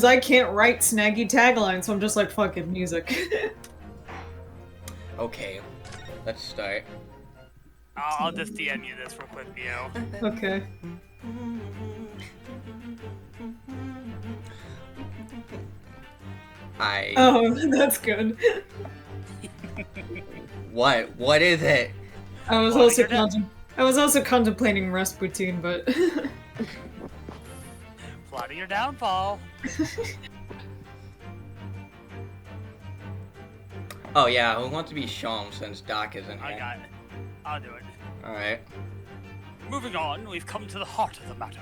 I can't write snaggy taglines, so I'm just like, fuck it, music. Okay, let's start. I'll just DM you this real quick, Neo. Okay. Oh, that's good. What? What is it? I was also contemplating Rasputin, but Plotting your downfall. Oh yeah, who wants to be Shom since Doc isn't here? I got it. I'll do it. Alright. Moving on, we've come to the heart of the matter.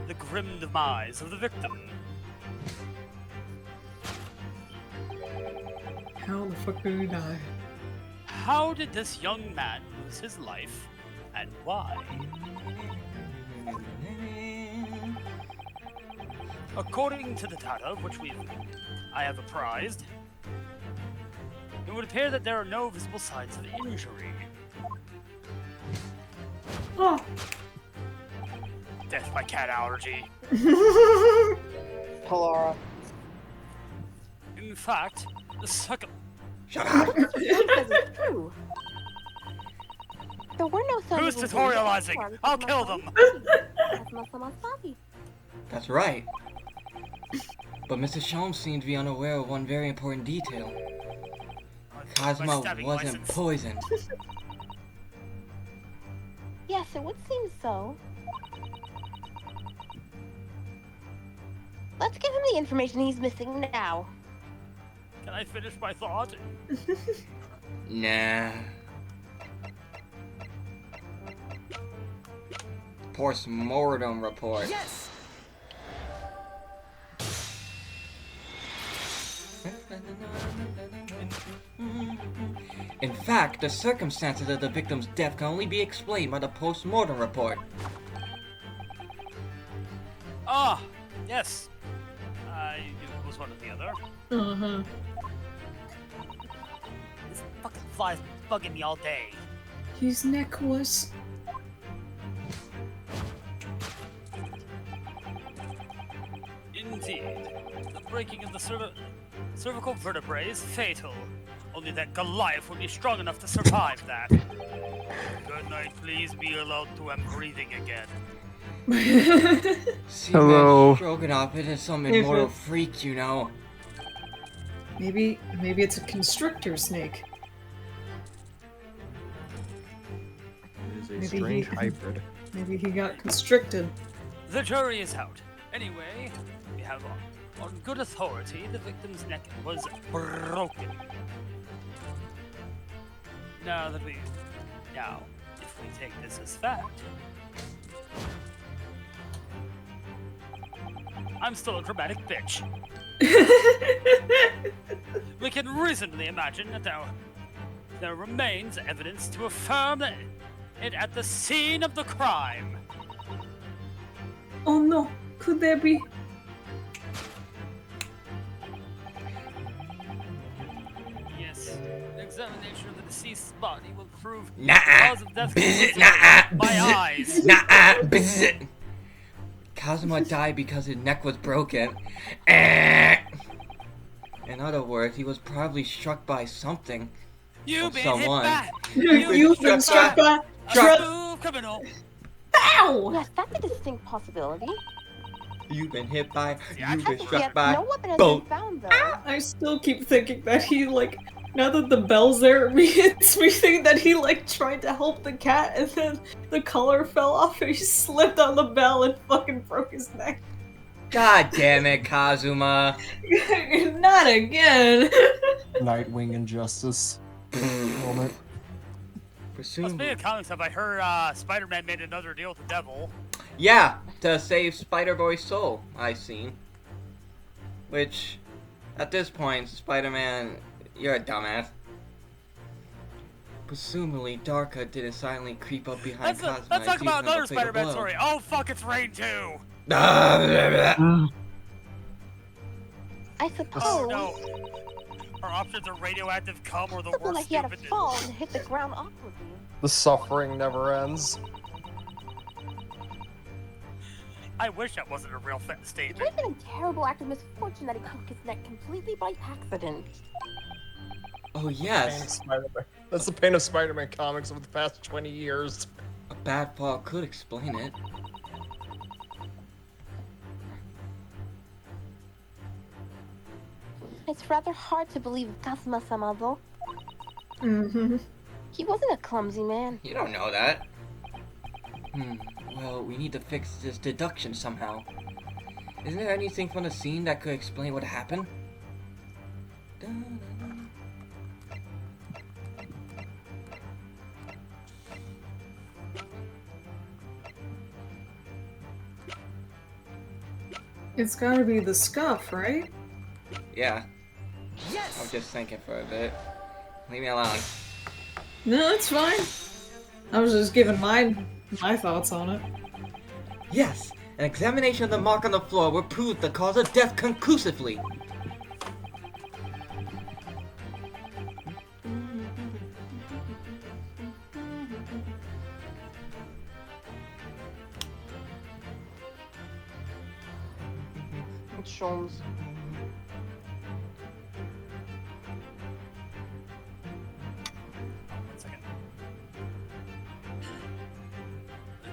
The grim demise of the victim. how the fuck did he die? How did this young man lose his life, and why? According to the data which I have apprised, it would appear that there are no visible signs of injury. Oh. Death by cat allergy. Polara. In fact, the second. Shut up! Because it's true. There were no signs Who's of tutorializing? I'll kill them! That's right. But Mr. Shom seemed to be unaware of one very important detail. Kazuma wasn't poisoned. Yes, it would seem so. Let's give him the information he's missing now. Can I finish my thought? Nah. Post-mortem report. Yes! In fact, the circumstances of the victim's death can only be explained by the post-mortem report. Ah, yes. It was one or the other. Uh-huh. This fucking fly's bugging me all day. His neck was... Indeed. The breaking of the cervical vertebrae is fatal. Only that Goliath would be strong enough to survive that. Good night, please be allowed to am breathing again. Hello. Stroganoff isn't some immortal freak, you know. Maybe it's a constrictor snake. It is a Maybe strange he- hybrid. Maybe he got constricted. The jury is out. Anyway, we have on good authority the victim's neck was broken. Now, if we take this as fact, I'm still a dramatic bitch. We can reasonably imagine that there remains evidence to affirm that it at the scene of the crime. Oh no, could there be? Yes, the examination of the deceased's body will prove the Nah. cause of death Bzzzt, by nah. eyes. Nah. Bzzzt. Kazuma died because his neck was broken. In other words, he was probably struck by something. You've been someone. hit back. You've been struck by... A smooth criminal. Ow! Yes, that's a distinct possibility. You've been hit by. Yeah, You've been As of struck yet, by. no weapon has boat. been found, though. I still keep thinking that he, like, now that the bell's there, it's me thinking that he, like, tried to help the cat and then the collar fell off and he slipped on the bell and fucking broke his neck. God damn it, Kazuma. Not again. Nightwing injustice moment. Speaking of comics stuff, I heard Spider-Man made another deal with the devil. Yeah, to save Spider-Boy's soul, I've seen. Which, at this point, Spider-Man, you're a dumbass. Presumably, Darka didn't silently creep up behind Cosmo. Let's talk about another Spider-Man story. Oh fuck, it's Rain 2! I suppose. Oh no. Our options are radioactive cum or the Something worst like he had to stupid. fall and hit the ground awkwardly. The suffering never ends. I wish that wasn't a real It would statement. have been a terrible act of misfortune that he broke his neck completely by accident. Oh, Pain of yes. Spider-Man. That's the pain of Spider-Man comics over the past 20 years. A bad fall could explain it. It's rather hard to believe Kazuma-sama, though. Mm-hmm. He wasn't a clumsy man. You don't know that. Well, we need to fix this deduction somehow. Isn't there anything from the scene that could explain what happened? It's gotta be the scuff, right? Yeah. I was just thinking for a bit. Leave me alone. No, it's fine. I was just giving my thoughts on it. Yes! An examination of the mark on the floor will prove the cause of death conclusively. Sholmes. One second.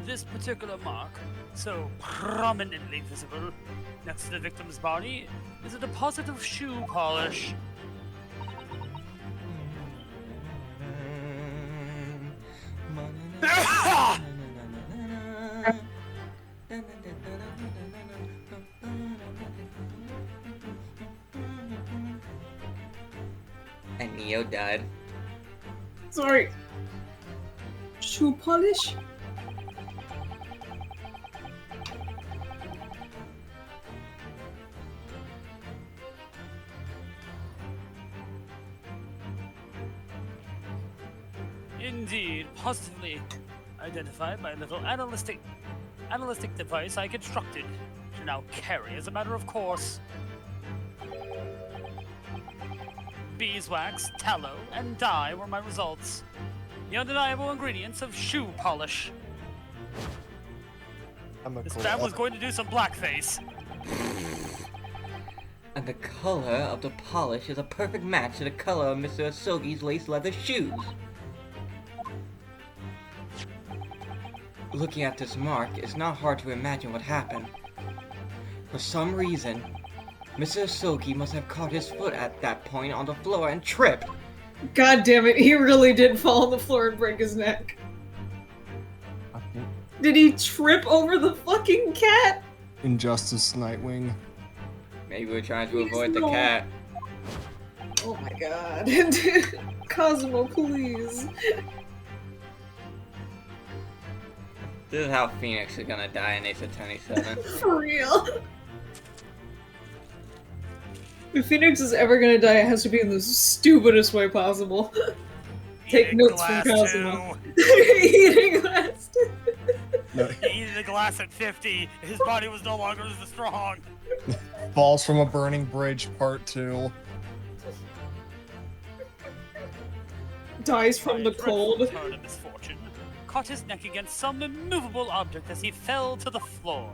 This particular mark, so prominently visible next to the victim's body, is a deposit of shoe polish. And Neo died. Sorry. Shoe polish? Indeed, positively identified by a little analytic device I constructed to now carry as a matter of course. Beeswax, tallow, and dye were my results. The undeniable ingredients of shoe polish. This man was going to do some blackface. And the color of the polish is a perfect match to the color of Mr. Asogi's lace leather shoes. Looking at this mark, it's not hard to imagine what happened. For some reason, Mr. Asogi must have caught his foot at that point on the floor and tripped. God damn it, he really did fall on the floor and break his neck. Did he trip over the fucking cat? Injustice Nightwing. Maybe we're trying to avoid the cat. Oh my god. Kazuma, please. This is how Phoenix is gonna die in Ace Attorney 7. For real. If Phoenix is ever gonna die, it has to be in the stupidest way possible. Take Eating notes from glass Kazuma. too. Eating glass. No, He eated a glass at 50. His body was no longer as strong. Falls from a Burning Bridge, Part 2. Dies from the cold. Turn of misfortune, caught his neck against some immovable object as he fell to the floor,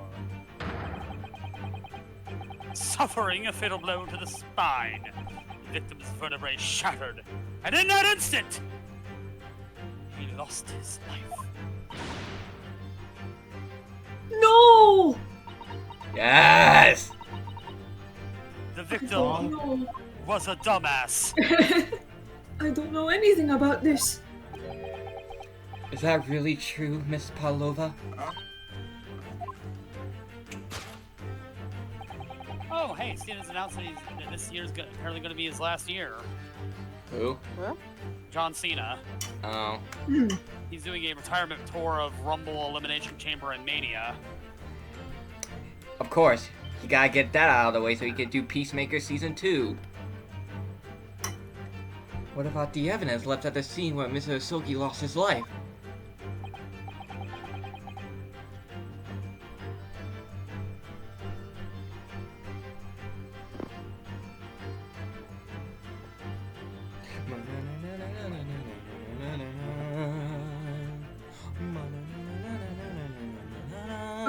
suffering a fatal blow to the spine. The victim's vertebrae shattered, and in that instant, he lost his life. No! Yes! The Oh, victim no. was a dumbass. I don't know anything about this. Is that really true, Miss Pavlova? Oh, hey, Steven's announced that this year's apparently going to be his last year. Who? John Cena. Oh. He's doing a retirement tour of Rumble, Elimination Chamber, and Mania. Of course. You gotta get that out of the way so you can do Peacemaker Season 2. What about the evidence left at the scene where Mr. Asogi lost his life?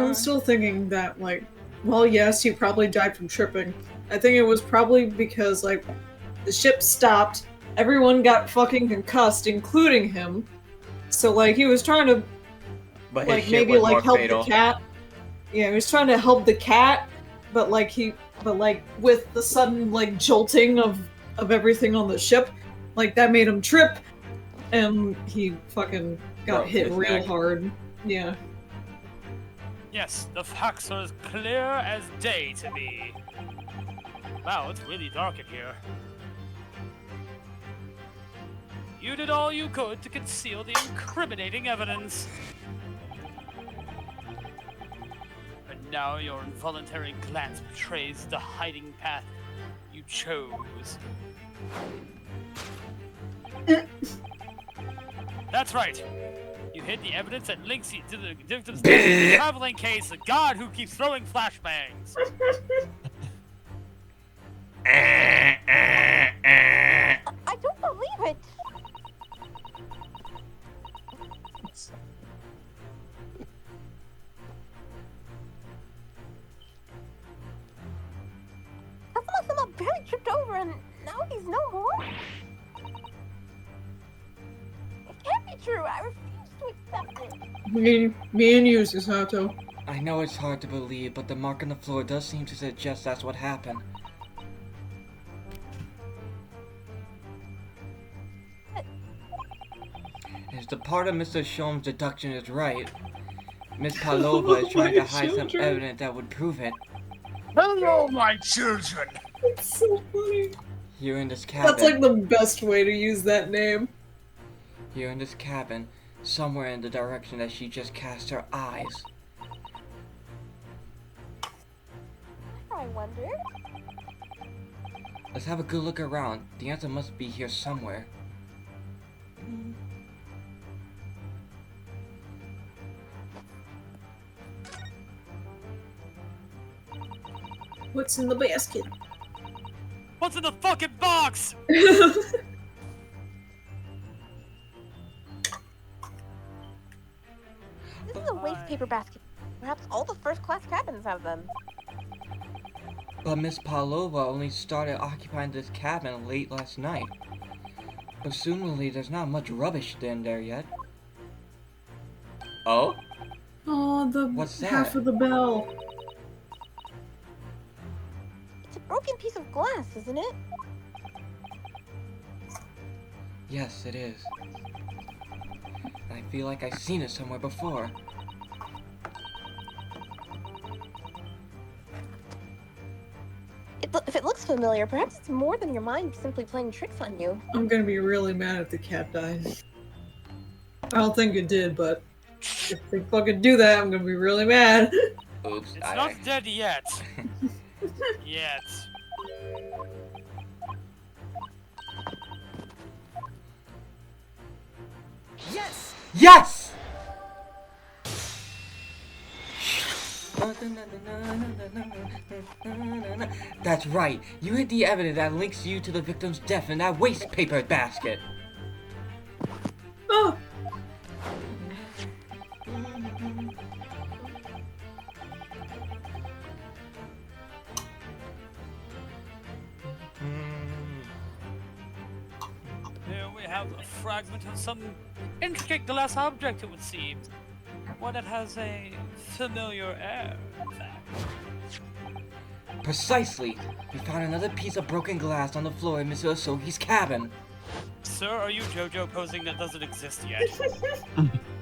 I'm still thinking that, like, well, yes, he probably died from tripping. I think it was probably because, like, the ship stopped, everyone got fucking concussed, including him. So, like, he was trying to, But his like, shit maybe, was like, more help fatal. the cat. Yeah, he was trying to help the cat, but, like, with the sudden, like, jolting of everything on the ship, like, that made him trip, and he fucking got Broke hit his real neck. hard. Yeah. Yes, the facts are as clear as day to me. Wow, it's really dark in here. You did all you could to conceal the incriminating evidence. But now your involuntary glance betrays the hiding path you chose. That's right. You hid the evidence that links you to the victim's death in a traveling case, the god who keeps throwing flashbangs. I don't believe it. Kazuma barely tripped over and now he's no more? It can't be true. I refuse to accept it. Me and you, Susato. I know it's hard to believe, but the mark on the floor does seem to suggest that's what happened. If the part of Mr. Shom's deduction is right, Miss Palova is trying to hide some children. evidence that would prove it. Hello, my children. It's so funny. Here in this cabin, That's like the best way to use that name. here in this cabin, somewhere in the direction that she just cast her eyes. I wonder. Let's have a good look around. The answer must be here somewhere. What's in the basket? What's in the fucking box? This is a waste paper basket. Perhaps all the first-class cabins have them. But Miss Palova only started occupying this cabin late last night. Presumably, there's not much rubbish in there yet. Oh? Oh, the What's half that? of the bell. It's a broken piece of glass, isn't it? Yes, it is. I feel like I've seen it somewhere before. If it looks familiar, perhaps it's more than your mind simply playing tricks on you. I'm gonna be really mad if the cat dies. I don't think it did, but if they fucking do that, I'm gonna be really mad. Oops, It's not dead yet. Yet. Yes! That's right. You hid the evidence that links you to the victim's death in that waste paper basket. Oh, Here we have a fragment of some intricate glass object, it would seem. One that has a familiar air, in fact. Precisely. We found another piece of broken glass on the floor in Mr. Asogi's cabin. Sir, are you JoJo posing that doesn't exist yet?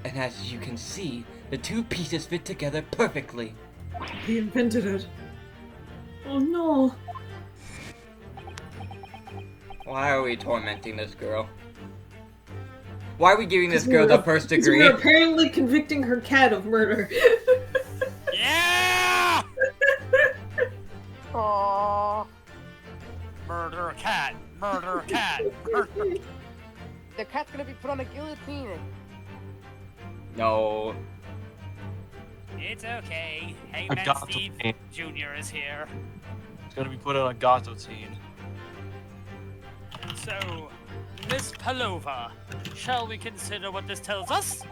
And as you can see, the two pieces fit together perfectly. he invented it. Oh no. Why are we tormenting this girl? Why are we giving this girl the first degree? We're apparently convicting her cat of murder. Yeah! Aww. Murder a cat! Murder a cat! Murder. The cat's gonna be put on a guillotine. No. It's okay. Hangman got Steve to- Jr. is here. It's gonna be put on a guillotine. So, Miss Palova, shall we consider what this tells us?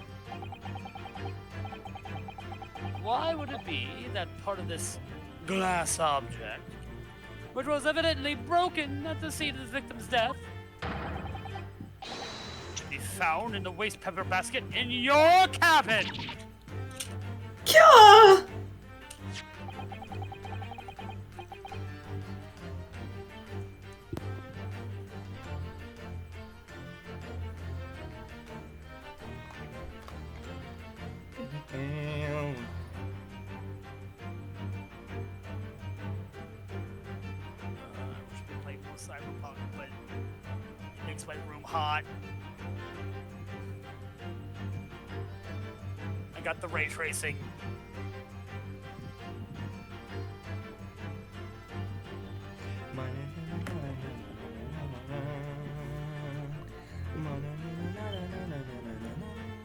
why would it be that part of this glass object, which was evidently broken at the scene of the victim's death, should be found in the waste paper basket in your cabin? Yeah! I wish we could play more Cyberpunk, but it makes my room hot. I got the ray tracing.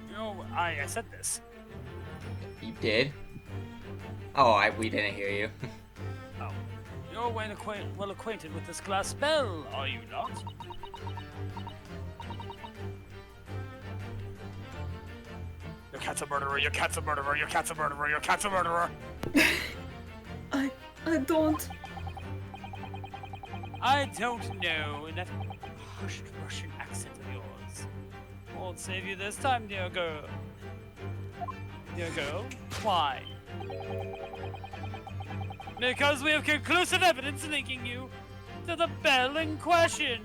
You know, I said this. You did? Oh, we didn't hear you. Oh. You're well acquainted with this glass bell, are you not? Your cat's a murderer, your cat's a murderer, your cat's a murderer, your cat's a murderer! I don't. I don't know in that hushed Russian accent of yours. Won't save you this time, dear girl. Dear girl, why? Because we have conclusive evidence linking you to the bell in question.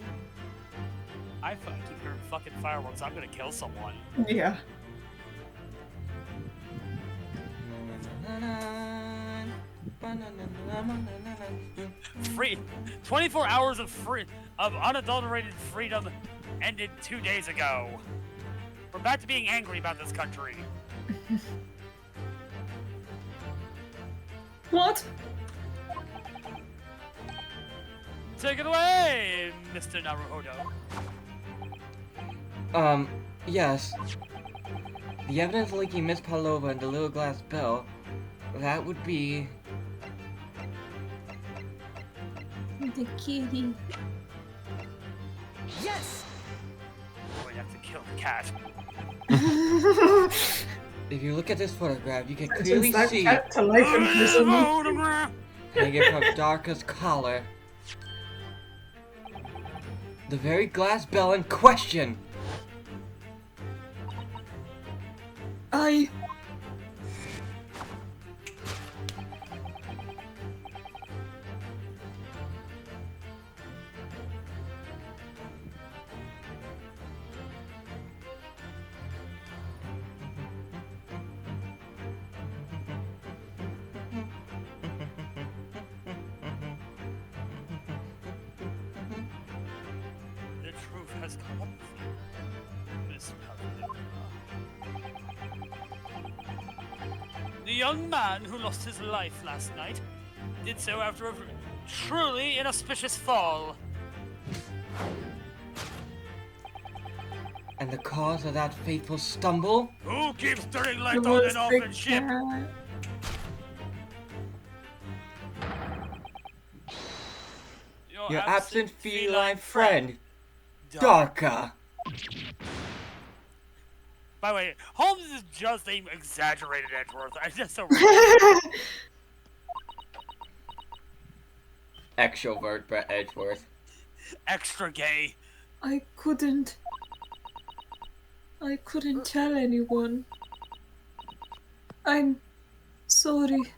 I fucking keep hearing fucking fireworks. I'm gonna kill someone. Yeah. Free 24 hours of unadulterated freedom ended 2 days ago. We're back to being angry about this country. What? Take it away, Mr. Naruhodo. Yes. The evidence linking Miss Pavlova and the little glass bell, that would be... The kitty. Yes! We have to kill the cat. If you look at this photograph, you can Just clearly that see cat to life in prison. hanging from Darka's collar the very glass bell in question. I... The truth has come up with you, Miss Pavlova. The young man who lost his life last night did so after a truly inauspicious fall. And the cause of that fateful stumble? Who keeps turning light It on was and off the in ship? cat. Your absent feline friend, Dark. Darka. By the way, Holmes is just an exaggerated Edgeworth. I just so Extrovert Brett Edgeworth. extra gay. I couldn't tell anyone. I'm sorry.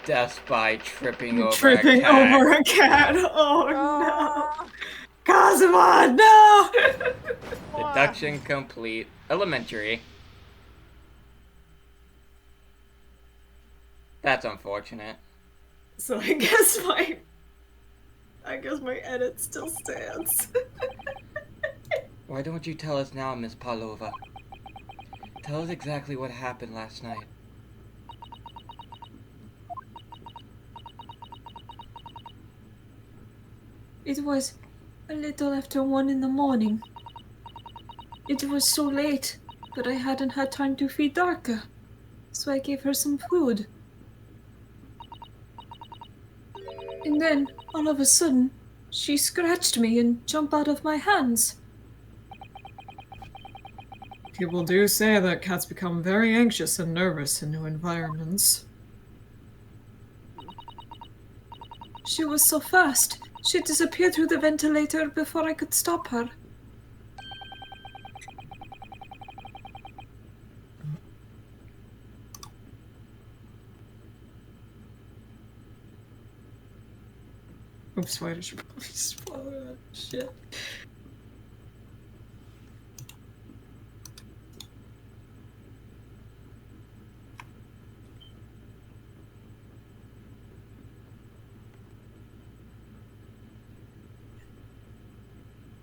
Death by tripping over Tripping a cat. over a cat. Oh no. Kazuma, no! Deduction complete. Elementary. That's unfortunate. So I guess my edit still stands. Why don't you tell us now, Miss Pavlova? Tell us exactly what happened last night. It was a little after 1 in the morning. It was so late, but I hadn't had time to feed Darka, so I gave her some food. And then, all of a sudden, she scratched me and jumped out of my hands. People do say that cats become very anxious and nervous in new environments. She was so fast. She disappeared through the ventilator before I could stop her. Oops, why did you probably spoil that shit?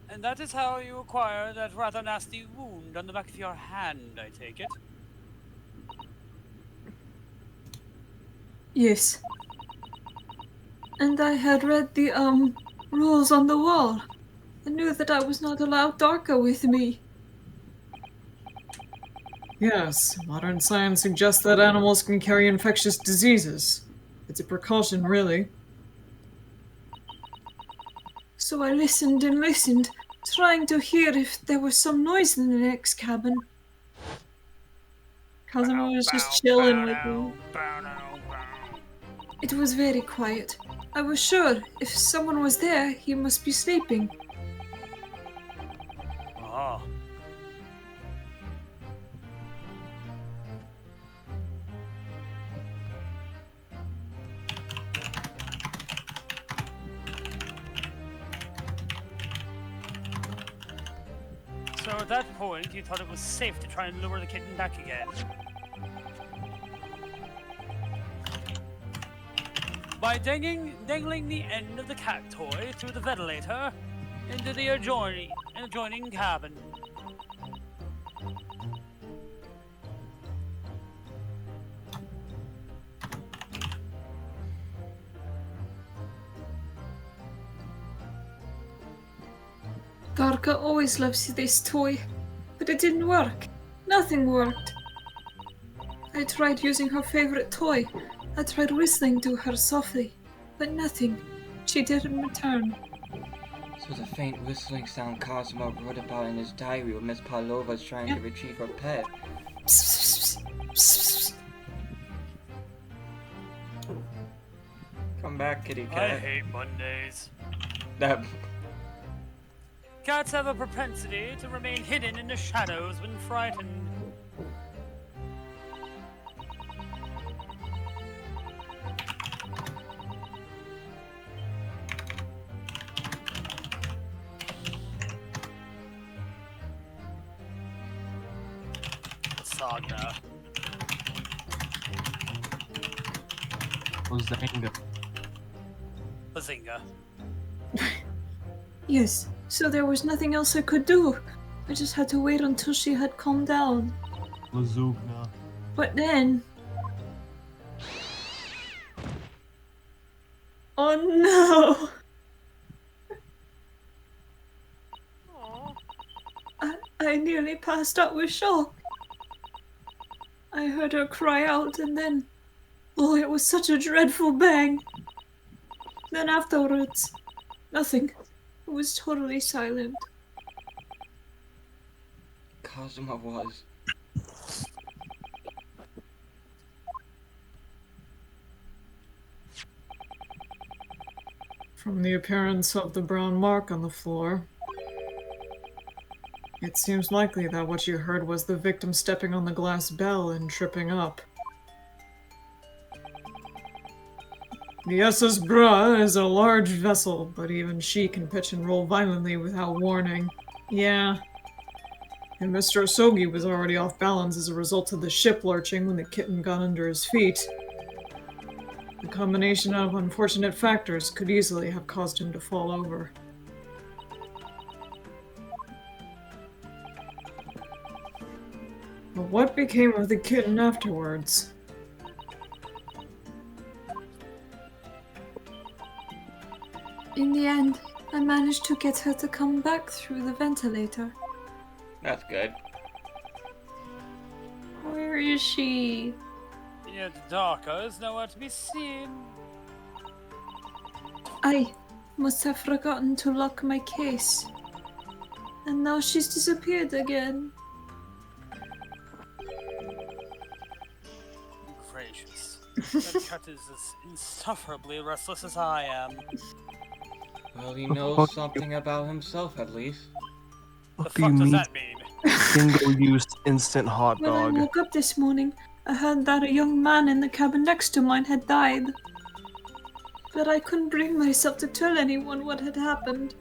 And that is how you acquire that rather nasty wound on the back of your hand, I take it? Yes. And I had read the, rules on the wall. I knew that I was not allowed Darka with me. Yes, modern science suggests that animals can carry infectious diseases. It's a precaution, really. So I listened and listened, trying to hear if there was some noise in the next cabin. Kazuma was just chilling with me. It was very quiet. I was sure if someone was there, he must be sleeping. Ah. So at that point, you thought it was safe to try and lure the kitten back again? By dangling the end of the cat toy through the ventilator into the adjoining cabin. Darka always loves this toy, but it didn't work. Nothing worked. I tried using her favorite toy. I tried whistling to her softly, but nothing. She didn't return. So the faint whistling sound Kazuma wrote about in his diary when Miss Pavlova's trying to retrieve her pet. Come back, kitty cat. I hate Mondays. That. Cats have a propensity to remain hidden in the shadows when frightened. Saga. Bazinga. Yes, so there was nothing else I could do. I just had to wait until she had calmed down. Lasugna. But then... Oh no! I nearly passed out with shock. I heard her cry out and then... Oh, it was such a dreadful bang. Then afterwards, nothing. It was totally silent. Kazuma was. From the appearance of the brown mark on the floor, it seems likely that what you heard was the victim stepping on the glass bell and tripping up. The SS Bra is a large vessel, but even she can pitch and roll violently without warning. Yeah. And Mr. Osogi was already off balance as a result of the ship lurching when the kitten got under his feet. The combination of unfortunate factors could easily have caused him to fall over. But what became of the kitten afterwards? In the end, I managed to get her to come back through the ventilator. That's good. Where is she? Yet Darka is nowhere to be seen. I must have forgotten to lock my case. And now she's disappeared again. That cat is as insufferably restless as I am. Well, he knows something about himself at least. The What do you fuck does mean? that mean? Single-use instant hot When I dog. woke up this morning, I heard that a young man in the cabin next to mine had died. But I couldn't bring myself to tell anyone what had happened.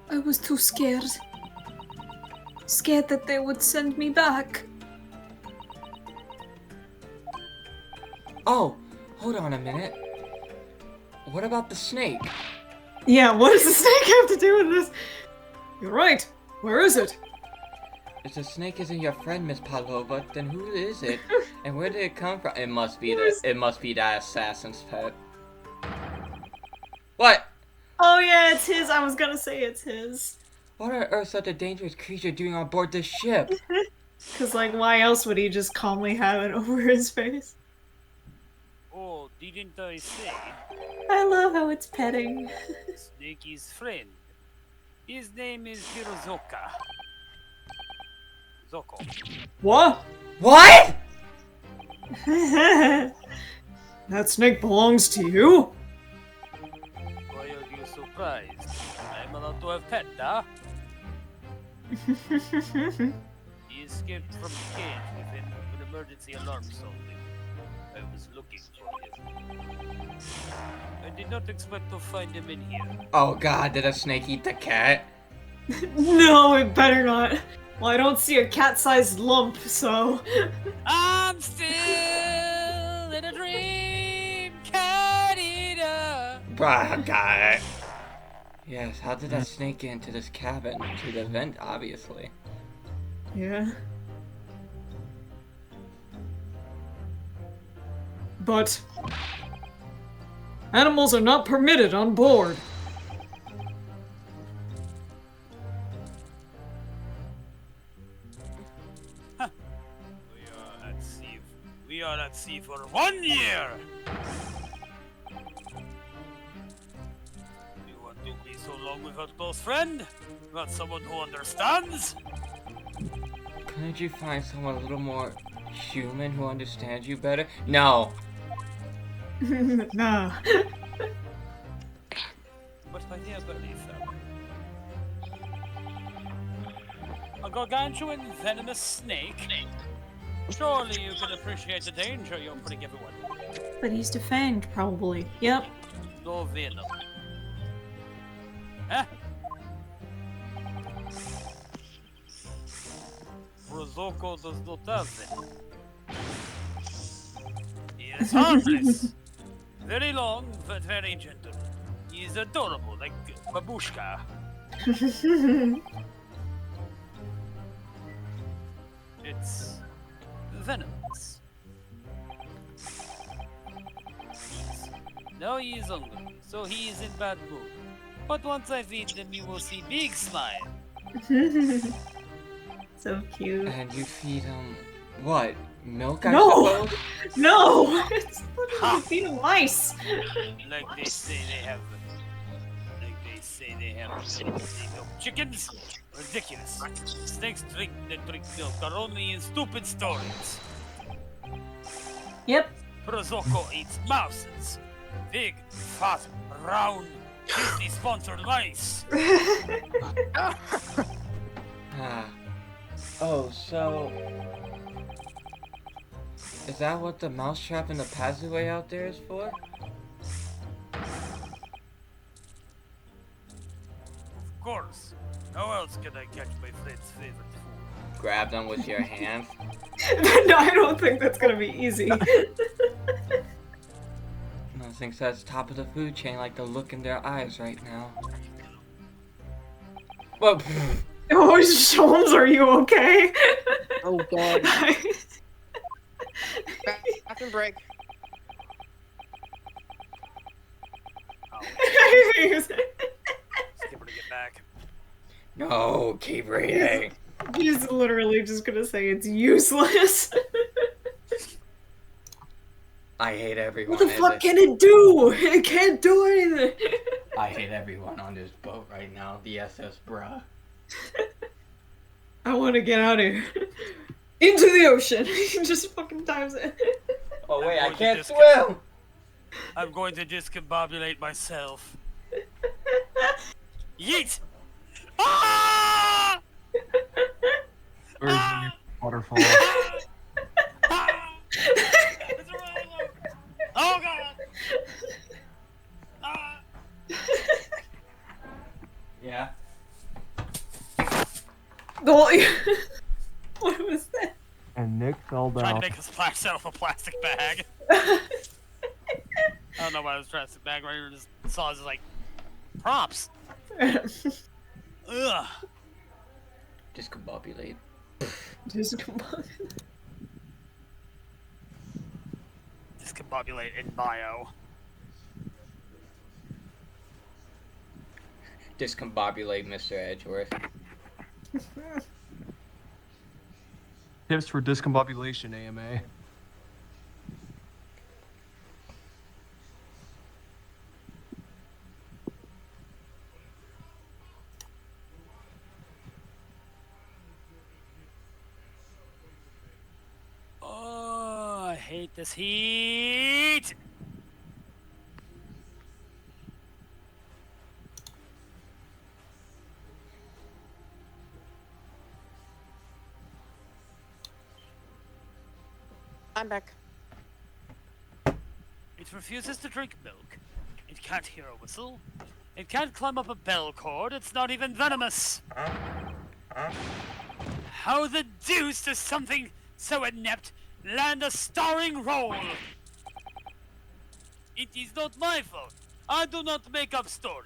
I was too scared. Scared that they would send me back. Oh, hold on a minute. What about the snake? Yeah, what does the snake have to do with this? You're right. Where is it? If the snake isn't your friend, Miss Pavlova, then who is it? And where did it come from? It must be that assassin's pet. What? Oh yeah, it's his. I was gonna say it's his. What on earth such a dangerous creature doing on board this ship? Cause like, why else would he just calmly have it over his face? Oh, didn't I say? I love how it's petting. Snakey's friend. His name is Hirozoka. Zoko. What? What? That snake belongs to you? Why are you surprised? I'm allowed to have pet, huh? He escaped from the cage with an emergency alarm sounding. I was looking for him. I did not expect to find him in here. Oh god, did a snake eat the cat? No, it better not. Well, I don't see a cat-sized lump, so... I'm still in a dream, cat eater. Bruh, got it. Yes, how did that snake get into this cabin? To the vent, obviously. Yeah. But... animals are not permitted on board. We are at sea for 1 year. You want to be so long with a close friend? Not someone who understands? Couldn't you find someone a little more human who understands you better? No. Nah. But my dear Bertha, a gargantuan venomous snake? Surely you can appreciate the danger you're putting everyone in. But he's defanged, probably. Yep. No venom. Huh? Rozoko does not have venom. He is harmless. Very long, but very gentle. He is adorable, like Babushka. It's venomous. Now he is hungry, so he is in bad mood. But once I feed him, you will see big smile. So cute. And you feed him what? Milk, I No! suppose? No! It's literally feeding mice! Like they say they have. Like they say they have. They milk chickens? Ridiculous. Snakes that drink milk are only in stupid stories. Yep. Prozoko eats mouses. Big, fat, round, Disney-sponsored mice. Ah. Oh, so... is that what the mousetrap in the passageway out there is for? Of course. How else can I catch my friend's favorite food? Grab them with your hands? No, I don't think that's gonna be easy. Nothing says top of the food chain like the look in their eyes right now. Well, Oh, Sholmes, are you okay? Oh god. Bathroom break. Skipper to get back. no, keep reading. He's literally just gonna say it's useless. I hate everyone. What the fuck can it do? It can't do anything. I hate everyone on this boat right now. The SS Bruh. I want to get out of here. Into the ocean. He just fucking dives in. Oh wait, I going to can't disc- swim! I'm going to discombobulate myself. Yeet! Ah! Where's the waterfall? Ah! It's a roller. Oh god! Ah! Yeah. What was that? And Nick fell Trying to down. make a splash out of a plastic bag. I don't know why it was a plastic bag right here. Just saw it as like props. Ugh. Discombobulate. Discombobulate in bio. Discombobulate, Mr. Edgeworth. Tips for discombobulation, AMA. Oh, I hate this heat. I'm back. It refuses to drink milk. It can't hear a whistle. It can't climb up a bell cord. It's not even venomous. How the deuce does something so inept land a starring role? It is not my fault. I do not make up stories.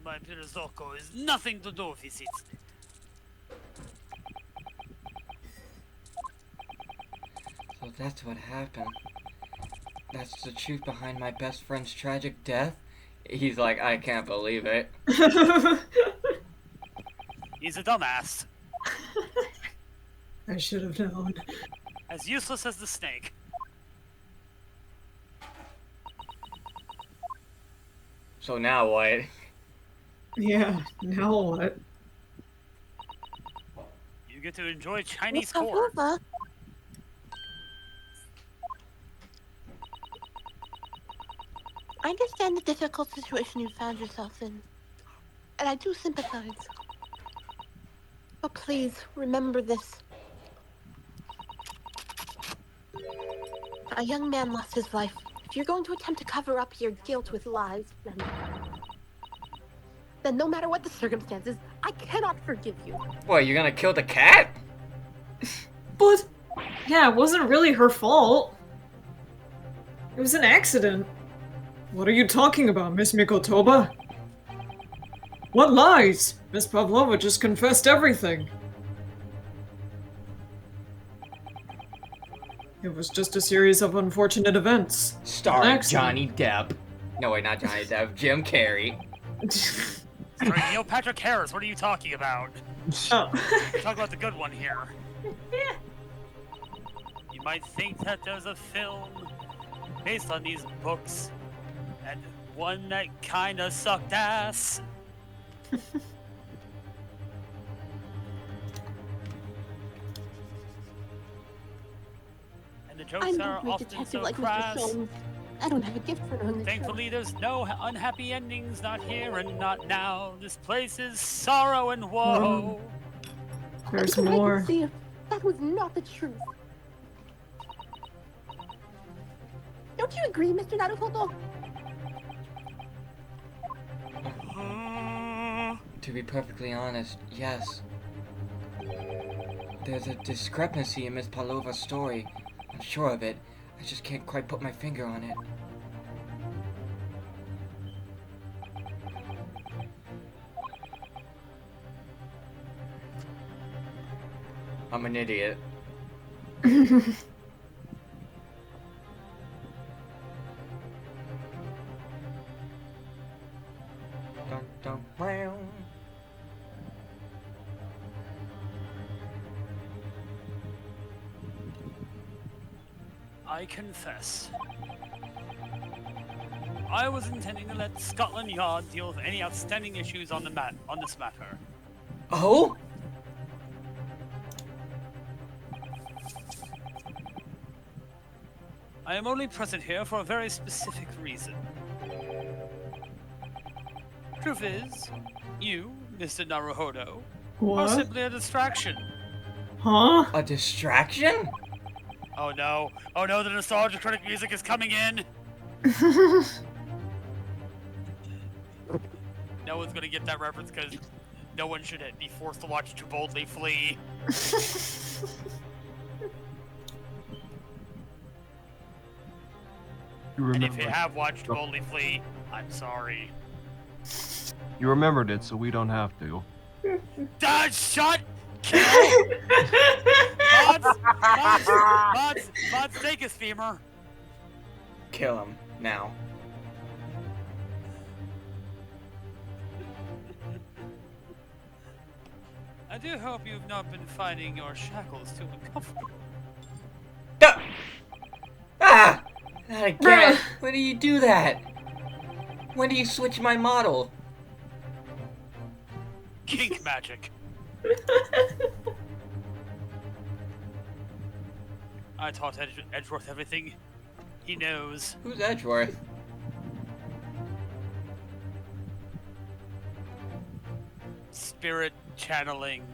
My Pirzoko is nothing to do with his instinct. So that's what happened. That's the truth behind my best friend's tragic death? He's like, I can't believe it. He's a dumbass. I should have known. As useless as the snake. So now what? Yeah, now what? You get to enjoy Chinese Miss corn. Kazuma, I understand the difficult situation you found yourself in, and I do sympathize. But please, remember this. A young man lost his life. If you're going to attempt to cover up your guilt with lies, then no matter what the circumstances, I cannot forgive you. What, you're gonna kill the cat? But, yeah, it wasn't really her fault. It was an accident. What are you talking about, Miss Mikotoba? What lies? Miss Pavlova just confessed everything. It was just a series of unfortunate events. Starring Accident. Johnny Depp. No, wait, not Johnny Depp. Jim Carrey. Sorry, Neil Patrick Harris, what are you talking about? Oh. We're talking about the good one here. You might think that there's a film based on these books, and one that kinda sucked ass. And the jokes I'm are not a often detective so like Mr. crass. Solms. I don't have a gift for knowing the Thankfully, there's no unhappy endings, not here and not now. This place is sorrow and woe. There's Because I more. can see if that was not the truth. Don't you agree, Mr. Naruhodo? To be perfectly honest, yes. There's a discrepancy in Miss Pavlova's story. I'm sure of it. I just can't quite put my finger on it. I'm an idiot. Dun, dun, wow. I confess. I was intending to let Scotland Yard deal with any outstanding issues on this matter. Oh? I am only present here for a very specific reason. Truth is, you, Mr. Naruhodo, are What? simply a distraction. Huh? A distraction? Oh no, the nostalgia critic music is coming in! No one's gonna get that reference because no one should be forced to watch Too Boldly Flee. You And if remembered. you have watched Too Boldly Flee, I'm sorry. You remembered it, so we don't have to. Dad, shut! Kill! Mods, take his femur. Kill him now. I do hope you've not been finding your shackles too uncomfortable. Ah! Ah! Not again! Bruh. When do you do that? When do you switch my model? Kink magic. I taught Edgeworth everything he knows. Who's Edgeworth? Spirit channeling.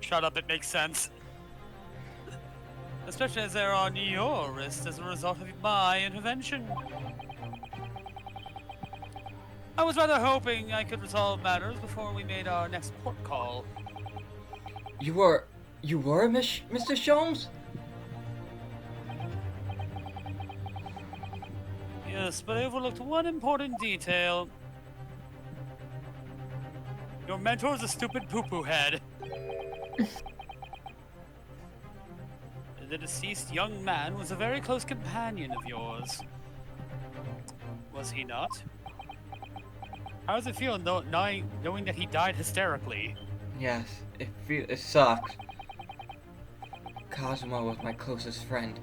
Shut up, it makes sense. Especially as they're on your wrist as a result of my intervention. I was rather hoping I could resolve matters before we made our next port call. You were Mr. Sholmes? Yes, but I overlooked one important detail. Your mentor's a stupid poo-poo head. The deceased young man was a very close companion of yours. Was he not? How does it feel knowing that he died hysterically? Yes, it sucks. Kazuma was my closest friend.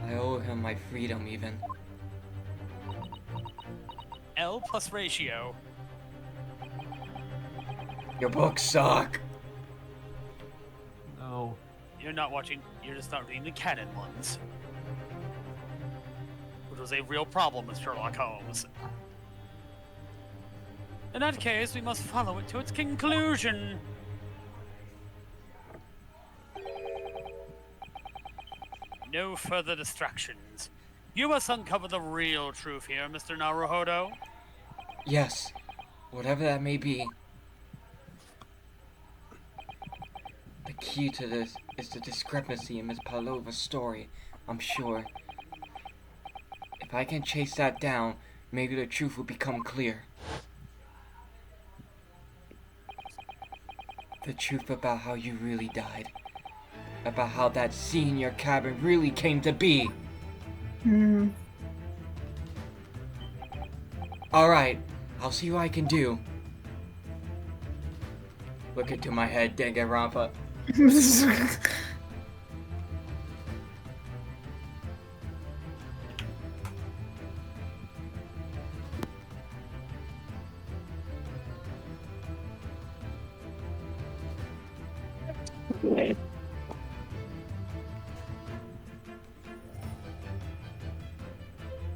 I owe him my freedom even. L plus ratio. Your books suck. No. You're not watching, you're just not reading the canon ones. Which was a real problem with Sherlock Holmes. In that case, we must follow it to its conclusion. No further distractions. You must uncover the real truth here, Mr. Naruhodo. Yes, whatever that may be. The key to this is the discrepancy in Ms. Pavlova's story, I'm sure. If I can chase that down, maybe the truth will become clear. The truth about how you really died. About how that scene in your cabin really came to be. Alright, I'll see what I can do. Look into my head, Danganronpa.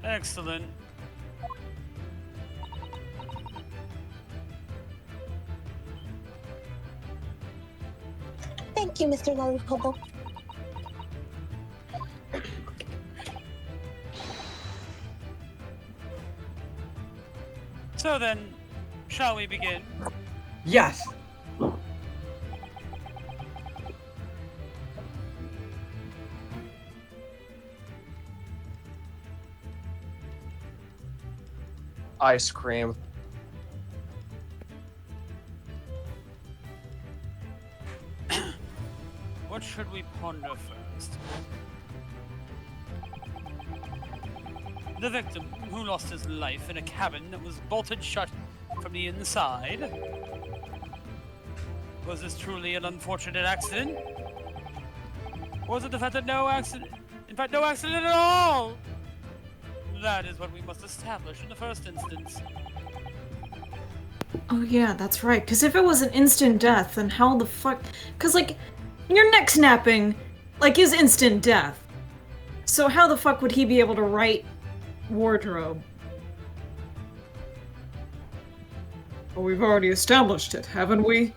Excellent. Thank you, Mr. Naruhodo. So then, shall we begin? Yes! Ice cream. What should we ponder first? The victim, who lost his life in a cabin that was bolted shut from the inside. Was this truly an unfortunate accident? Or was it the fact that no accident at all? That is what we must establish in the first instance. Oh yeah, that's right. Because if it was an instant death, then how the fuck? Because like, Your neck snapping, like, is instant death. So how the fuck would he be able to write wardrobe? Well, we've already established it, haven't we?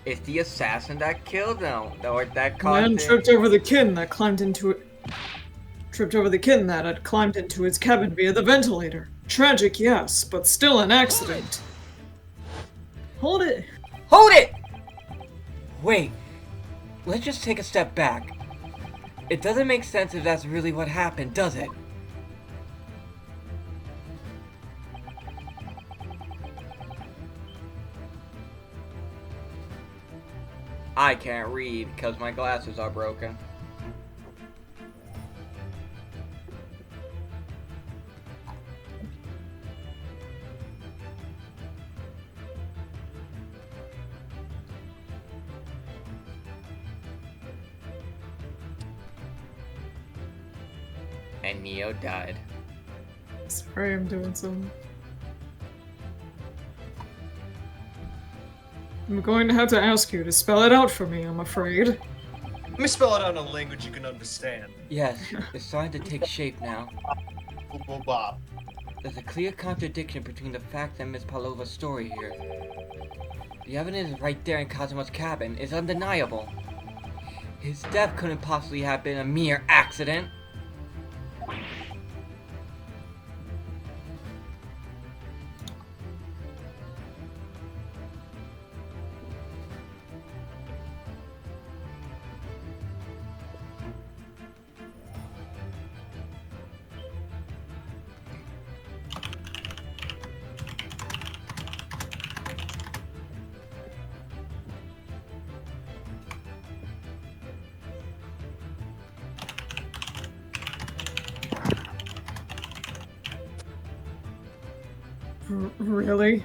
It's the assassin that killed him, or that The caused man it. tripped over the kitten that had climbed into his cabin via the ventilator. Tragic, yes, but still an accident. Hold it. Hold it! Wait, let's just take a step back. It doesn't make sense if that's really what happened, does it? I can't read because my glasses are broken. And Neo died. Sorry, I'm doing something. I'm going to have to ask you to spell it out for me, I'm afraid. Let me spell it out in a language you can understand. Yes, it's starting to take shape now. Boop, boop, bop. There's a clear contradiction between the facts and Miss Palova's story here. The evidence right there in Kazuma's cabin is undeniable. His death couldn't possibly have been a mere accident. Really?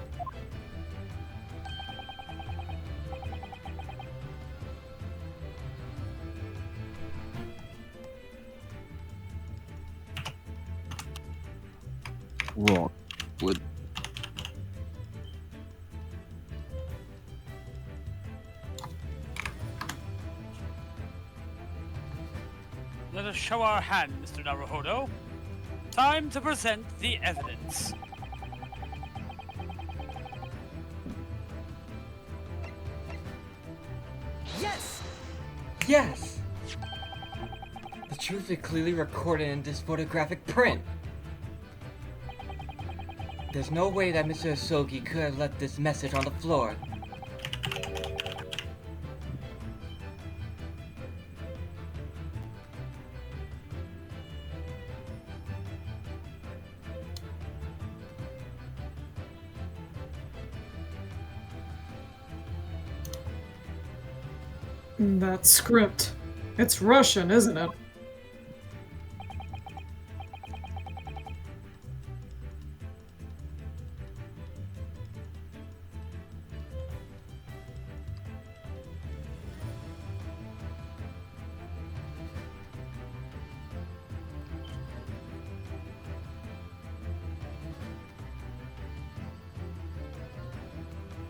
Wrong. Would Let us show our hand, Mr. Naruhodo. Time to present the evidence. Yes! The truth is clearly recorded in this photographic print. There's no way that Mr. Asogi could have left this message on the floor. That script. It's Russian, isn't it?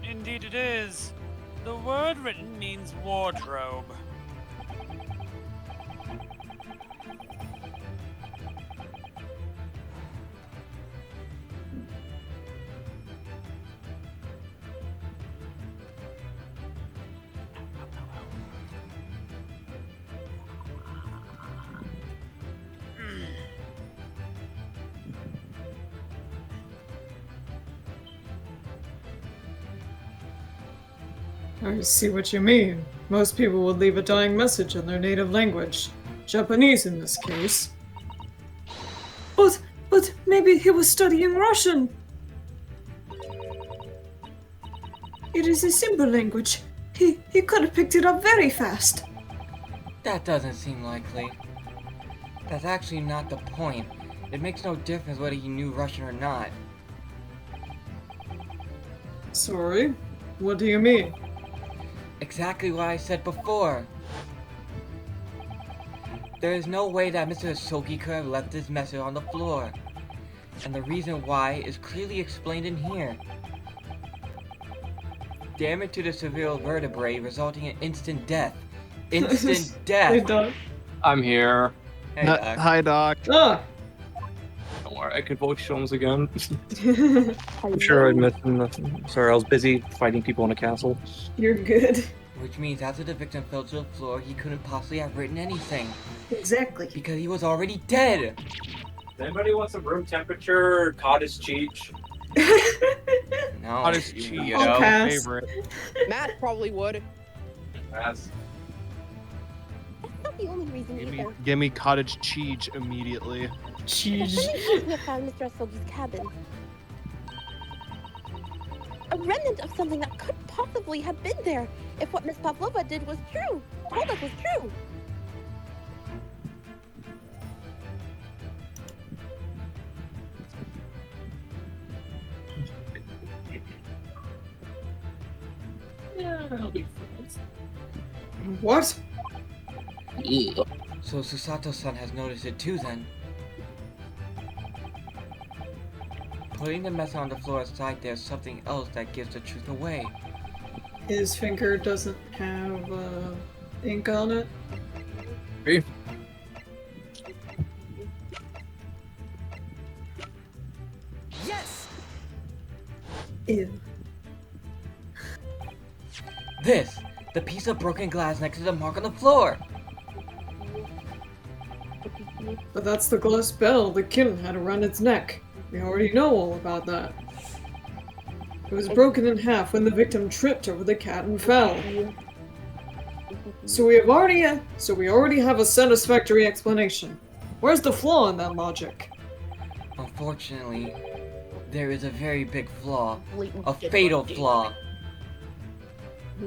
Indeed it is. The word written means wardrobe. I see what you mean. Most people would leave a dying message in their native language. Japanese in this case. But maybe he was studying Russian. It is a simple language. He could have picked it up very fast. That doesn't seem likely. That's actually not the point. It makes no difference whether he knew Russian or not. Sorry? What do you mean? Exactly what I said before. There is no way that Mr. Asogi could have left this message on the floor. And the reason why is clearly explained in here. damage to the cerebral vertebrae, resulting in instant death. Instant Hey, death. Doc. I'm here. Hey, Doc. Hi, Doc. Ah! Don't worry, I could voice Sholmes again. I'm sure I missed him. Sorry, I was busy fighting people in a castle. You're good. Which means after the victim fell to the floor, he couldn't possibly have written anything. Exactly. Because he was already dead. Anybody want some room temperature cottage cheese? No, Cottage you cheese. I'll weirdo. pass. Favorite. Matt probably would. Pass. That's not the only reason either. Give me cottage cheese immediately. The Jeez. Senate have found Mr. Asogi's cabin. A remnant of something that could possibly have been there if what Miss Pavlova did was true. Told us was true. What? So Susato-san has noticed it too then. Putting the mess on the floor aside, there's something else that gives the truth away. His finger doesn't have ink on it. Hey. Ew. This! The piece of broken glass next to the mark on the floor! But that's the glass bell the kitten had around its neck. We already know all about that. It was broken in half when the victim tripped over the cat and fell. So we already have a satisfactory explanation. Where's the flaw in that logic? Unfortunately, there is a very big flaw. Blatant A shit fatal about flaw.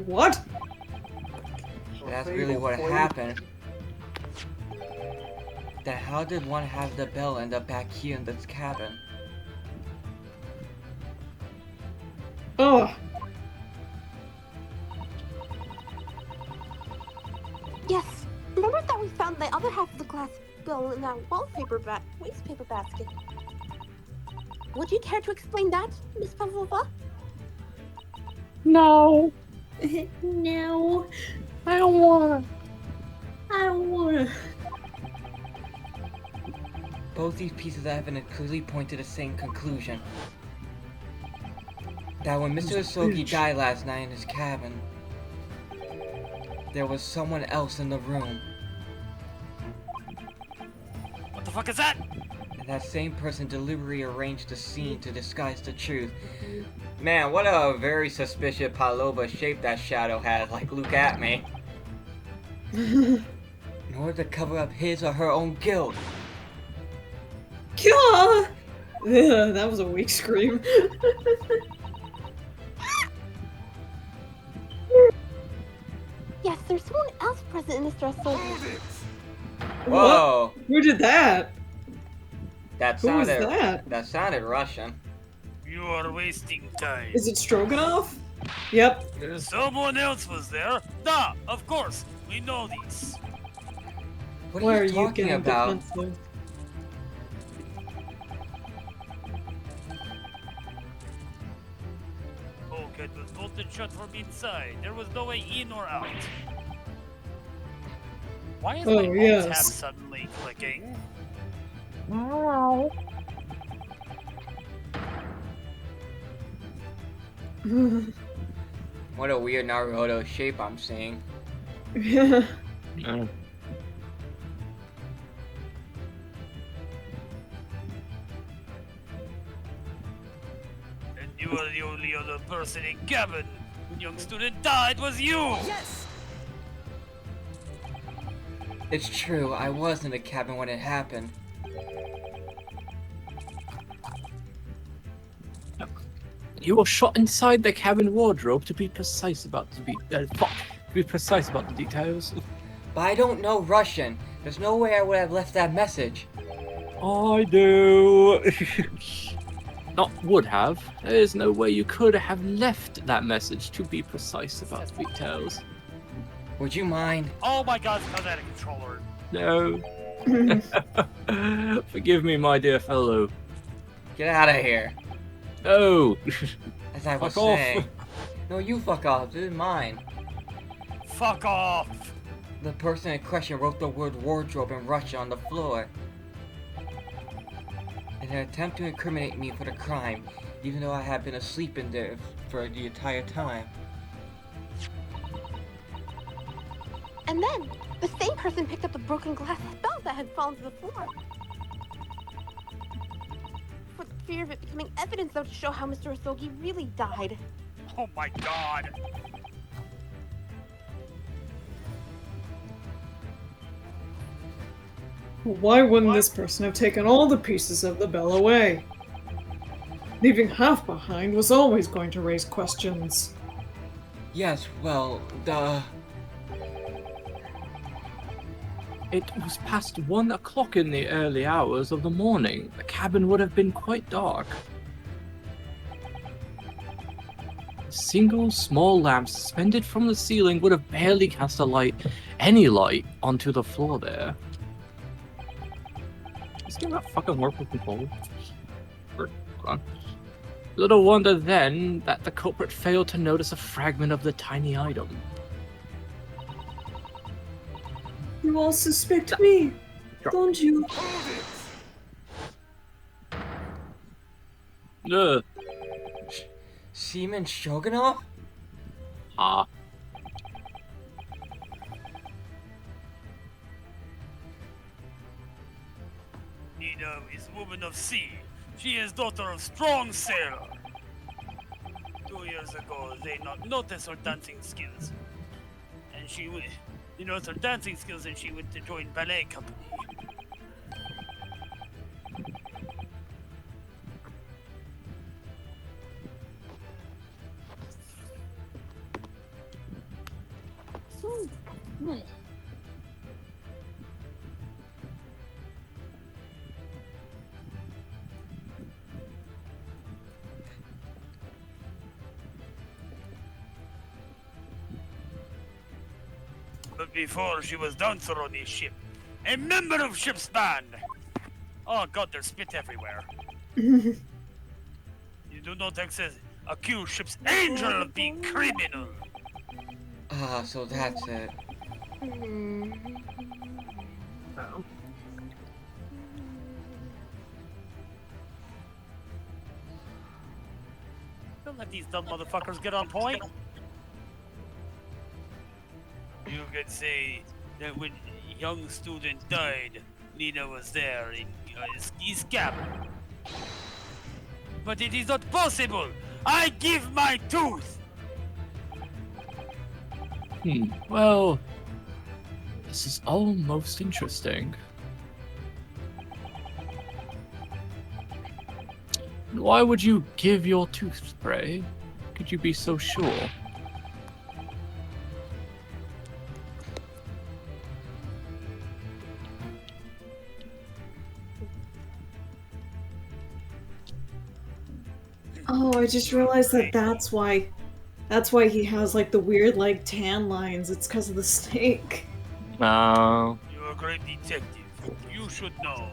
What? That's really what happened. Then how did one have the bell end up back here in this cabin? Oh, Yes. Remember that we found the other half of the glass bill in that wastepaper basket? Would you care to explain that, Miss Pavlova? No, no. I don't wanna. I don't wanna. Both these pieces of evidence clearly point to the same conclusion. That when Mr. Asogi died last night in his cabin, there was someone else in the room. What the fuck is that? And that same person deliberately arranged the scene to disguise the truth. Man, what a very suspicious Palova shape that shadow has, like look at me. In order to cover up his or her own guilt. Ugh, that was a weak scream. Yes, there's someone else present in Mr. Asogi. Whoa! What? Who did that? That Who was sounded that? that sounded Russian. You are wasting time. Is it Stroganoff? Yep. Someone else was there. Da, of course. We know this. What Why are are you you talking getting about? defensive? Okay, it was bolted shut from inside. There was no way in or out. Why is my Oh, alt yes. tab suddenly clicking? What a weird Naruto shape I'm seeing. And you were the only other person in cabin. When young student died, was you! Yes! It's true, I was in the cabin when it happened. You were shot inside the cabin wardrobe to be precise about the details. But I don't know Russian. There's no way I would have left that message. I do. Not would have. There's no way you could have left that message to be precise about the details. Would you mind? Oh my god, it's not a controller. No. Forgive me, my dear fellow. Get out of here. No. As I was Fuck off. saying, No, you fuck off. This is mine. Fuck off! The person in question wrote the word wardrobe in Russian on the floor. In an attempt to incriminate me for the crime, even though I had been asleep in there for the entire time. And then, the same person picked up the broken glass spells that had fallen to the floor. For fear of it becoming evidence, though, to show how Mr. Asogi really died. Oh my god! Why wouldn't this person have taken all the pieces of the bell away? Leaving half behind was always going to raise questions. Yes, well, It was past 1 o'clock in the early hours of the morning. The cabin would have been quite dark. A single small lamp suspended from the ceiling would have barely cast any light onto the floor there. Is this not fucking work with control? Hold on. Little wonder then that the culprit failed to notice a fragment of the tiny item. You all suspect me, don't you? Ugh. Seaman Shogunov? Ah. Nina is woman of sea. She is daughter of strong sailor. 2 years ago, they not noticed her dancing skills. And she went, you noticed her dancing skills and she went to join ballet company. But before she was dancer on this ship, a member of ship's band. Oh god, there's spit everywhere. You do not accuse ship's angel of being criminal. Ah, so that's it. Don't let these dumb motherfuckers get on point. You could say that when young student died, Nina was there in his cabin. But it is not possible! I give my tooth! Well, this is all most interesting. Why would you give your tooth, pray? Could you be so sure? Oh, I just realized that that's why he has like the weird like tan lines. It's because of the snake. No. You're a great detective. You should know.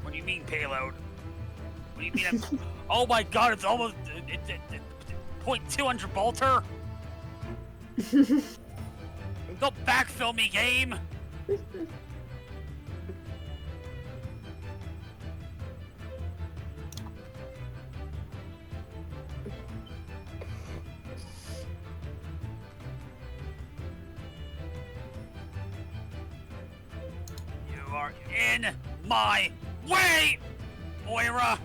What do you mean, pale out? What do you mean? Oh my god, it's almost 0.200 bolter? Don't backfill me, game! You are in my way, Moira!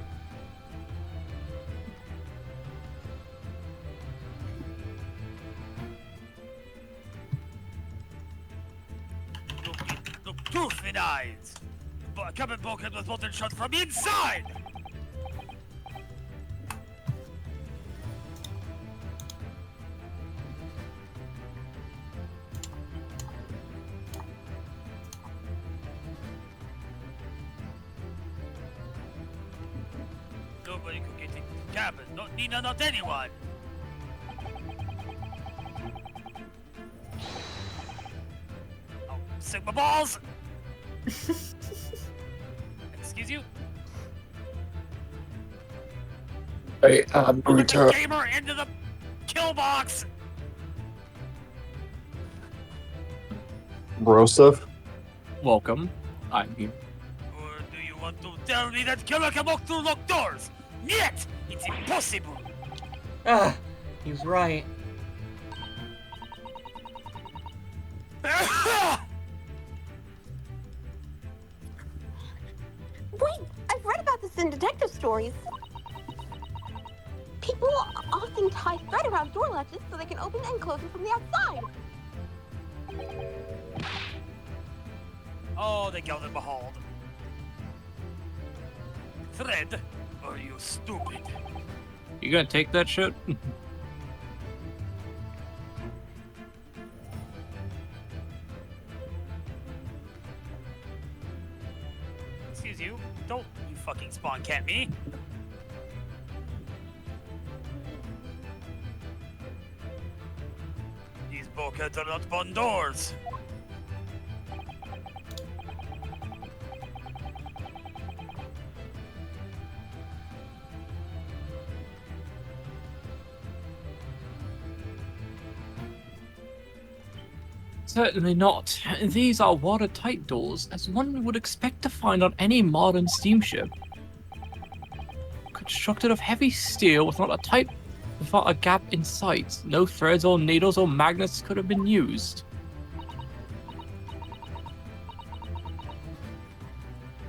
Look, truth in eyes! Cabin bulkhead was bolted shut from inside! Nobody could get into the cabin. Not Nina, not anyone. Oh, Sigma balls! Excuse you? I am Put the gamer into the kill box! Bro stuff. Welcome. I'm here. Or do you want to tell me that killer can walk through locked doors? Yet! It's impossible! Ah, he was right. Wait, I've read about this in detective stories. People often tie thread around door latches so they can open and close them from the outside. Oh, the Gelder Behold. Thread? Are you stupid? You gonna take that shit? Excuse you. Don't you fucking spawn cat me. These bulkheads are not bond doors. Certainly not. These are watertight doors, as one would expect to find on any modern steamship. Constructed of heavy steel without a gap in sight. No threads or needles or magnets could have been used.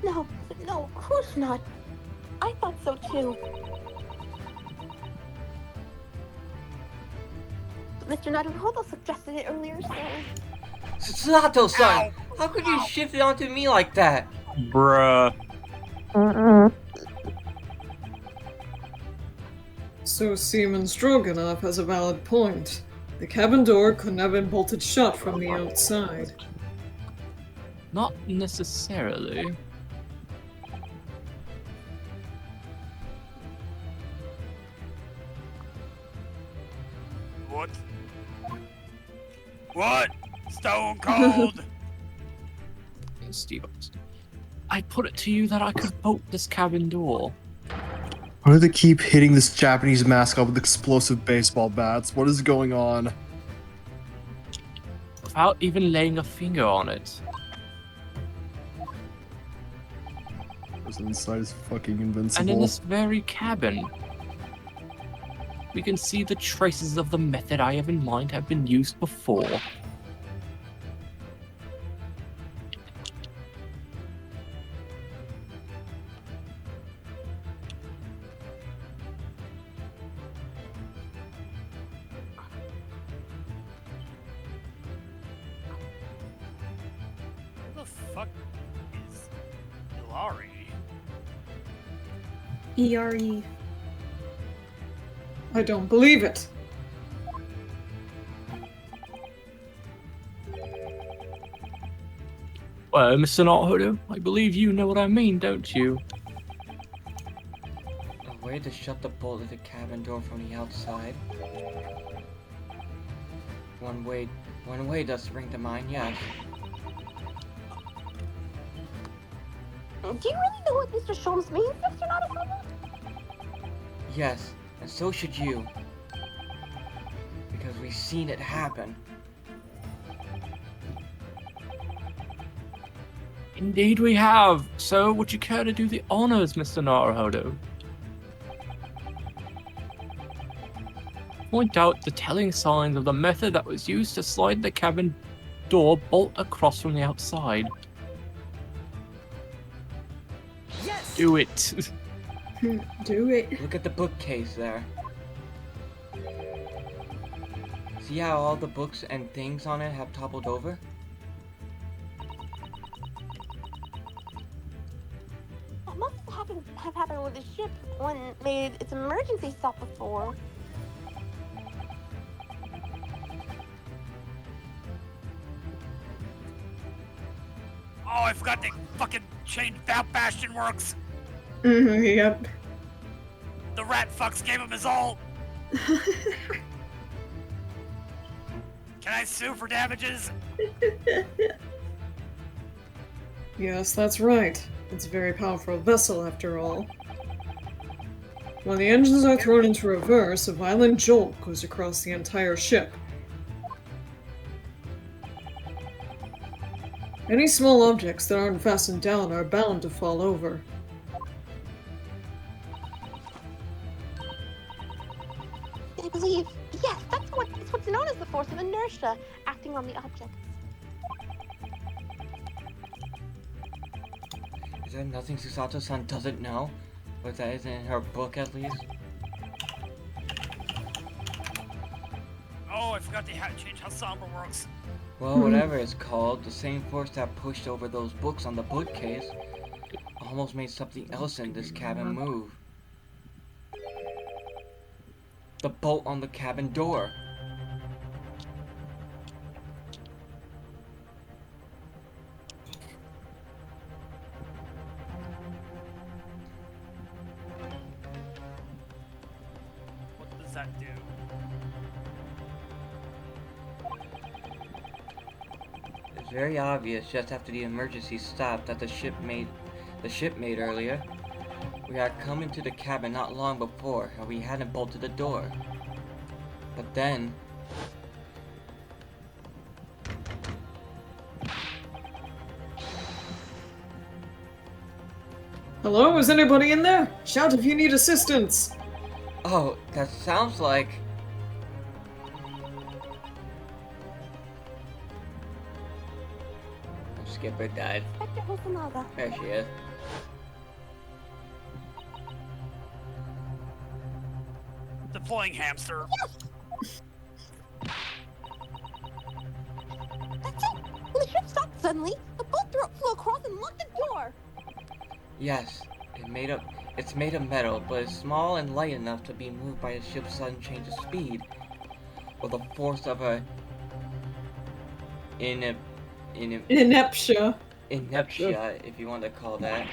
No, of course not. I thought so too. But Mr. Naruhodo suggested it earlier, so... Sato-san, how could you shift it onto me like that? Bruh. So Seaman Stroganoff has a valid point. The cabin door couldn't have been bolted shut from the outside. Not necessarily. What? What? Stone cold! Steve, I put it to you that I could bolt this cabin door. Why do they keep hitting this Japanese mascot with explosive baseball bats? What is going on? Without even laying a finger on it. What's inside is fucking invincible. And in this very cabin, we can see the traces of the method I have in mind have been used before. Who the fuck is Ilari? ERE. I don't believe it. Well, Mr. Naruhodo, I believe you know what I mean, don't you? A way to shut the bolt of the cabin door from the outside. One way does spring to mind, yes. Do you really know what Mr. Sholmes means, Mr. Naruhodo? Yes, and so should you. Because we've seen it happen. Indeed we have. So, would you care to do the honors, Mr. Naruhodo? Point out the telling signs of the method that was used to slide the cabin door bolt across from the outside. Yes! Do it. Do it. Look at the bookcase there. See how all the books and things on it have toppled over? That must have happened with the ship when it made its emergency stop before. Oh, I forgot they fucking changed how Bastion works! Yep. The rat fucks gave him his ult! Can I sue for damages? Yes, that's right. It's a very powerful vessel after all. When the engines are thrown into reverse, a violent jolt goes across the entire ship. Any small objects that aren't fastened down are bound to fall over. I believe, yes, it's what's known as the force of inertia acting on the object. Is there nothing Susato-san doesn't know? Or that isn't in her book at least? Oh, I forgot they had to change how Sombra works. Well, whatever it's called, the same force that pushed over those books on the bookcase almost made something else in this cabin move. The bolt on the cabin door. What does that do? It's very obvious just after the emergency stop that the ship made earlier. We had come into the cabin not long before, and we hadn't bolted the door. But then... Hello, is anybody in there? Shout if you need assistance! Oh, that sounds like... Skipper died. Inspector Hosonaga. There she is. Deploying hamster. That's it! When the ship stopped suddenly, the bolt flew across and locked the door! Yes, it's made of metal, but it's small and light enough to be moved by a ship's sudden change of speed, or the force of a Ineptia. ineptia, if you want to call that.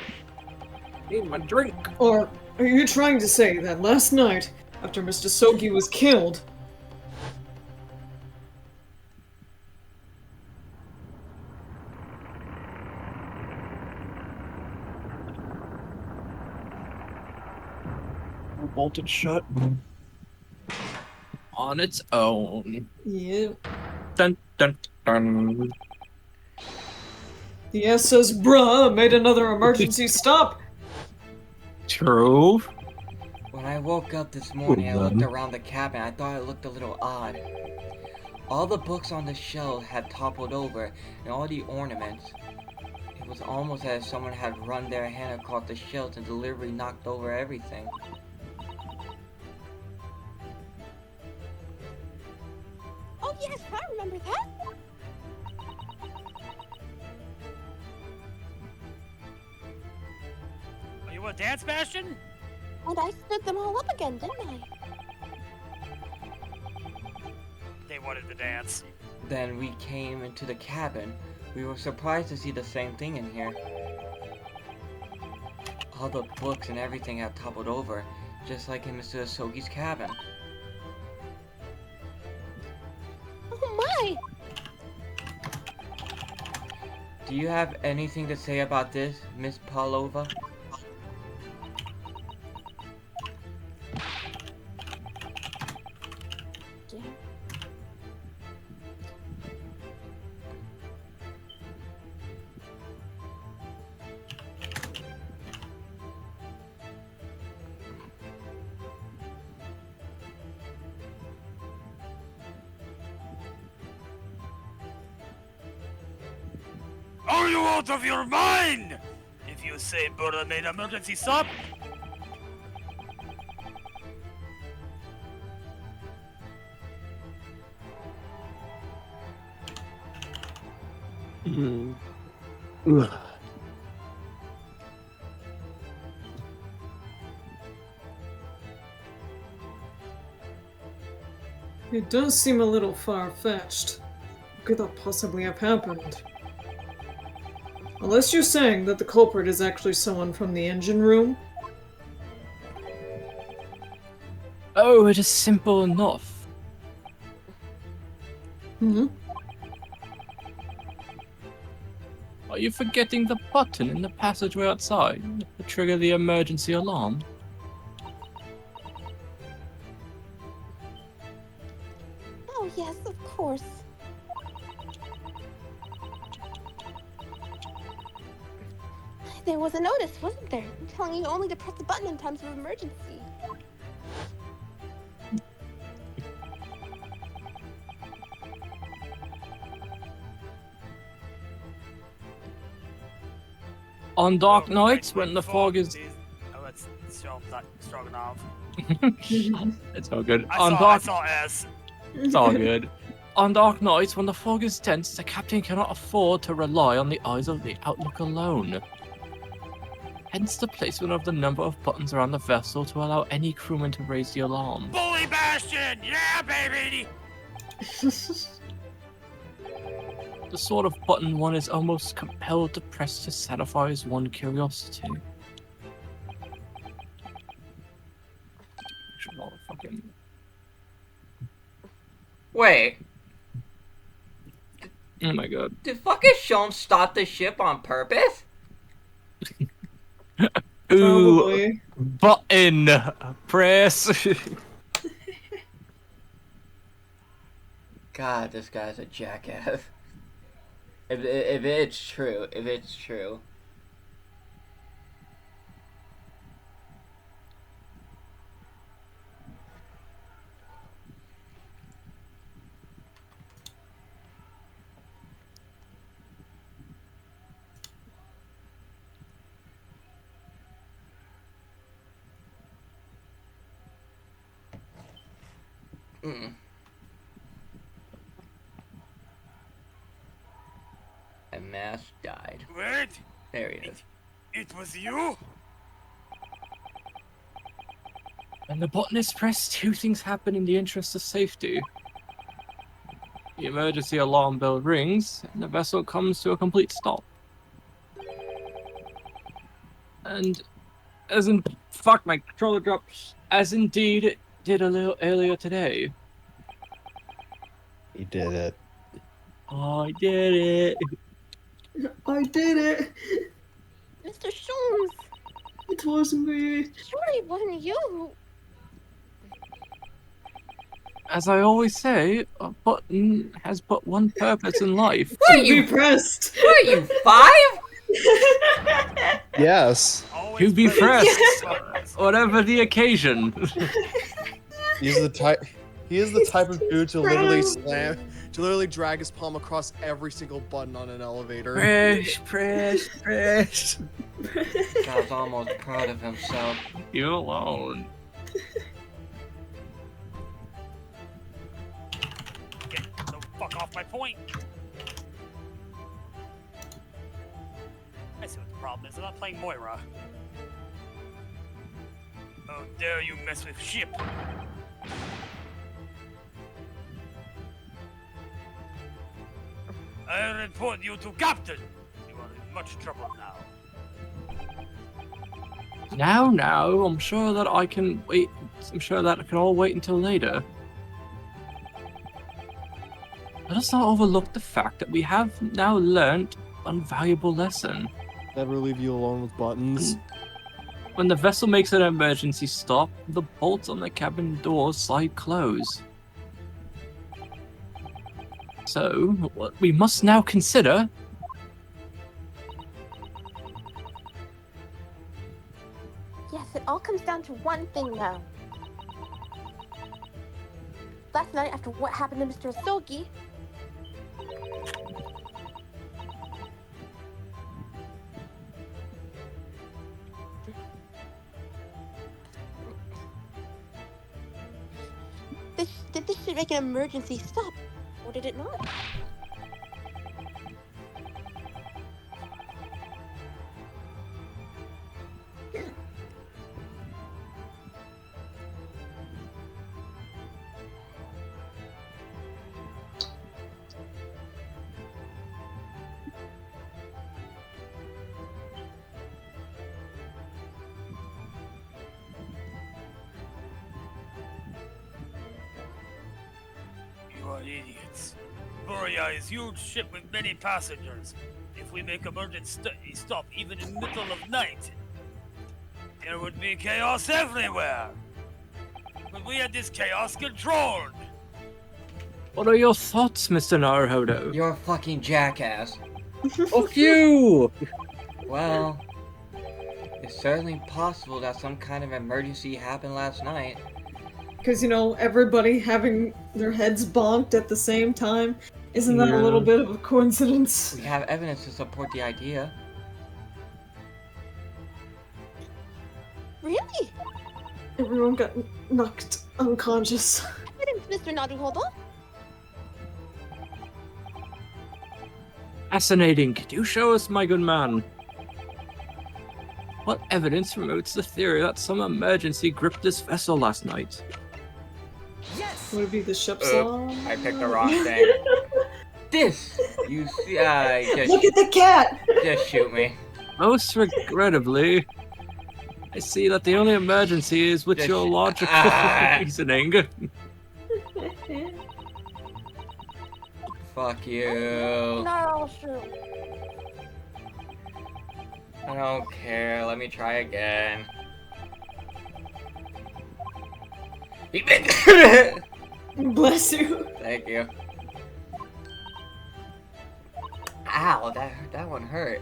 Need my drink. Or are you trying to say that last night, after Mr. Sogi was killed, Bolted shut. On its own. yeah, Dun dun dun. the SS bruh made another emergency stop? True. When I woke up this morning, I looked around the cabin. I thought it looked a little odd. All the books on the shelf had toppled over, and all the ornaments. It was almost as if someone had run their hand across the shelves and deliberately knocked over everything. Oh yes, I remember that! Are you a dance, Bastion? And I stood them all up again, didn't I? They wanted to dance. Then we came into the cabin. We were surprised to see the same thing in here. All the books and everything had toppled over, just like in Mr. Asogi's cabin. Oh my! Do you have anything to say about this, Miss Pavlova? Yeah. Are you out of your mind? If you say Buddha made emergency stop, It does seem a little far-fetched. What could that possibly have happened? Unless you're saying that the culprit is actually someone from the engine room? Oh, it is simple enough. Hmm? Are you forgetting the button in the passageway outside to trigger the emergency alarm? yes, of course. There was a notice, wasn't there? Telling you only to press the button in times of emergency. On dark Oh, nights wait, when the wait, fog is... Oh, it's not that strong enough. It's all good. I On saw, dark... I saw S. It's all good. On dark nights when the fog is dense, the captain cannot afford to rely on the eyes of the outlook alone. Hence the placement of the number of buttons around the vessel to allow any crewman to raise the alarm. Bully Bastion! Yeah, baby! The sort of button one is almost compelled to press to satisfy his one curiosity. Should not fucking... Wait, Oh my god. did fucking Sean stop the ship on purpose? Ooh, Probably. button press. God, this guy's a jackass. If it's true, A mass died. Wait! There he is. It was you? When the button is pressed, two things happen in the interest of safety. The emergency alarm bell rings, and the vessel comes to a complete stop. And as in... Fuck, my controller dropped. As indeed it did a little earlier today. He did it. Oh, I did it. I did it. Mr. Sholmes, It was me. surely it wasn't you. As I always say, a button has but one purpose in life. What are Be you? pressed. What are you, 5? Yes. Always To be press pressed, buttons. whatever the occasion. He's the type. He is the type of dude to literally Bro. slam, to literally drag his palm across every single button on an elevator. Press. Guy's almost proud of himself. You alone. Get the fuck off my point! I see what the problem is. I'm not playing Moira. How dare you mess with ship! I report you to Captain! You are in much trouble now. Now, I'm sure that I can wait. I'm sure that it can all wait until later. Let us not overlook the fact that we have now learnt an valuable lesson. Never leave you alone with buttons. When the vessel makes an emergency stop, the bolts on the cabin doors slide close. So, what we must now consider... Yes, it all comes down to one thing now. Last night, after what happened to Mr. Asogi, did this ship make an emergency stop, or did it not? You are idiots. Borea is huge ship with many passengers. If we make emergency stop even in middle of night, there would be chaos everywhere. But we had this chaos controlled. What are your thoughts, Mr. Naruhodo? You're a fucking jackass. Fuck you! Well, it's certainly possible that some kind of emergency happened last night. Because, you know, everybody having their heads bonked at the same time. Isn't that a little Yeah. bit of a coincidence? We have evidence to support the idea. Really? Everyone got knocked unconscious. Evidence, Mr. Naruhodo? Fascinating. Could you show us, my good man? What evidence promotes the theory that some emergency gripped this vessel last night? Yes! Would it be the ship's Oop, law? I picked the wrong thing. This! You see, Look at the cat! just shoot me. Most regrettably, I see that the only emergency is with Just your sh- logical Ah. reasoning. Fuck you. No, sure. I don't care. Let me try again. Bless you. Thank you. Ow, that one hurt.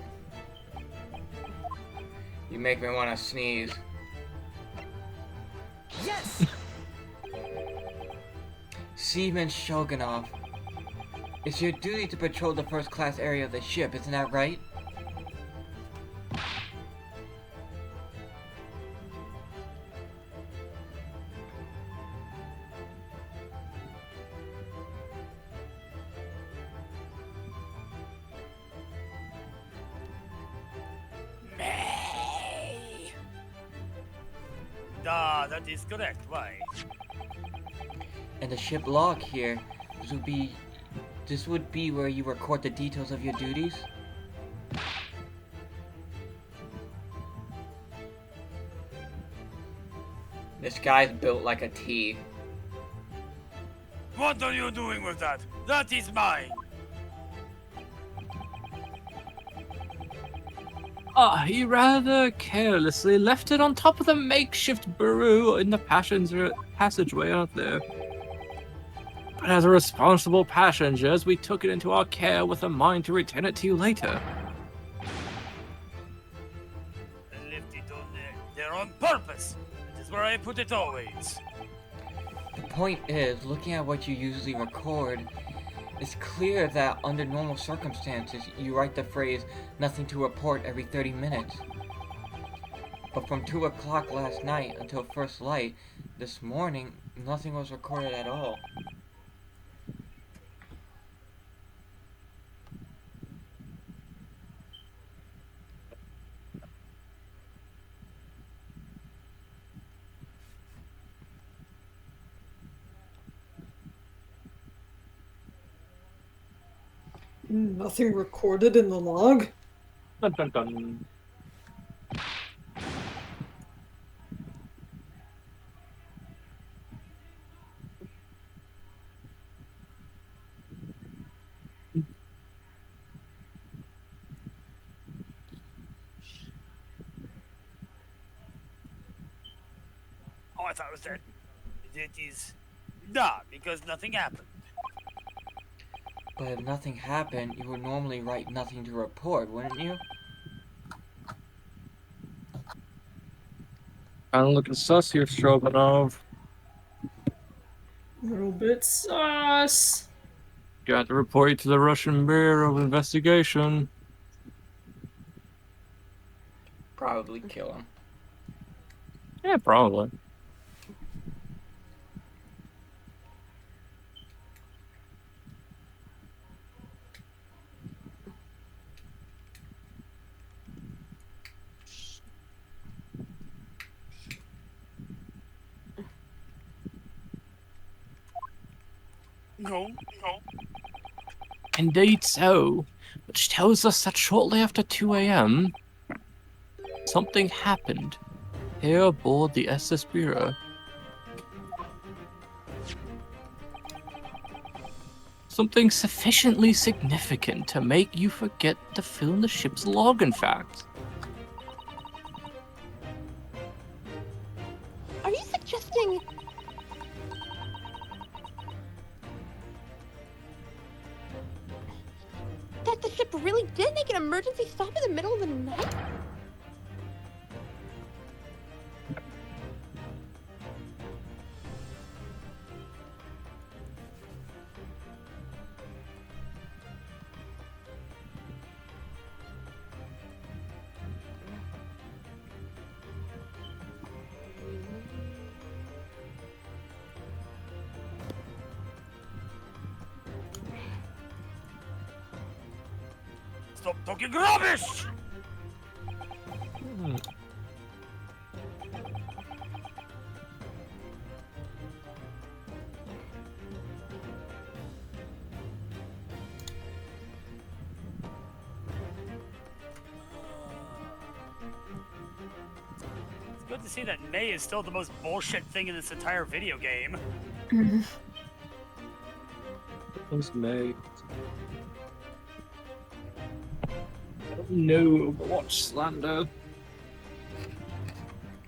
You make me want to sneeze. Yes! Seaman Shogunov. It's your duty to patrol the first class area of the ship, isn't that right? Ah, that is correct. Why? And the ship log here, this would be where you record the details of your duties? This guy's built like a T. What are you doing with that? That is mine. He rather carelessly left it on top of the makeshift bureau in the passageway out there. But as a responsible passengers, we took it into our care with a mind to return it to you later. I left it on there on purpose. That is where I put it always. The point is, looking at what you usually record, it's clear that under normal circumstances, you write the phrase, "nothing to report" every 30 minutes. But from 2 o'clock last night until first light this morning, nothing was recorded at all. Nothing recorded in the log? Dun dun dun. Oh, I thought it was dead. It is not, because nothing happened. But if nothing happened, you would normally write "nothing to report," wouldn't you? Kinda looking sus here, Stroganov. A little bit sus. Got to report you to the Russian Bureau of Investigation. Probably kill him. Yeah, probably. No. Indeed so, which tells us that shortly after 2 a.m., something happened here aboard the SS Bureau. Something sufficiently significant to make you forget to fill in the ship's log, in fact. Are you suggesting ship really did make an emergency stop in the middle of the night? Stop talking rubbish! It's good to see that May is still the most bullshit thing in this entire video game. Who's May? No Overwatch slander.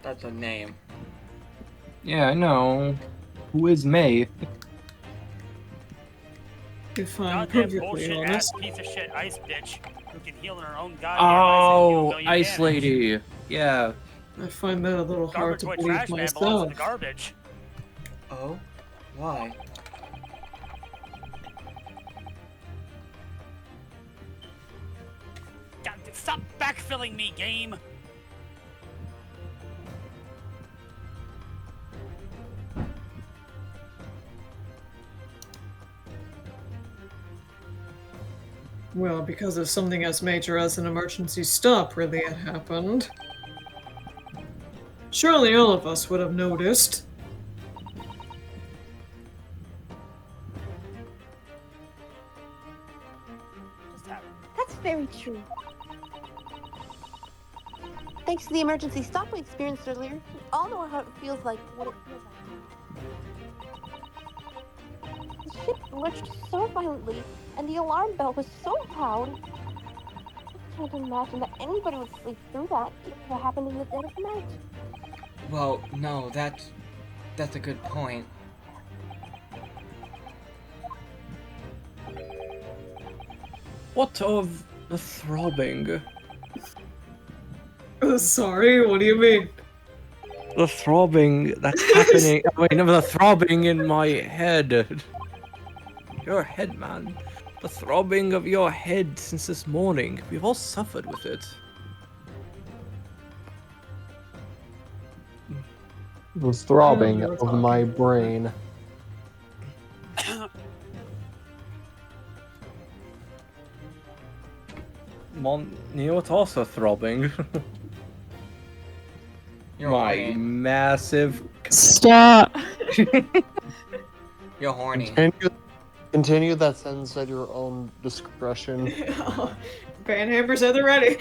That's a name. Yeah, I know. Who is May? If I'm Goddamn perfectly bullshit ass honest. piece of shit ice bitch who can heal in her own goddamn Oh, ice and Ice Lady. Yeah. I find that a little hard Garbage to boy believe trash man belongs in myself. the garbage. Oh? Why? God, stop backfilling me, game! Well, because of something as major as an emergency stop really had happened. Surely all of us would have noticed. Just have That's very true. Thanks to the emergency stop we experienced earlier, we all know how it feels like, what it feels like. The ship lurched so violently, and the alarm bell was so loud. I can't imagine that anybody would sleep through that, even if it happened in the dead of night. Well, no, that's a good point. What of the throbbing? Sorry, what do you mean? The throbbing that's happening. I mean, the throbbing in my head. Your head, man. The throbbing of your head since this morning. We've all suffered with it. The throbbing I don't know what of you're my talking about. brain. You know what's also throbbing? You're My horny. massive. Stop! You're horny. Continue that sentence at your own discretion. Banhammers at the ready.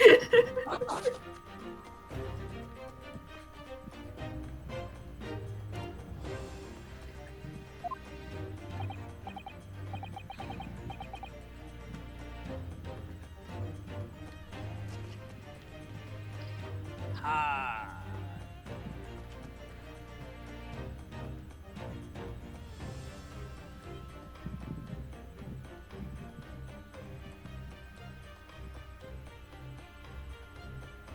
Ah.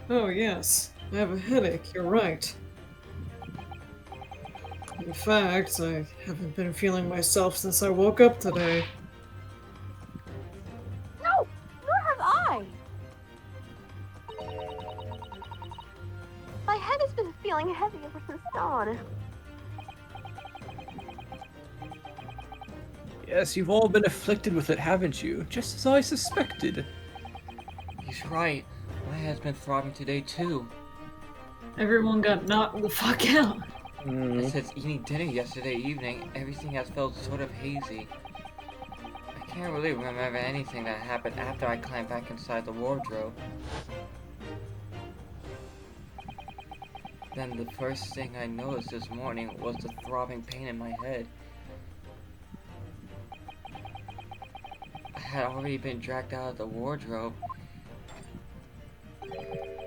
Oh yes, I have a headache, you're right. In fact, I haven't been feeling myself since I woke up today. No, nor have I. My head has been feeling heavy ever since dawn. Yes, you've all been afflicted with it, haven't you? Just as I suspected. He's right. My head's been throbbing today too. Everyone got knocked the fuck out. Since eating dinner yesterday evening, everything has felt sort of hazy. I can't really remember anything that happened after I climbed back inside the wardrobe. Then the first thing I noticed this morning was the throbbing pain in my head. I had already been dragged out of the wardrobe.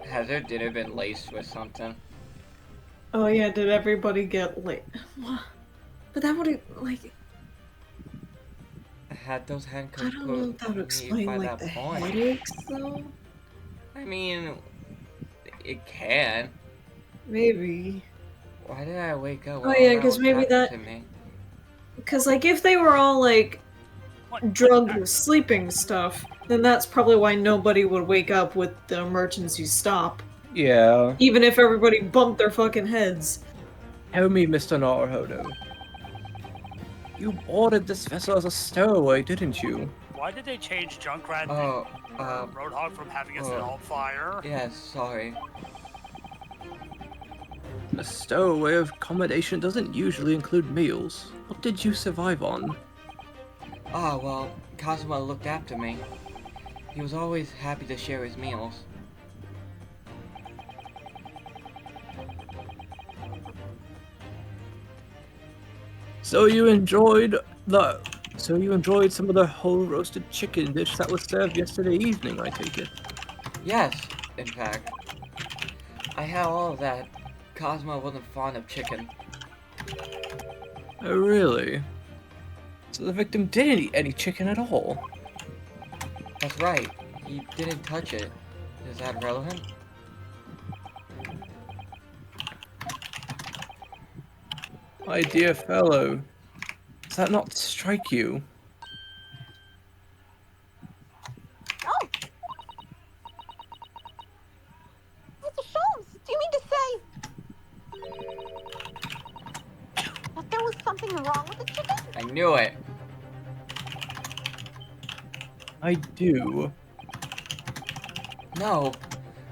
Has their dinner been laced with something? Oh yeah, did everybody get late? What? But that would like. had those I handcuffs don't know if that would put me explain by like that the point. headaches though. I mean, it can. Maybe. Why did I wake up Oh when all yeah, that because was maybe happening that. to me? Because like if they were all like What? drugged with sleeping stuff, then that's probably why nobody would wake up with the emergency stop. Yeah. Even if everybody bumped their fucking heads. Tell me, Mr. Naruhodo. You boarded this vessel as a stowaway, didn't you? Why did they change Junkrat Oh, and Roadhog from having us all fire? yeah, sorry. A stowaway accommodation doesn't usually include meals. What did you survive on? Ah, well, Kazuma looked after me. He was always happy to share his meals. So you enjoyed some of the whole roasted chicken dish that was served yesterday evening, I take it. Yes, in fact. I had all of that. Kazuma wasn't fond of chicken. Oh, really? So the victim didn't eat any chicken at all? That's right. He didn't touch it. Is that relevant? My dear fellow, does that not strike you? Oh! Mr. Sholmes, do you mean to say that there was something wrong with the chicken? I knew it. I do. No.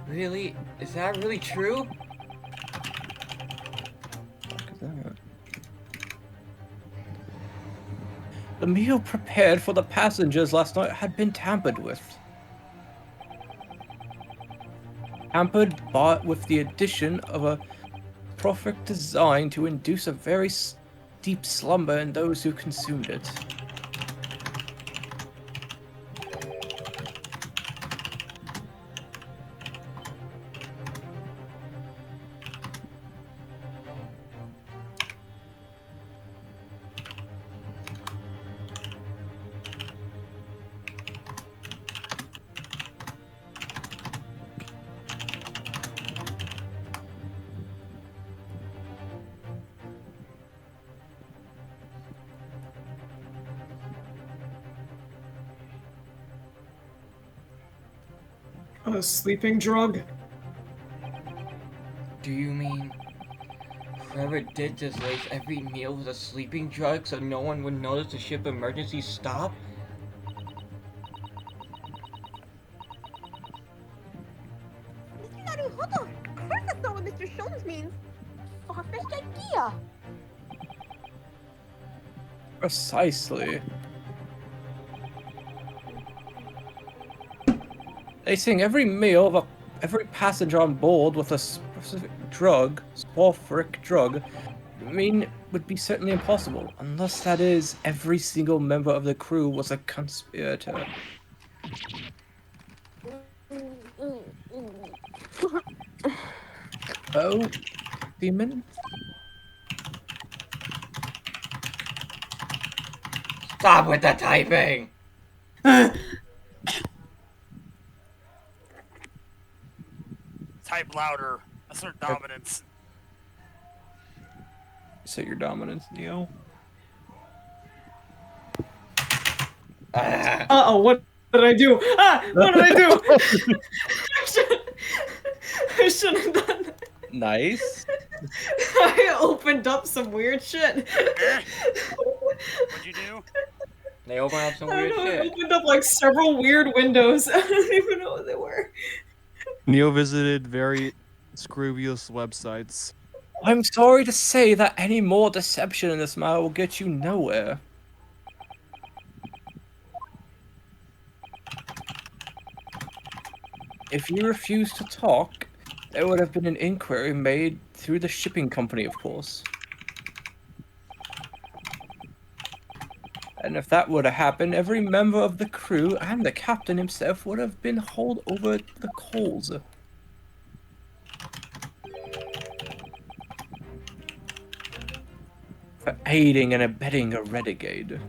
Really? Is that really true? Look at that. The meal prepared for the passengers last night had been tampered with. Hampered, but with the addition of a perfect design to induce a very deep slumber in those who consumed it. A sleeping drug? Do you mean whoever did this laced every meal with a sleeping drug so no one would notice the ship emergency stop? Mr. Naruhodo, of course that's not what Mr. Sholmes means. Far-fetched idea. Precisely. Lacing every meal of every passenger on board with a specific drug, sulfuric drug, would be certainly impossible, unless that is, every single member of the crew was a conspirator. Oh, demon? Stop with the typing! Type louder. Assert dominance. Say your dominance, Neo. Uh-oh, what did I do? Ah! What did I do? I should have done that. Nice. I opened up some weird shit. What'd you do? They open up some I weird don't know, I shit. opened up like several weird windows. I don't even know what they were. Neo visited very scrubious websites. I'm sorry to say that any more deception in this matter will get you nowhere. If you refuse to talk, there would have been an inquiry made through the shipping company, of course. And if that were to happen, every member of the crew and the captain himself would have been hauled over the coals. For aiding and abetting a renegade.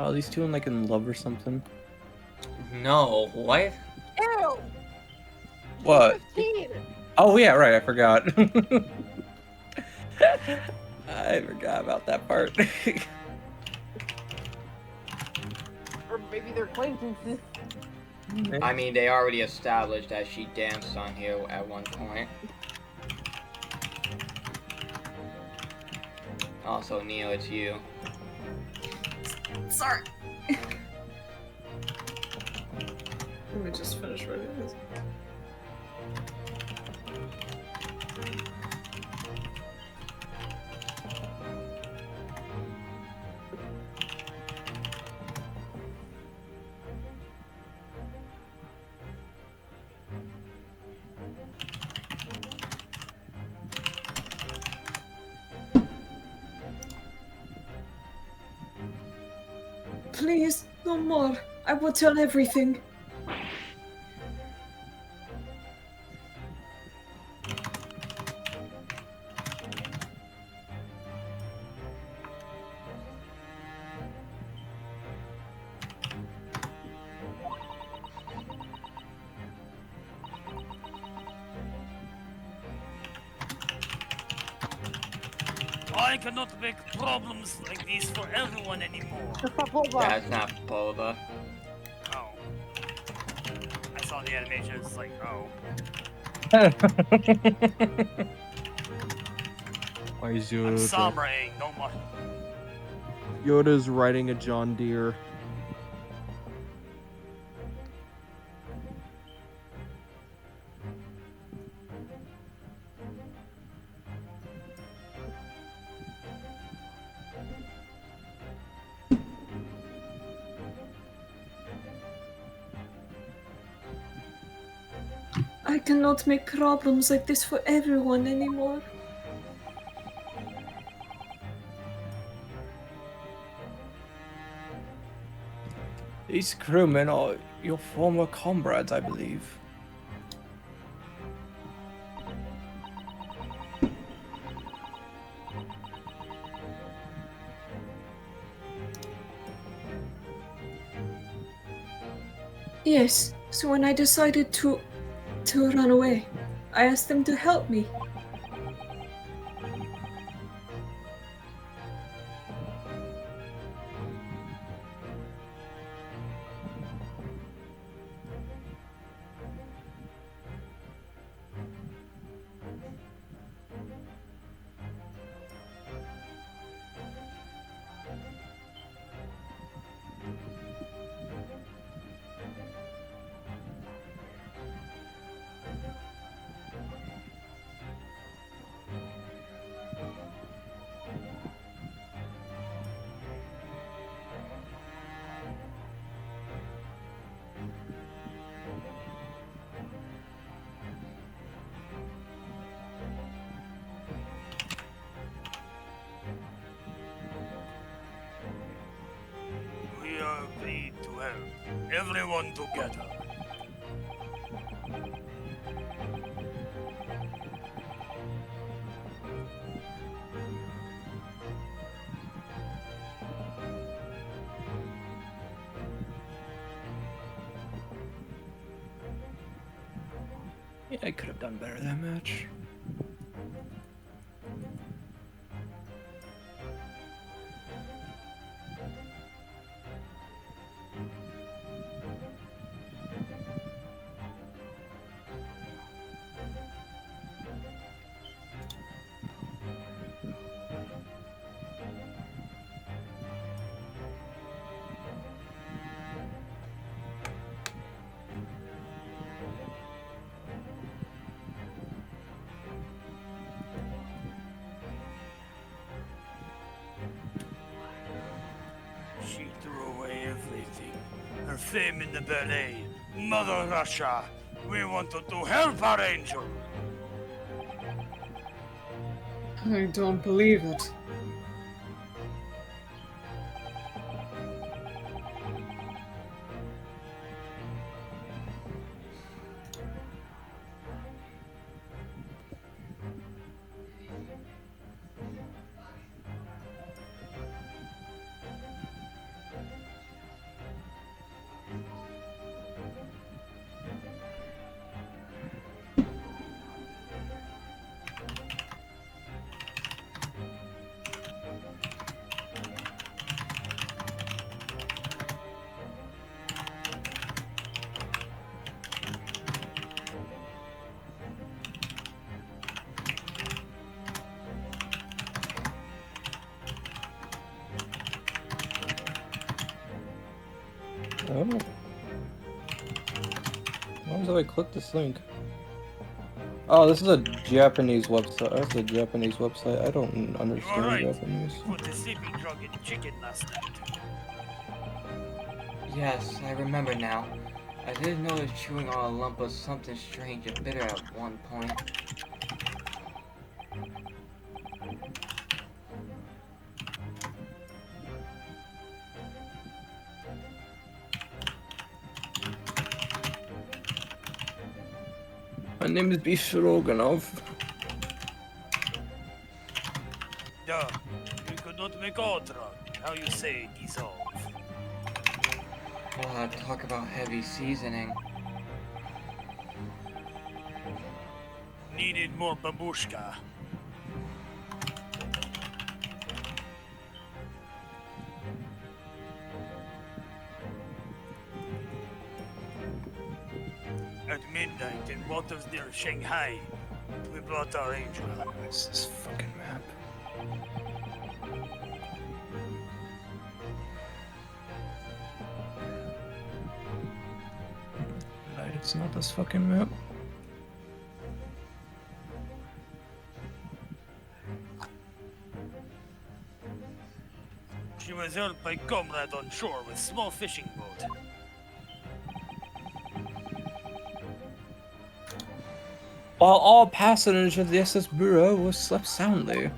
Are these two like in love or something? No, what? Ew! What? 15! Oh yeah, right. I forgot. I forgot about that part. Or maybe they're acquaintances. I mean, they already established that she danced on here at one point. Also, Neo, it's you. Sorry. Let me just finish writing this. Please, no more. I will tell everything. I cannot make problems like these for everyone anymore. That's not Bulba. Oh. I saw the animation, it's like, oh. Why is I'm Yoda? Samrang, no more. Yoda's riding a John Deere. I cannot make problems like this for everyone anymore. These crewmen are your former comrades, I believe. Yes, so when I decided to run away, I asked them to help me. We are paid to help everyone together. Yeah, I could have done better that match. She threw away everything. Her fame in the ballet. Mother Russia, we wanted to help our angel. I don't believe it. times have I clicked this link? Oh, this is a Japanese website. That's a Japanese website. I don't You are understand right. Japanese. You put the sleeping drug in chicken last night. Yes, I remember now. I did notice chewing on a lump of something strange and bitter at one point. My name is Bishiroganov. Duh. We could not make all drug. How you say dissolve? Oh, talk about heavy seasoning. Needed more babushka. At midnight in waters near Shanghai, we brought our angel. What's this fucking map? Right, it's not this fucking map. She was helped by comrade on shore with small fishing boat. While all passengers of the SS Bureau were slept soundly.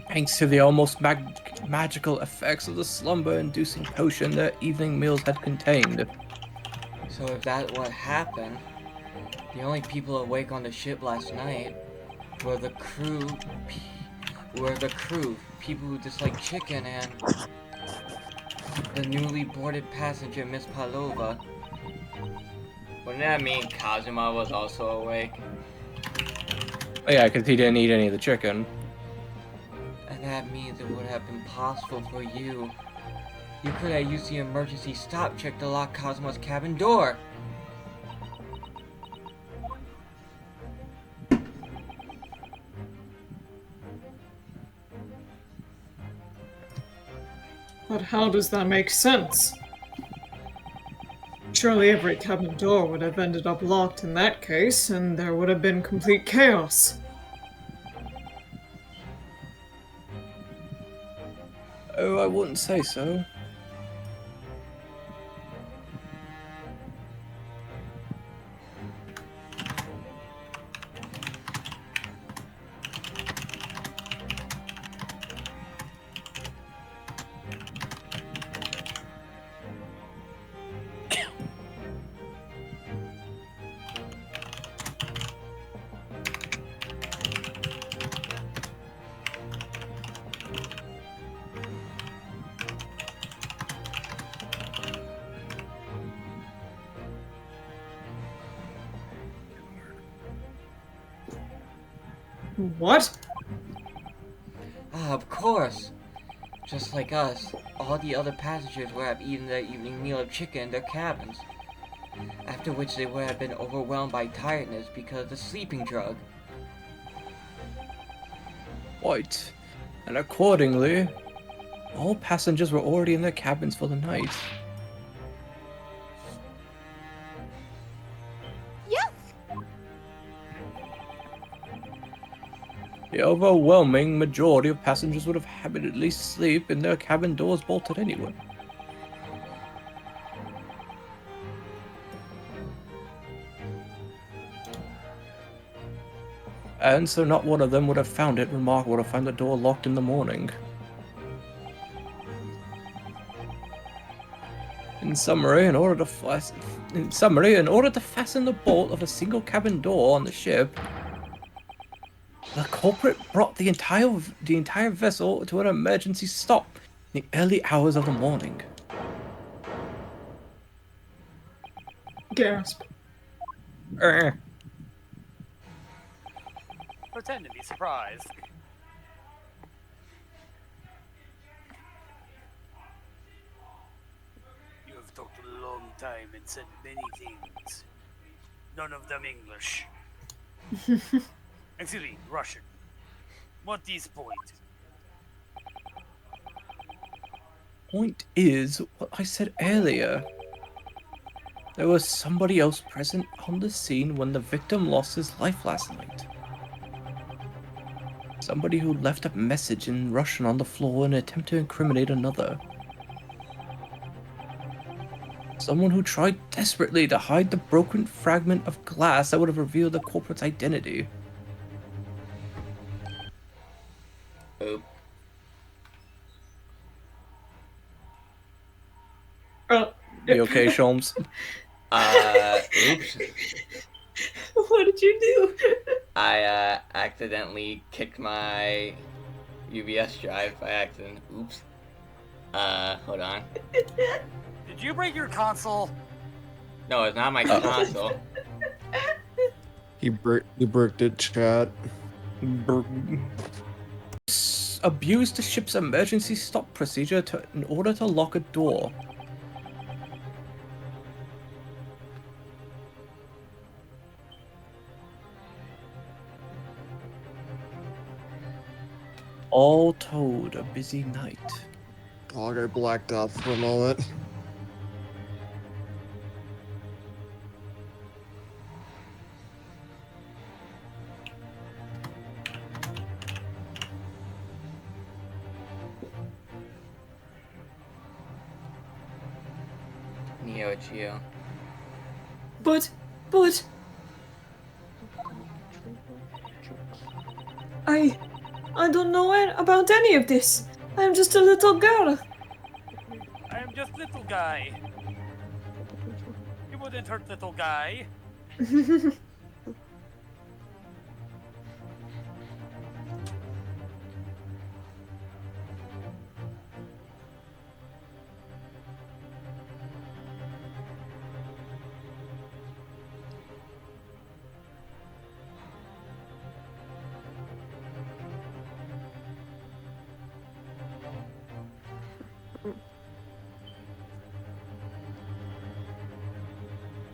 Thanks to the almost magical effects of the slumber-inducing potion their evening meals had contained. So if that's what happened, the only people awake on the ship last night were the crew, people who dislike chicken, and the newly boarded passenger, Miss Palova. Wouldn't that mean Kazuma was also awake? Oh yeah, because he didn't eat any of the chicken. And that means it would have been possible for you. You could have used the emergency stop check to lock Kazuma's cabin door. But how does that make sense? Surely every cabin door would have ended up locked in that case, and there would have been complete chaos. Oh, I wouldn't say so. What? Ah, of course. Just like us, all the other passengers would have eaten their evening meal of chicken in their cabins. After which they would have been overwhelmed by tiredness because of the sleeping drug. Right. And accordingly, all passengers were already in their cabins for the night. Yes! The overwhelming majority of passengers would have habitually sleep in their cabin doors bolted anyway. And so not one of them would have found it remarkable to find the door locked in the morning. In summary, in order to fasten the bolt of a single cabin door on the ship, the culprit brought the entire vessel to an emergency stop in the early hours of the morning. Gasp. Pretend to be surprised. You have talked a long time and said many things. None of them English. Excuse me, Russian. What is point? Point is what I said earlier. There was somebody else present on the scene when the victim lost his life last night. Somebody who left a message in Russian on the floor in an attempt to incriminate another. Someone who tried desperately to hide the broken fragment of glass that would have revealed the culprit's identity. Oop. Oh. You okay, Sholmes? Oops. What did you do? I accidentally kicked my UBS drive by accident. Oops. Hold on. Did you break your console? No, it's not my console. He bricked it, chat. Abused the ship's emergency stop procedure in order to lock a door. All told, a busy night. Oh, I got blacked out for a moment. Neo Geo. But I don't know about any of this. I'm just a little girl. I am just little guy. You wouldn't hurt little guy.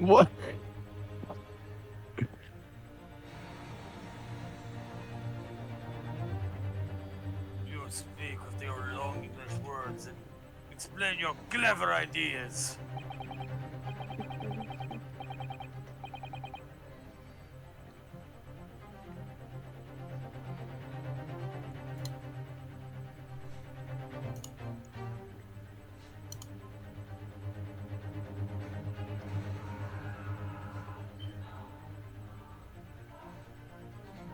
What? You speak with your long English words and explain your clever ideas.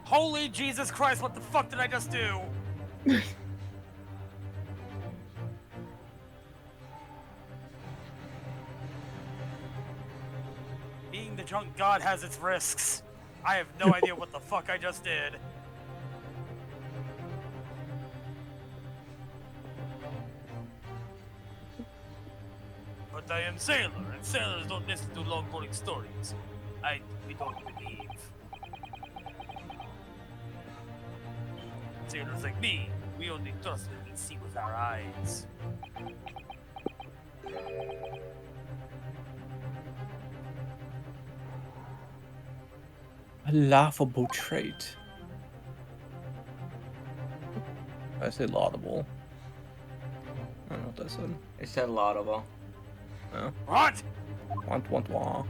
Holy Jesus Christ, what the fuck did I just do? Being the drunk god has its risks. I have no idea what the fuck I just did. But I am sailor, and sailors don't listen to long boring stories. We don't believe. Sailors like me, we only trust what we can see with our eyes. A laughable trait. I say laudable. I don't know what that said. It said laudable. No. What? Want.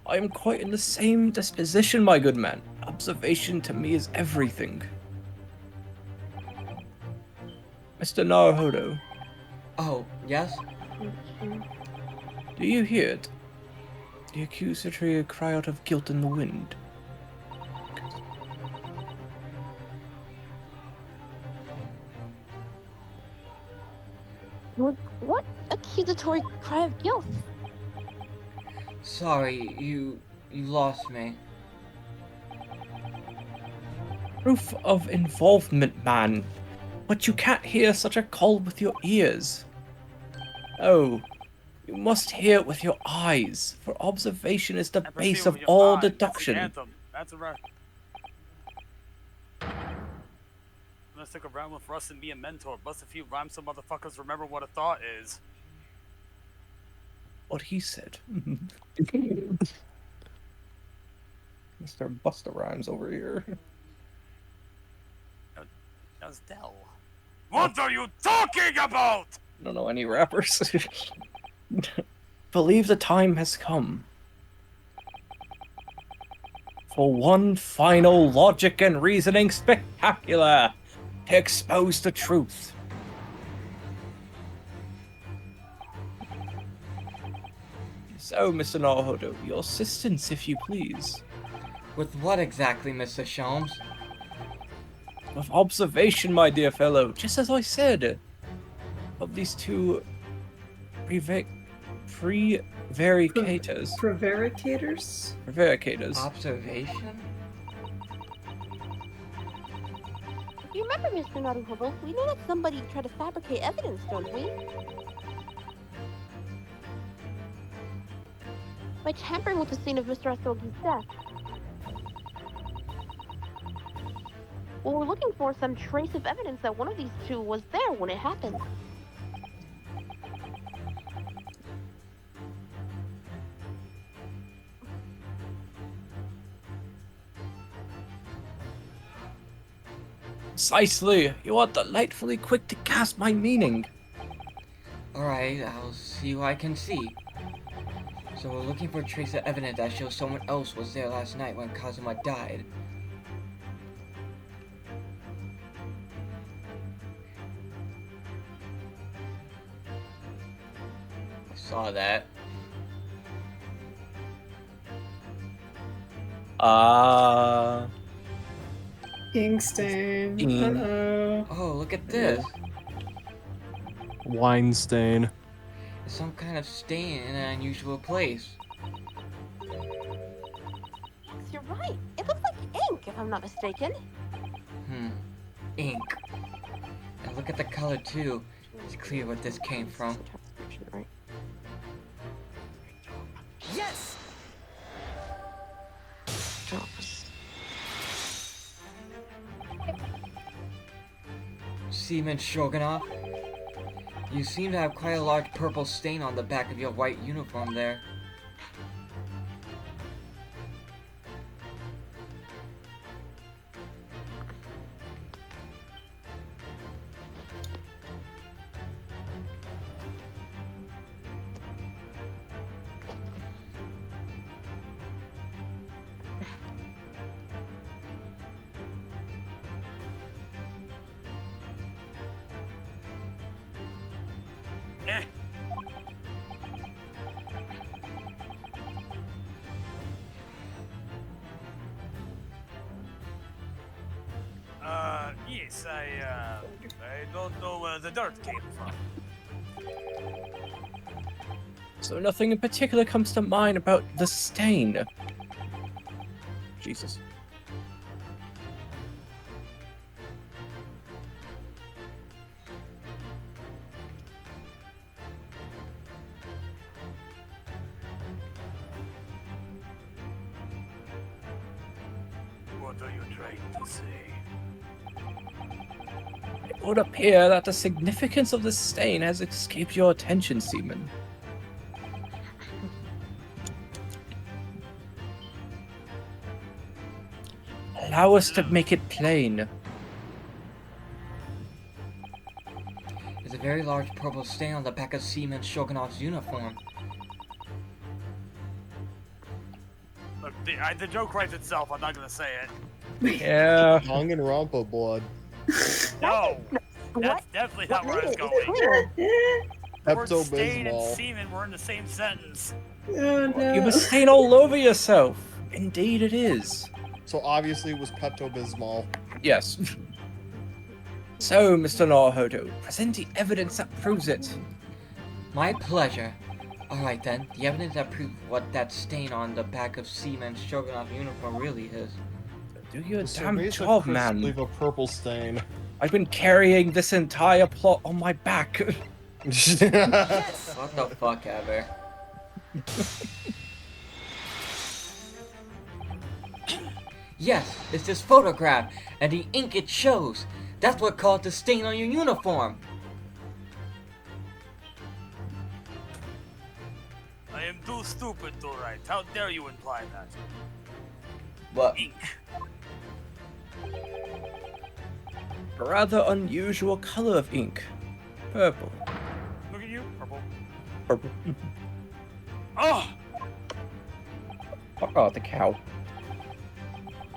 I am quite in the same disposition, my good man. Observation to me is everything. Mr. Naruhodo, Oh, yes? do you hear it? The accusatory cry out of guilt in the wind. What accusatory cry of guilt? Sorry, you lost me. Proof of involvement, man. But you can't hear such a call with your ears. Oh, you must hear it with your eyes, for observation is the And base perceive of with your all eyes. That's the deduction. anthem. That's a right. Let's stick around with Russ and be a mentor. Bust a few rhymes so motherfuckers remember what a thought is. What he said. Mr. Busta Rhymes over here. That was Dell. What are you talking about? I don't know any rappers. believe the time has come for one final logic and reasoning spectacular to expose the truth. So, Mr. Naruhodo, your assistance, if you please. With what exactly, Mr. Sholmes? With observation, my dear fellow, just as I said, of these two prevaricators. Prevaricators? Prevaricators. Observation? You remember, Mr. Naruhodo, we know that somebody tried to fabricate evidence, don't we? By tampering with the scene of Mr. Asogi's death. Well, we're looking for some trace of evidence that one of these two was there when it happened. Precisely. You are delightfully quick to grasp my meaning. Alright, I'll see what I can see. So we're looking for a trace of evidence that shows someone else was there last night when Kazuma died. I saw that. Ink stain. Ink. Uh-oh. Oh, look at this. Wine stain. It's some kind of stain in an unusual place. You're right. It looks like ink, if I'm not mistaken. Ink. And look at the color too. It's clear what this came from. Yes! Seaman Shogunov, you seem to have quite a large purple stain on the back of your white uniform there. Eh. Yes, I don't know where the dirt came from. So nothing in particular comes to mind about the stain. Jesus. What are you trying to say? It would appear that the significance of the stain has escaped your attention, Seaman. Allow us to make it plain. There's a very large purple stain on the back of Seaman Shogunov's uniform. Look, the joke writes itself. I'm not gonna say it. Yeah. Tongue and Rampa blood. No, What? that's definitely not where I was made it going. clear? The word stain and Pepto-Bismol. semen were in the same sentence. Oh no. You must stain all over yourself. Indeed it is. So obviously it was Pepto-Bismol. Yes. So, Mr. Naruhodo, present the evidence that proves it. My pleasure. Alright then, the evidence that proves what that stain on the back of Seaman Shogunov's uniform really is. Do your So damn basically, job, Chris man. Leave a purple stain. I've been carrying this entire plot on my back. Yes! What the fuck ever. Yes, it's this photograph, and the ink it shows. That's what caused the stain on your uniform. I am too stupid to write. How dare you imply that? What? Ink. A rather unusual color of ink. Purple. Look at you, purple. purple. Oh, Oh, the cow.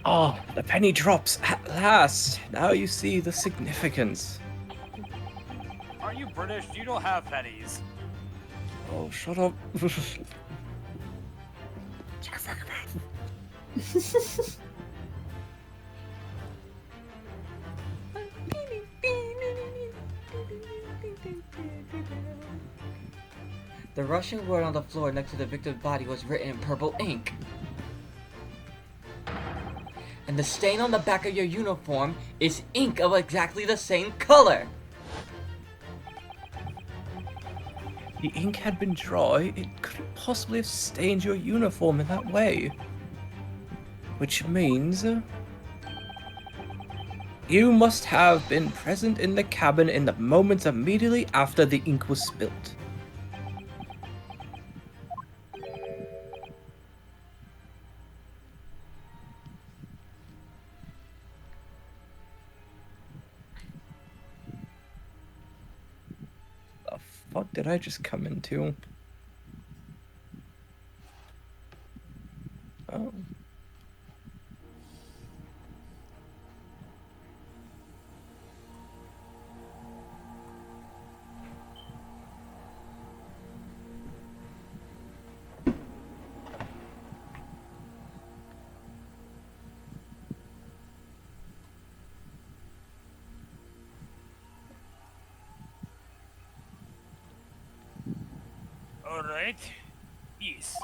Oh, the penny drops at last. Now you see the significance. are you British? You don't have pennies. Oh, shut up. The Russian word on the floor next to the victim's body was written in purple ink. And the stain on the back of your uniform is ink of exactly the same color. The ink had been dry. It couldn't possibly have stained your uniform in that way. Which means you must have been present in the cabin in the moments immediately after the ink was spilt. The fuck did I just come into? Oh. All right. Yes.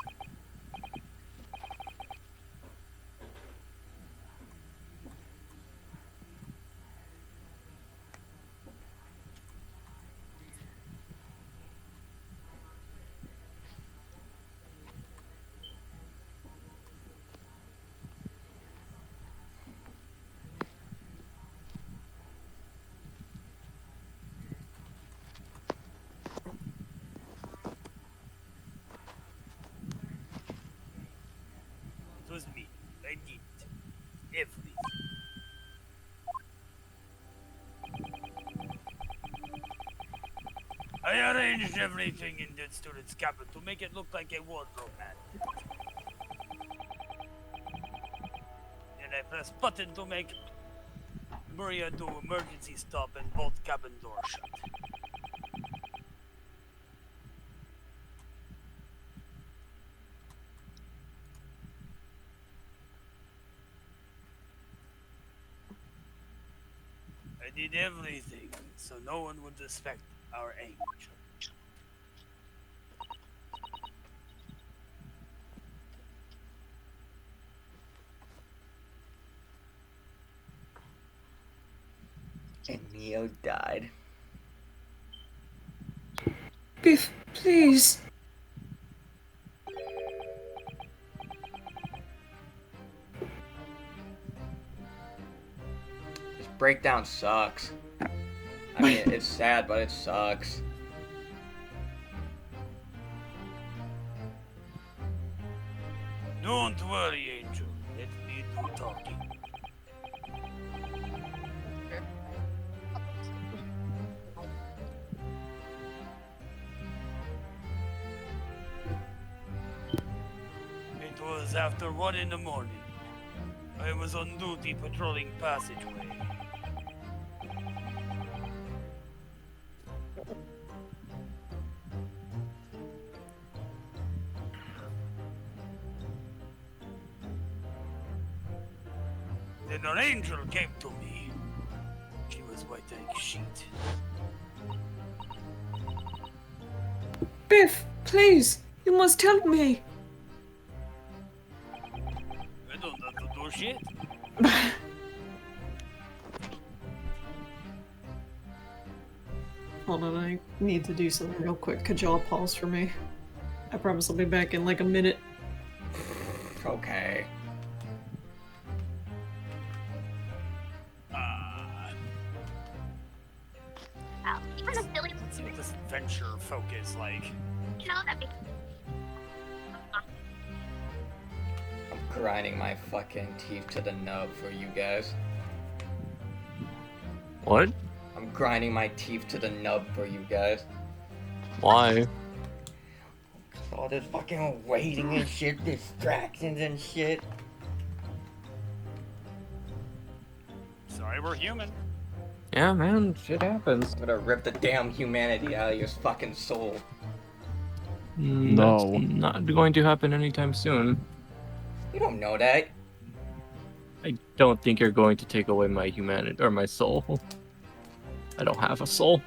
It was me. I did everything. I arranged everything in that student's cabin to make it look like a wardrobe man. And I pressed button to make Maria do emergency stop and bolt cabin door shut. I did everything so no one would suspect our angel. And Neo died. Biff, please. This breakdown sucks. I mean, it's sad, but it sucks. Don't worry, Angel. Let me do talking. It was after 1 in the morning. I was on duty patrolling passageway. Then an angel came to me. She was white like sheet. Biff, please. You must help me. I don't have to do shit. Hold on, I need to do something real quick. Could y'all pause for me? I promise I'll be back in like a minute. Okay. Let's see what this adventure folk is like. I'm grinding my fucking teeth to the nub for you guys. What? I'm grinding my teeth to the nub for you guys. Why? All this fucking waiting and shit, distractions and shit. Sorry, we're human. Yeah, man, shit happens. I'm gonna rip the damn humanity out of your fucking soul. No. That's not going to happen anytime soon. You don't know that. I don't think you're going to take away my humanity or my soul. I don't have a soul.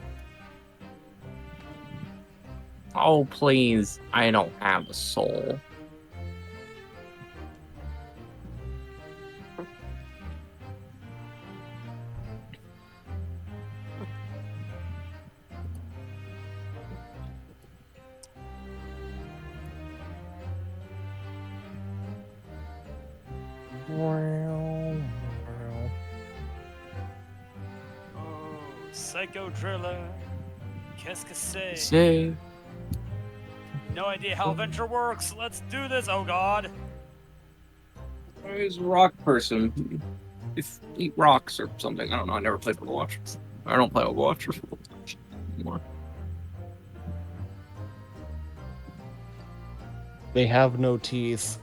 Oh, please. I don't have a soul. Oh, psycho driller. Qu'est-ce que c'est? Say. No idea how Venture works. Let's do this. Oh God. He's a rock person. If eat rocks or something. I don't know. I never played Overwatch. I don't play Overwatch anymore. They have no teeth.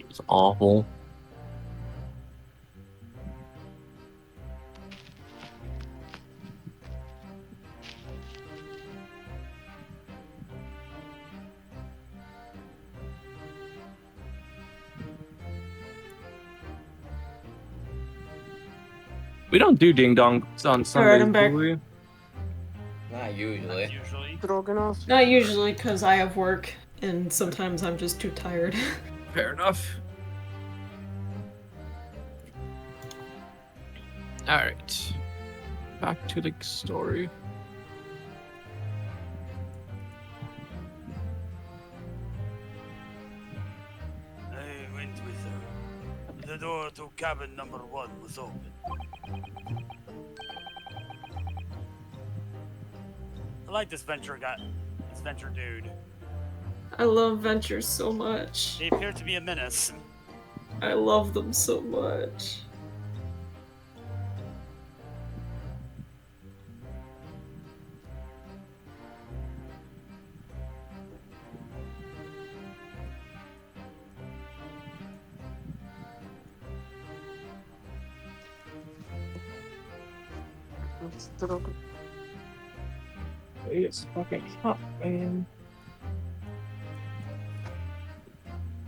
It's awful. We don't do ding dongs on Sundays, I'm back. do we? Not usually. Usually. Stroganoff. Not usually, because I have work, and sometimes I'm just too tired. Fair enough. Alright. Back to the story. I went with her. The door to cabin number 1 was open. I like this Venture guy. This Venture dude. I love Venture so much. They appear to be a menace. I love them so much. It's fucking hot, man.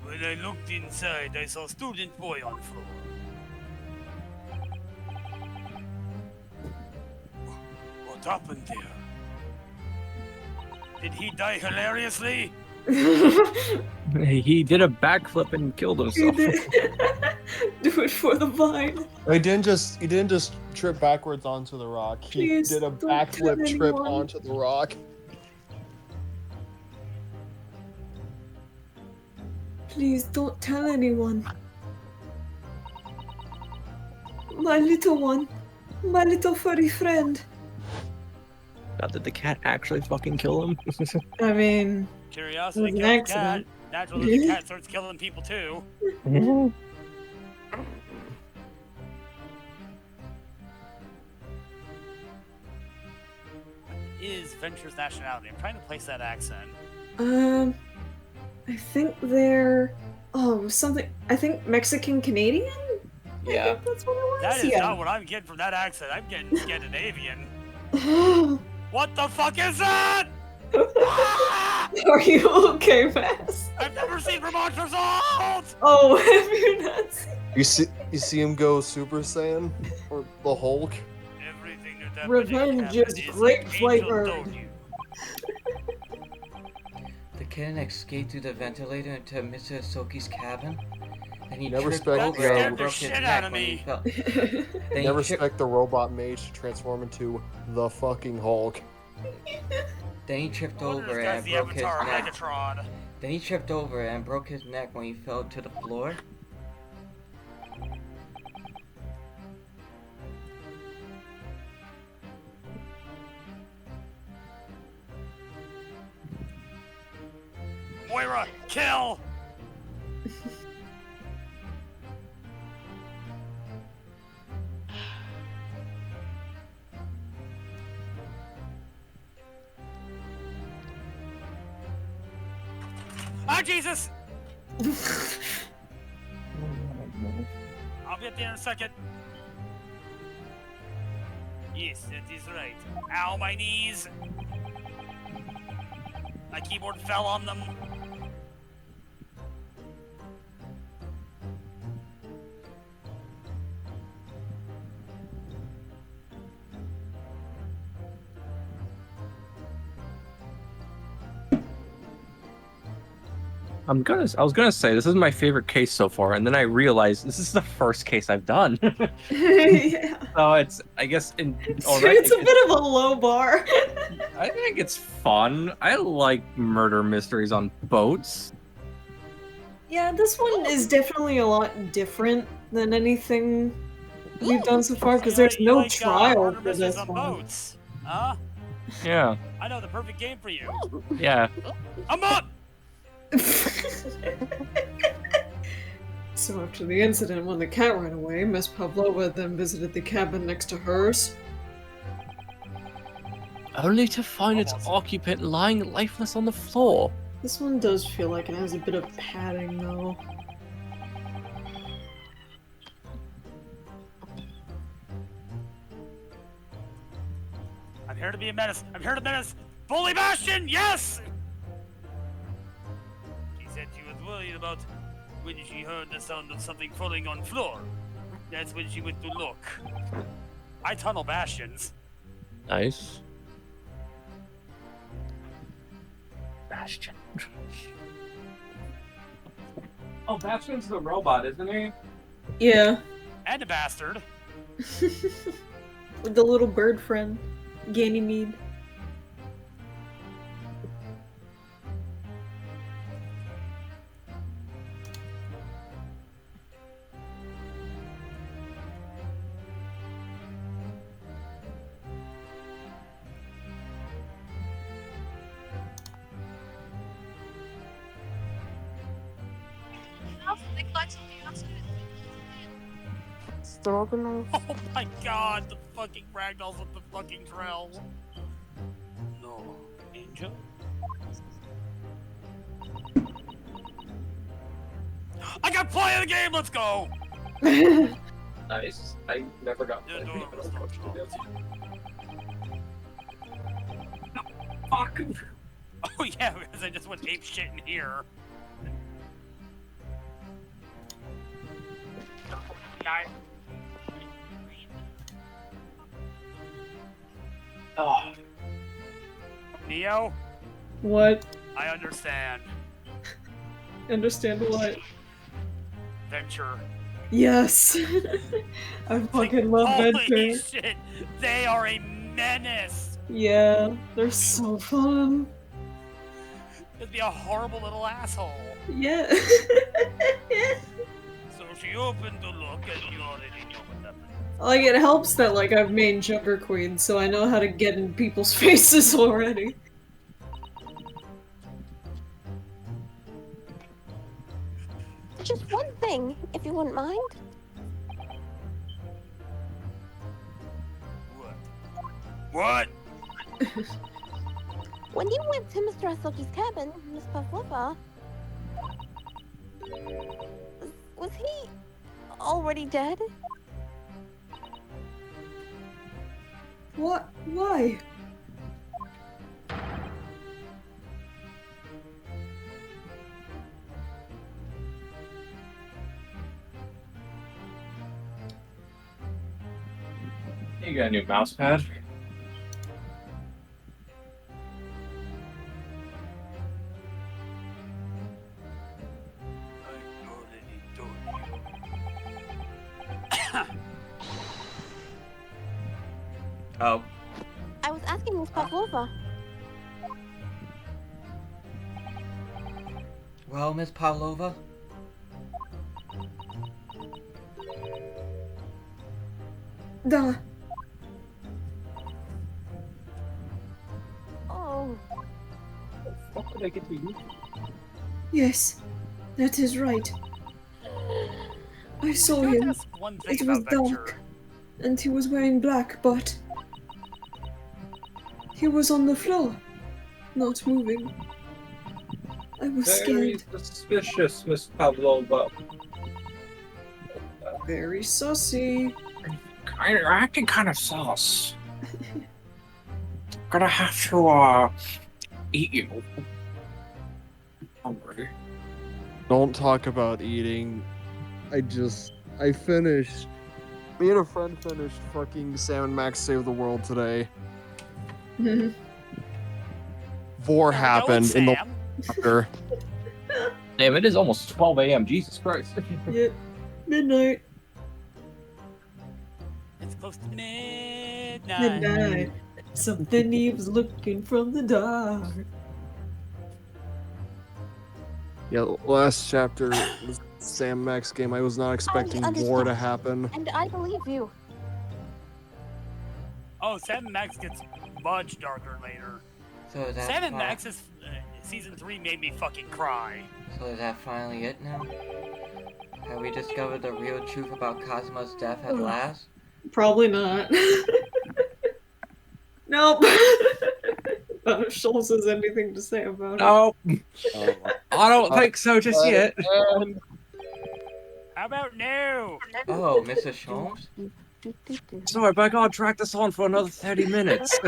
When I looked inside, I saw student boy on floor. What happened there? Did he die hilariously? He did a backflip and killed himself. Do it for the vine. He didn't just trip backwards onto the rock. He Please did a don't tell backflip trip anyone. onto the rock. Please don't tell anyone. My little one. My little furry friend. God, did the cat actually fucking kill him? I mean, Curiosity It was an killed the cat. accident. Naturally, the cat starts killing people too. What is Venture's nationality? I'm trying to place that accent. I think they're something. I think Mexican Canadian. Yeah. I think that's what it was. That is yeah. not what I'm getting from that accent. I'm getting Scandinavian. What the fuck is that? Ah! Are you okay, Max? I've never seen Vermont Assault! Oh, have you not seen? You see him go Super Saiyan or the Hulk. Everything that happened Revenge in is Cabin great like flavor. Angel told you. The kitten escaped through the ventilator into Mr. Soki's cabin. Then he Never tripped expect- over yeah, and broke his shit neck out of when he me. fell. Then he Never tripped- expect the robot mage to transform into the fucking Hulk. Then he tripped No wonder over this guy's and the broke his Avatar neck. Megatron. Then he tripped over and broke his neck when he fell to the floor. Moira, kill! Ah, Jesus! I'll be up there in a second. Yes, that is right. Ow, my knees! My keyboard fell on them. I was gonna say this is my favorite case so far, and then I realized this is the first case I've done. Yeah. So it's, I guess, So it's a bit of a low bar. I think it's fun. I like murder mysteries on boats. Yeah, this one is definitely a lot different than anything we've done so far, because there's no trial murder for mysteries this on one. boats. Huh? Yeah. I know the perfect game for you. Yeah. I'm up! So after the incident when the cat ran away, Miss Pavlova then visited the cabin next to hers. Only to find its Almost. occupant lying lifeless on the floor. This one does feel like it has a bit of padding, though. I'm here to be a menace. I'm here to menace. Bully Bastion, yes! She said she was worried about when she heard the sound of something falling on floor. That's when she went to look. I tunnel Bastions. Nice. Bastion. Oh, Bastion's the robot, isn't he? Yeah. And a bastard. With the little bird friend, Ganymede. Stroganoff. Oh my god, the fucking ragdolls with the fucking trail. No, Angel. I got play of the game, let's go! Nice. I never got The door was not locked. Fuck. Oh yeah, because I just went ape shit in here. Oh. Neo, What? I understand. Understand what? Venture. Yes! I fucking love Holy Venture. shit, they are a menace! Yeah, they're so fun. It'd be a horrible little asshole. Yeah. So she opened to look and you already know what that meant. Like, it helps that, like, I've made Joker Queen, so I know how to get in people's faces already. Just one thing, if you wouldn't mind. What? When you went to Mr. Asoki's cabin, Miss Pavlova, was he already dead? What? Why? You got a new mouse pad? I already told you. Oh. I was asking Miss Pavlova. Well, Miss Pavlova? Duh. Oh, What did I get to you? Yes, that is right. I saw Can I him. ask one thing It was about Venture? dark, and he was wearing black, but he was on the floor, not moving. I was Very scared. suspicious, Miss Pavlova. Very sussy. You're acting kind of sus. Gonna have to, eat you. Hungry. Don't talk about eating. I finished. Me and a friend finished fucking Sam and Max Save the World today. War happened in the chapter. Damn, it is almost 12 a.m. Jesus Christ. Yep. Midnight. It's close to midnight. Midnight. Something he was looking from the dark. Yeah, last chapter was Sam Max game. I was not expecting war to happen. And I believe you. Oh, Sam and Max gets much darker later. So is that Sam and Max's season 3 made me fucking cry. So is that finally it now? Have we discovered the real truth about Kazuma's death at last? Probably not. Nope. None of Schultz has anything to say about it. No, I don't think so just yet. How about no? Oh, Mrs. Sholmes? Sorry, but I gotta drag this on for another 30 minutes.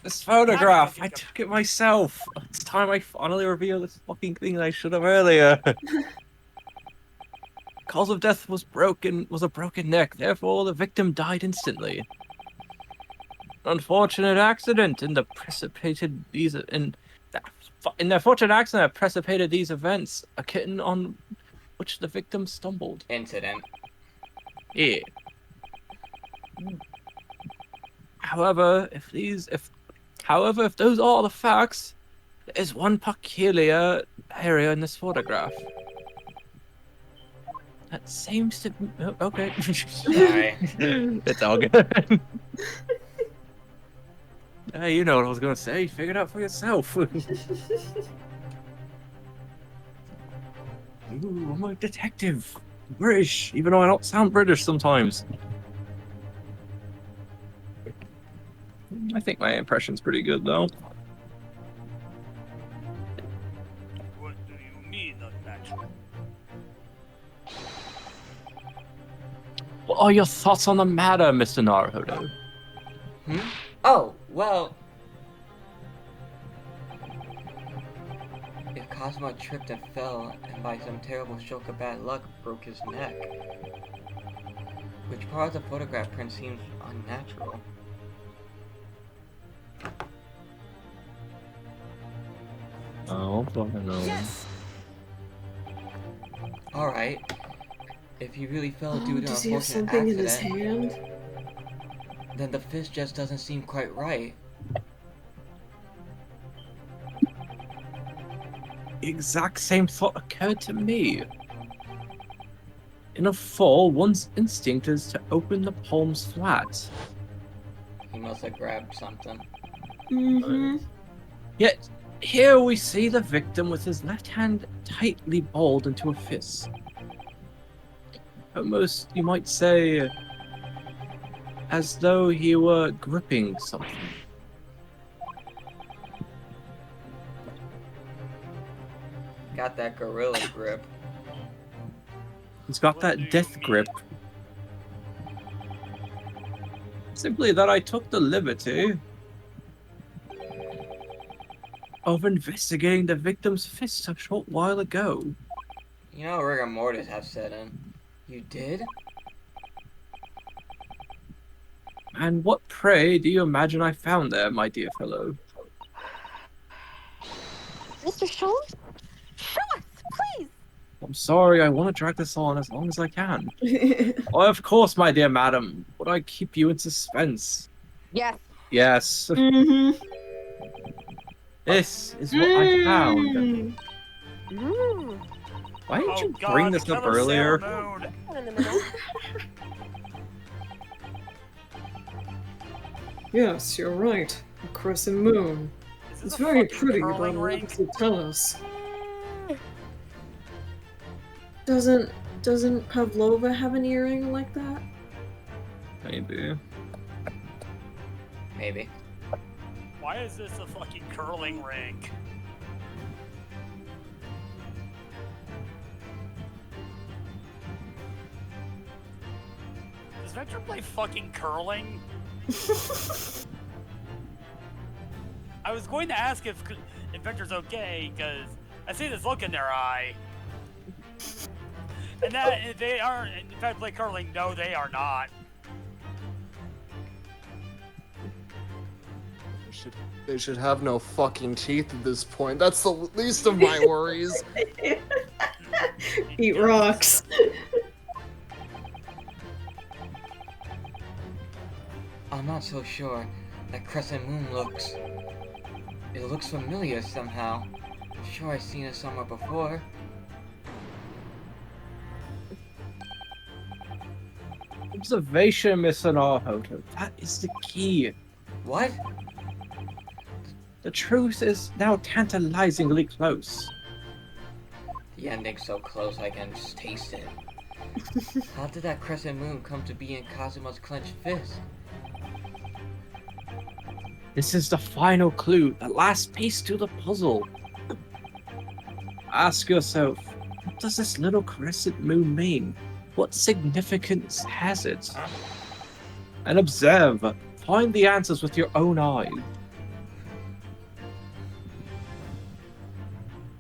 This photograph, I took it myself. It's time I finally reveal this fucking thing that I should have earlier. Cause of death was a broken neck, therefore the victim died instantly. Unfortunate accident in the precipitated these in the unfortunate accident that precipitated these events. A kitten on which the victim stumbled. Incident. Yeah. However, if those are the facts, there is one peculiar area in this photograph. That seems to be... Oh, okay. Sorry. It's all good. Hey, you know what I was gonna say. Figure it out for yourself. Ooh, I'm a detective. British, even though I don't sound British sometimes. I think my impression's pretty good, though. What do you mean, unnatural? What are your thoughts on the matter, Mr. Naruhodo? Oh, well... If Kazuma tripped and fell, and by some terrible stroke of bad luck broke his neck, which part of the photograph print seems unnatural? Oh, no. Yes! Alright. If he really fell due to an Does he have unfortunate something in his accident, hand? then the fist just doesn't seem quite right. The exact same thought occurred to me. In a fall, one's instinct is to open the palms flat. He must have grabbed something. Mm-hmm. Yet, here we see the victim with his left hand tightly balled into a fist. Almost, you might say, as though he were gripping something. Got that gorilla grip. He's got that death grip. Simply that I took the liberty of investigating the victim's fist a short while ago. You know, rigor mortis have set in. You did? And what, pray, do you imagine I found there, my dear fellow? Mr. Schultz? Show us, please! I'm sorry, I want to drag this on as long as I can. Oh, of course, my dear madam. Would I keep you in suspense? Yes. Yes. Mm-hmm. This is what I found. Mm. Why didn't Oh you God, bring this the up killer earlier? Sailor Moon. One in the middle. Yes, you're right. A crescent moon. Is It's this a very fucking pretty, but curling what rink? does it tell us? Doesn't Pavlova have an earring like that? Maybe. Maybe. Why is this a fucking curling rink? Adventure play fucking curling? I was going to ask if Adventure's okay, because I see this look in their eye. And that they aren't, in fact, play curling. No, they are not. They should have no fucking teeth at this point. That's the least of my worries. Eat rocks. I'm not so sure. That crescent moon looks... It looks familiar somehow. I'm sure I've seen it somewhere before. Observation, Mr. Naruto. That is the key. What? The truth is now tantalizingly close. The ending's so close I can just taste it. How did that crescent moon come to be in Kazuma's clenched fist? This is the final clue, the last piece to the puzzle. Ask yourself, what does this little crescent moon mean? What significance has it? And observe. Find the answers with your own eyes.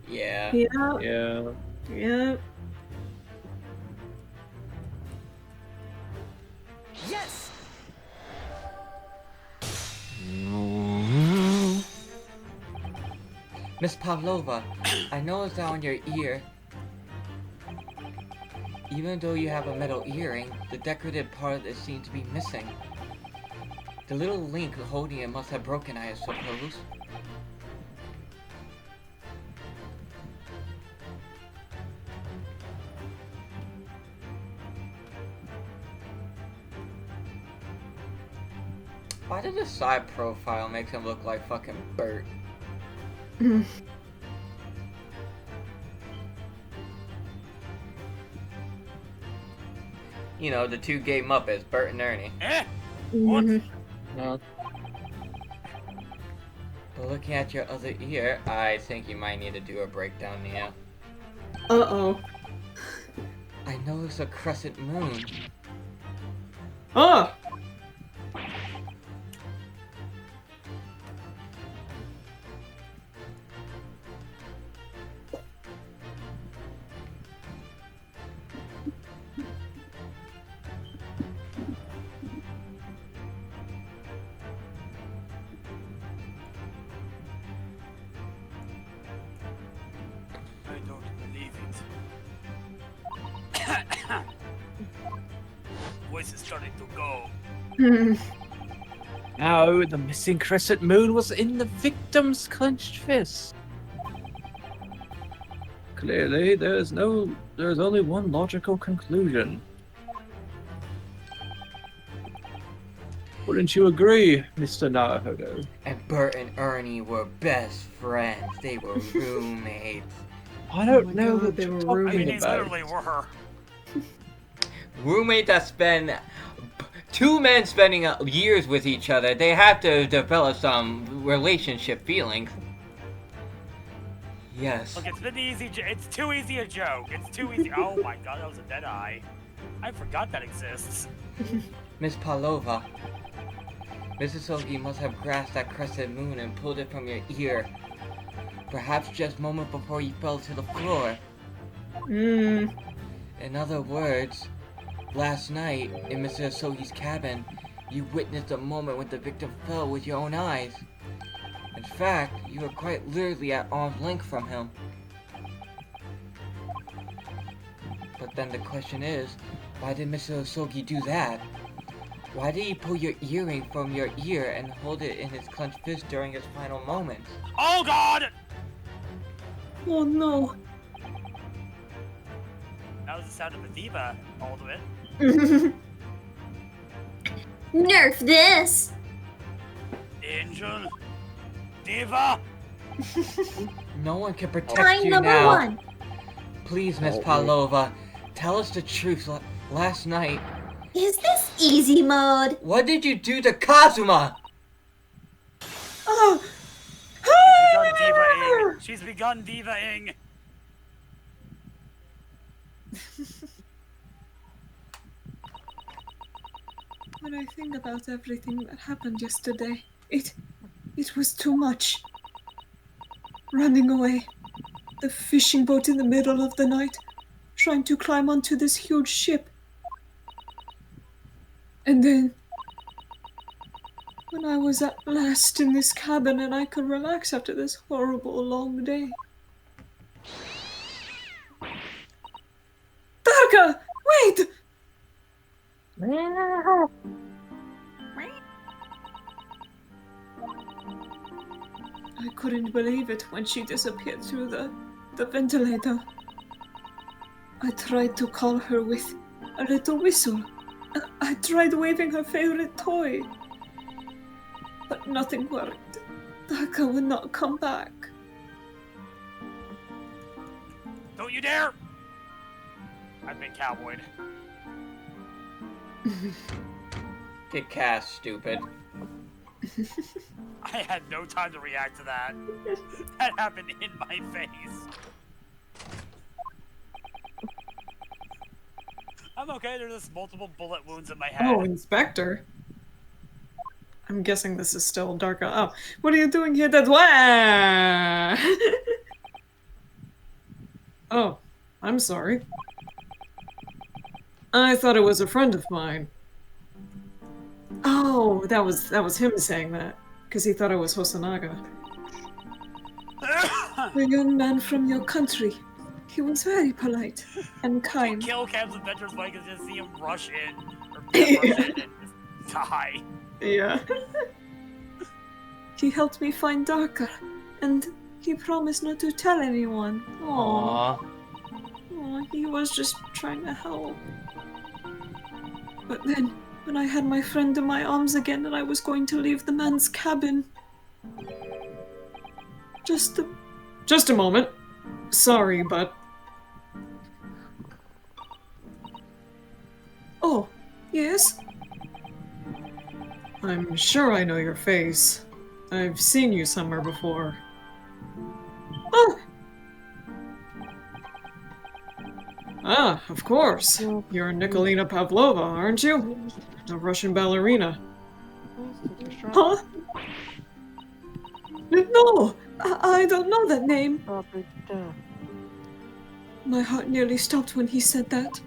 Yeah. Yeah. Yeah. Yeah. Yes! Miss Pavlova, I noticed that on your ear. Even though you have a metal earring, the decorative part of it seems to be missing. The little link holding it must have broken, I suppose. Why did the side profile make him look like fucking Bert? You know, the two gay Muppets, Bert and Ernie. What? No. But looking at your other ear, I think you might need to do a breakdown, Nia. Uh-oh. I noticed a crescent moon. Oh! I don't believe it. Voice is starting to go. No, the missing crescent moon was in the victim's clenched fist. Clearly, there's only one logical conclusion. Wouldn't you agree, Mr. Naruto? And Bert and Ernie were best friends. They were roommates. I don't my know God, what they you're were talking I mean, they about. literally were. Roommates that spend... Two men spending years with each other, they have to develop some relationship feelings. Yes. Look, it's been easy. It's too easy a joke. It's too easy. Oh my god, that was a dead eye. I forgot that exists. Miss Pavlova. Mrs. Ogi must have grasped that crescent moon and pulled it from your ear. Perhaps just a moment before you fell to the floor. Mm. In other words, last night in Mr. Asogi's cabin, you witnessed the moment when the victim fell with your own eyes. In fact, you were quite literally at arm's length from him. But then the question is, why did Mr. Asogi do that? Why did he pull your earring from your ear and hold it in his clenched fist during his final moments? Oh god! Oh no. That was the sound of a diva, all of it. Nerf this! Angel? Diva? No one can protect Time you number now. one. Please, Miss Pavlova, tell us the truth. Last night, Is this easy mode? what did you do to Kazuma? Oh! She's begun diva-ing. when I think about everything that happened yesterday, it was too much. Running away, the fishing boat in the middle of the night, trying to climb onto this huge ship. And then, when I was at last in this cabin and I could relax after this horrible long day. Darka! Wait! I couldn't believe it when she disappeared through the ventilator. I tried to call her with a little whistle. I tried waving her favorite toy. But nothing worked. Darka would not come back. Don't you dare! I've been cowboyed. Get cast, stupid. I had no time to react to that. That happened in my face. I'm okay, there's just multiple bullet wounds in my head. Oh, Inspector. I'm guessing this is still Darka. Oh, what are you doing here? That's why. Oh, I'm sorry. I thought it was a friend of mine. Oh, that was him saying that, because he thought it was Hosanaga. A young man from your country. He was very polite and kind. Kill Cam's Adventures Mike and just see him rush in, or rush in and just die. Yeah. He helped me find Darka, and he promised not to tell anyone. Aww. Aww, he was just trying to help. But then, when I had my friend in my arms again and I was going to leave the man's cabin... Just a moment. Sorry, but... Oh, yes? I'm sure I know your face. I've seen you somewhere before. Oh! Ah, of course. You're Nikolina Pavlova, aren't you? A Russian ballerina. Huh? No! I don't know that name. My heart nearly stopped when he said that.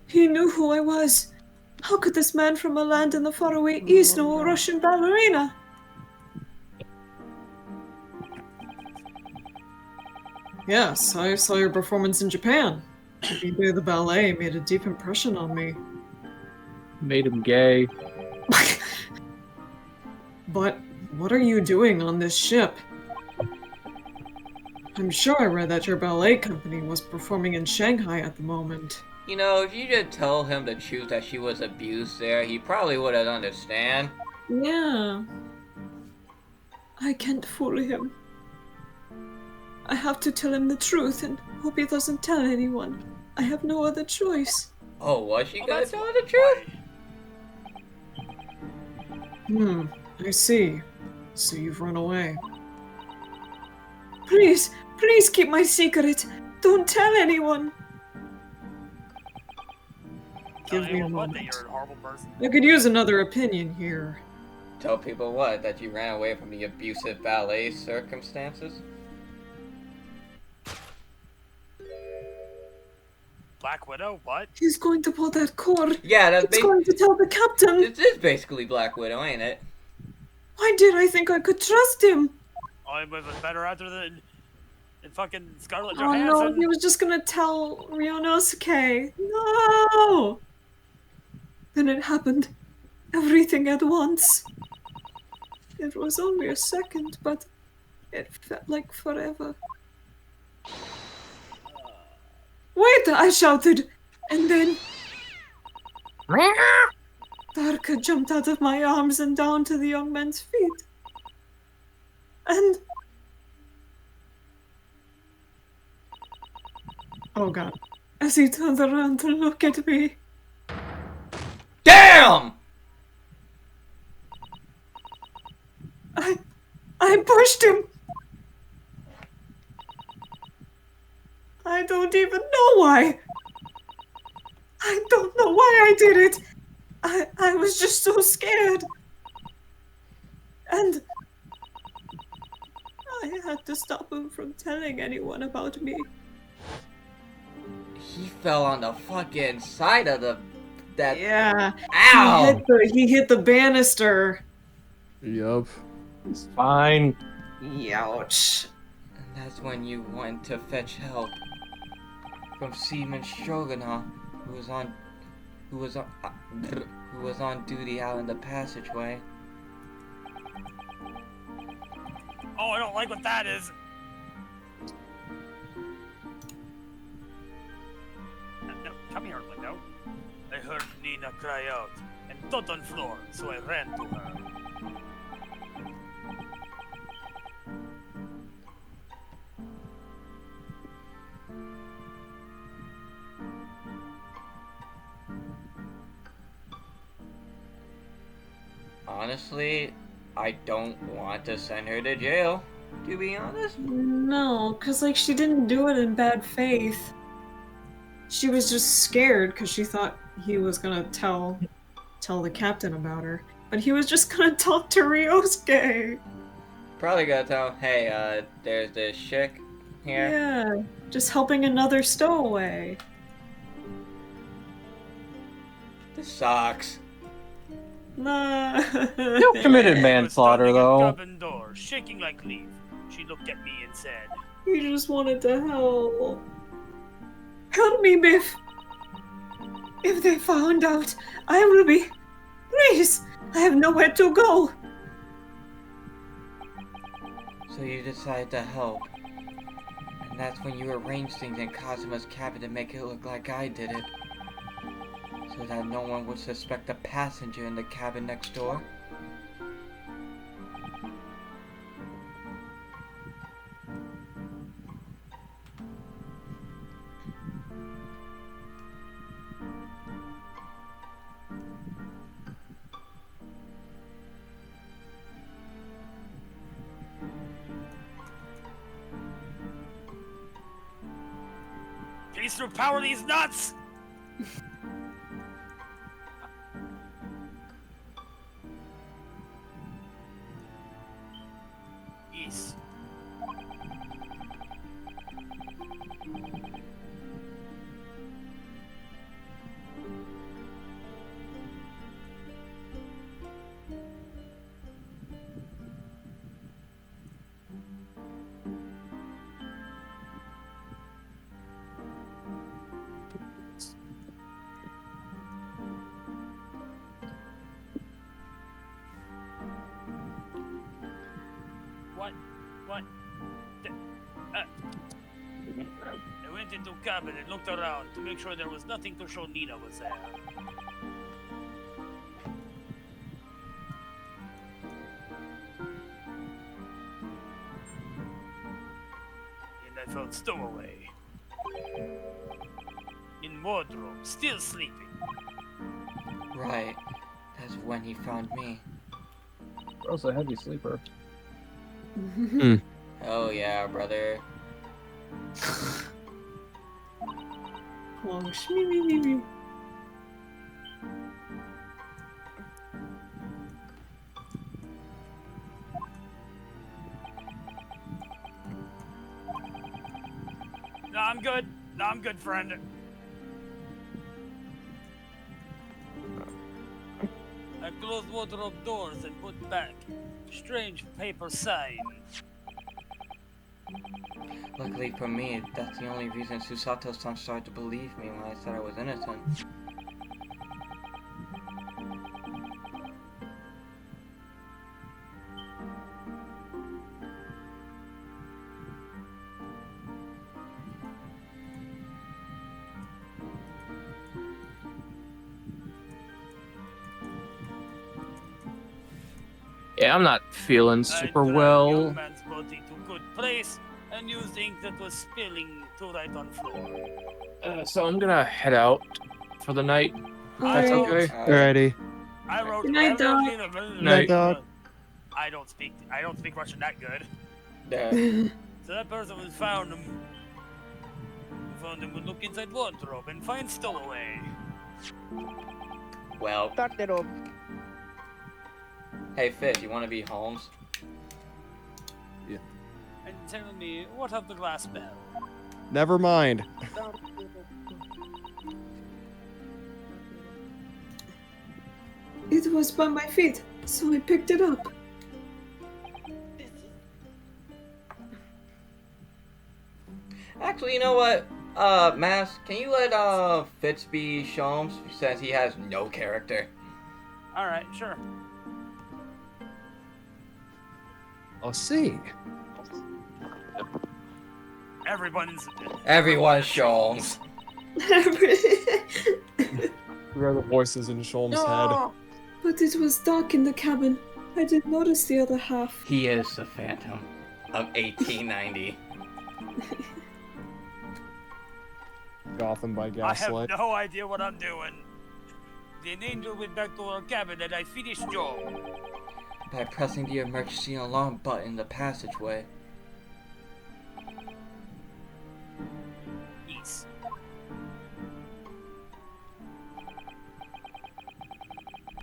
He knew who I was. How could this man from a land in the faraway east know a Russian ballerina? Yes, I saw your performance in Japan. Maybe the ballet made a deep impression on me. Made him gay. But what are you doing on this ship? I'm sure I read that your ballet company was performing in Shanghai at the moment. You know, if you just told him the truth that she was abused there, he probably wouldn't understand. Yeah. I can't fool him. I have to tell him the truth and hope he doesn't tell anyone. I have no other choice. Oh, was she gonna tell the truth? I see. So you've run away. Please, please keep my secret. Don't tell anyone. Give me a moment. You're a horrible person. I could use another opinion here. Tell people what? That you ran away from the abusive ballet circumstances? Black Widow? What? He's going to pull that cord. Yeah, that's He's going to tell the captain. This is basically Black Widow, ain't it? Why did I think I could trust him? I'm with a better actor than fucking Scarlett Oh Johansson. no, he was just gonna tell Ryonosuke. No! Then it happened. Everything at once. It was only a second, but it felt like forever. Wait! I shouted! And then... Darka jumped out of my arms and down to the young man's feet. And... Oh god. As he turned around to look at me... DAMN! I pushed him! I don't even know why! I don't know why I did it! I was just so scared. And I had to stop him from telling anyone about me. He fell on the fucking side of that. Yeah. Ow! He hit the banister. Yup. It's fine. Ouch. And that's when you went to fetch help from Seaman Stroganoff, who was on duty out in the passageway. Oh, I don't like what that is. No, come here, Lingo. I heard Nina cry out and thud on floor, so I ran to her. Honestly, I don't want to send her to jail, to be honest. No, because, like, she didn't do it in bad faith. She was just scared because she thought he was gonna tell the captain about her. But he was just gonna talk to Ryosuke. Probably gotta tell, hey, there's this chick here. Yeah, just helping another stowaway. This sucks. Nah. You committed I was manslaughter, standing at though. cabin door, shaking like leaf. She looked at me and said, He just wanted to help. Help me, Biff. If they found out, I will be... Please, I have nowhere to go. So you decided to help. And that's when you arranged things in Kazuma's cabin to make it look like I did it. So that no one would suspect a passenger in the cabin next door. "Can you still power these nuts?" Yes. What? I went into cabin and looked around to make sure there was nothing to show Nina was there. And I found Stowaway in wardrobe, still sleeping. Right. That's when he found me. Bro's a heavy sleeper. Oh yeah, brother. Long shmee. No, I'm good. No, I'm good, friend. I closed wardrobe doors and put back strange paper sign. Luckily for me, that's the only reason Susato-san started to believe me when I said I was innocent. Yeah, I'm not feeling super I dragged well. young man's body to good place and used ink that was spilling to right on floor. So I'm gonna head out for the night. That's Alright. okay. Alrighty. I wrote. Good night, Doc. Night, Doc. I don't speak Russian that good. Yeah. So that person was found him. Found him would look inside wardrobe and find Stowaway. Well, Start it up. hey Fish, you want to be Holmes? And tell me, what of the glass bell? Never mind. It was by my feet, so I picked it up. Actually, you know what? Mask, can you let Fitz be Sholmes since he has no character? Alright, sure. I'll see. Everyone's Sholmes. We are the voices in Sholmes' head. But it was dark in the cabin. I didn't notice the other half. He is the Phantom of 1890. Gotham by I gaslight. have no idea what I'm doing. The angel went back to our cabin and I finished job. By pressing the emergency alarm button in the passageway. Yes.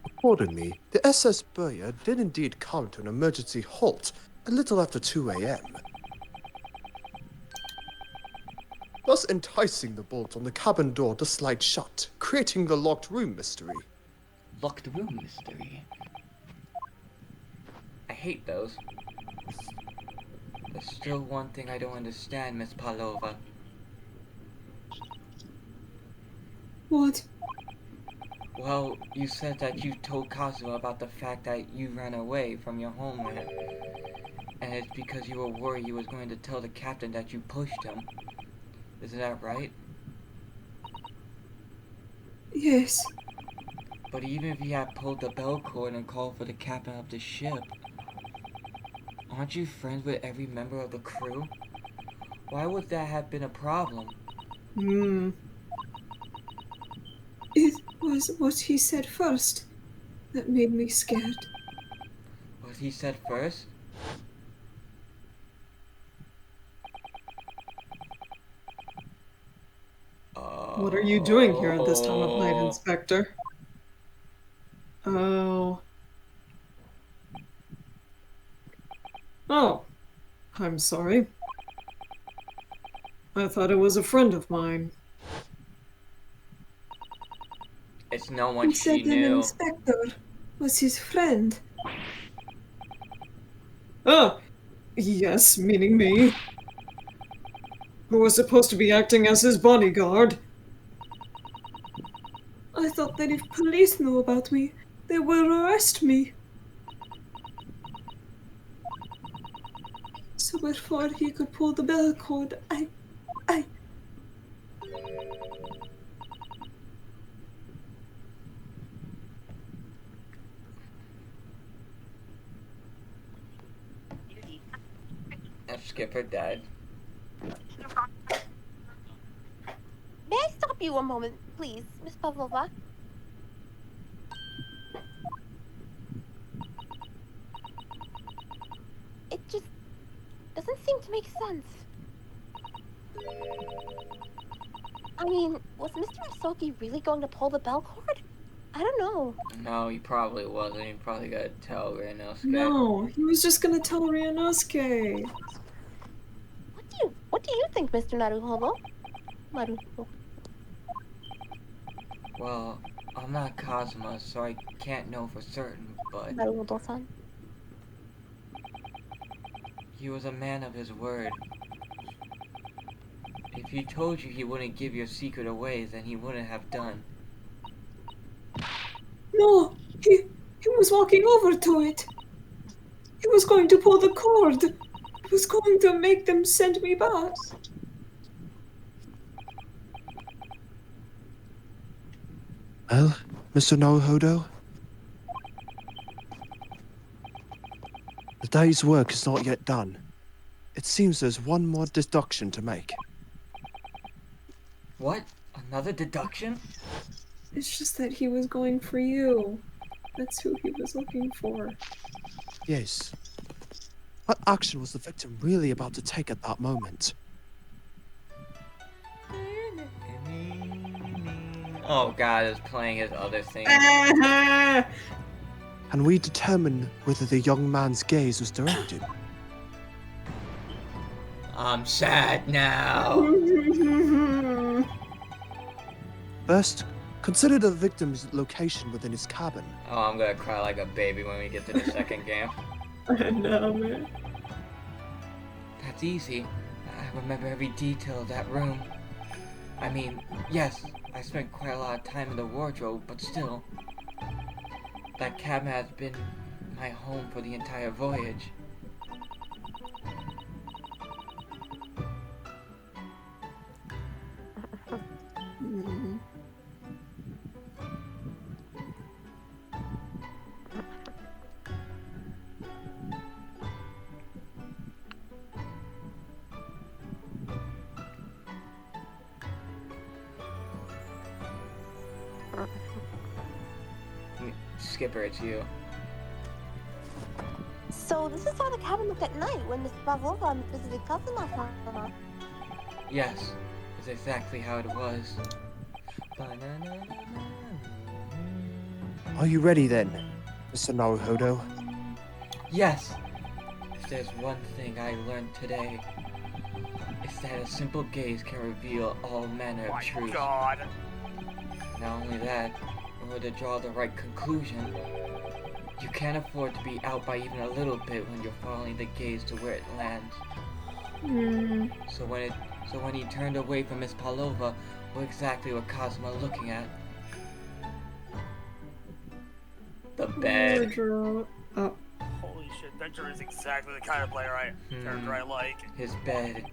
Accordingly, the SS Burya did indeed come to an emergency halt a little after 2 a.m., thus enticing the bolt on the cabin door to slide shut, creating the locked room mystery. Locked room mystery. I hate those. There's still one thing I don't understand, Miss Pavlova. What? Well, you said that you told Kazuma about the fact that you ran away from your homeland. And it's because you were worried he was going to tell the captain that you pushed him. Isn't that right? Yes. But even if he had pulled the bell cord and called for the captain of the ship, aren't you friends with every member of the crew? Why would that have been a problem? It was what he said first that made me scared. What he said first? What are you doing here at this time of night, Inspector? Oh. Oh. I'm sorry. I thought it was a friend of mine. It's no one He she said an knew. inspector was his friend. Oh. Yes, meaning me. Who was supposed to be acting as his bodyguard. I thought that if police knew about me, they would arrest me. So before he could pull the bell cord, I... Skipper died. May I stop you a moment, please, Miss Pavlova? It just doesn't seem to make sense. I mean, was Mr. Asoki really going to pull the bell cord? I don't know. No, he probably wasn't. He probably got to tell Ryunosuke. No, he was just gonna tell Ryunosuke. What do you think, Mr. Naruhodo? Naruhodo. Well, I'm not Kazuma, so I can't know for certain, but... Naruhodo-san. He was a man of his word. If he told you he wouldn't give your secret away, then he wouldn't have done. No, he was walking over to it. He was going to pull the cord. He was going to make them send me back. Well, Mr. Naruhodo? The day's work is not yet done. It seems there's one more deduction to make. What? Another deduction? It's just that he was going for you. That's who he was looking for. Yes. What action was the victim really about to take at that moment? Oh god, it's playing his other thing. Ah! Can we determine whether the young man's gaze was directed? I'm sad now. First, consider the victim's location within his cabin. Oh, I'm gonna cry like a baby when we get to the second game. I know, man. That's easy. I remember every detail of that room. I mean, yes, I spent quite a lot of time in the wardrobe, but still. That cabin has been my home for the entire voyage. Mhm. Skipper, it's you. So this is how the cabin looked at night when Miss Pavlova visited Kazuma. Yes, it's exactly how it was. Are you ready then, Mr. Naruhodo? Yes! If there's one thing I learned today, it's that a simple gaze can reveal all manner of My truth. God. Not only that, in order to draw the right conclusion, you can't afford to be out by even a little bit when you're following the gaze to where it lands. Mm. So when he turned away from Miss Pavlova, what exactly was Kazuma looking at? The bed. Wardrobe. Oh. Holy shit, Venture is exactly the kind of player character I like. His bed.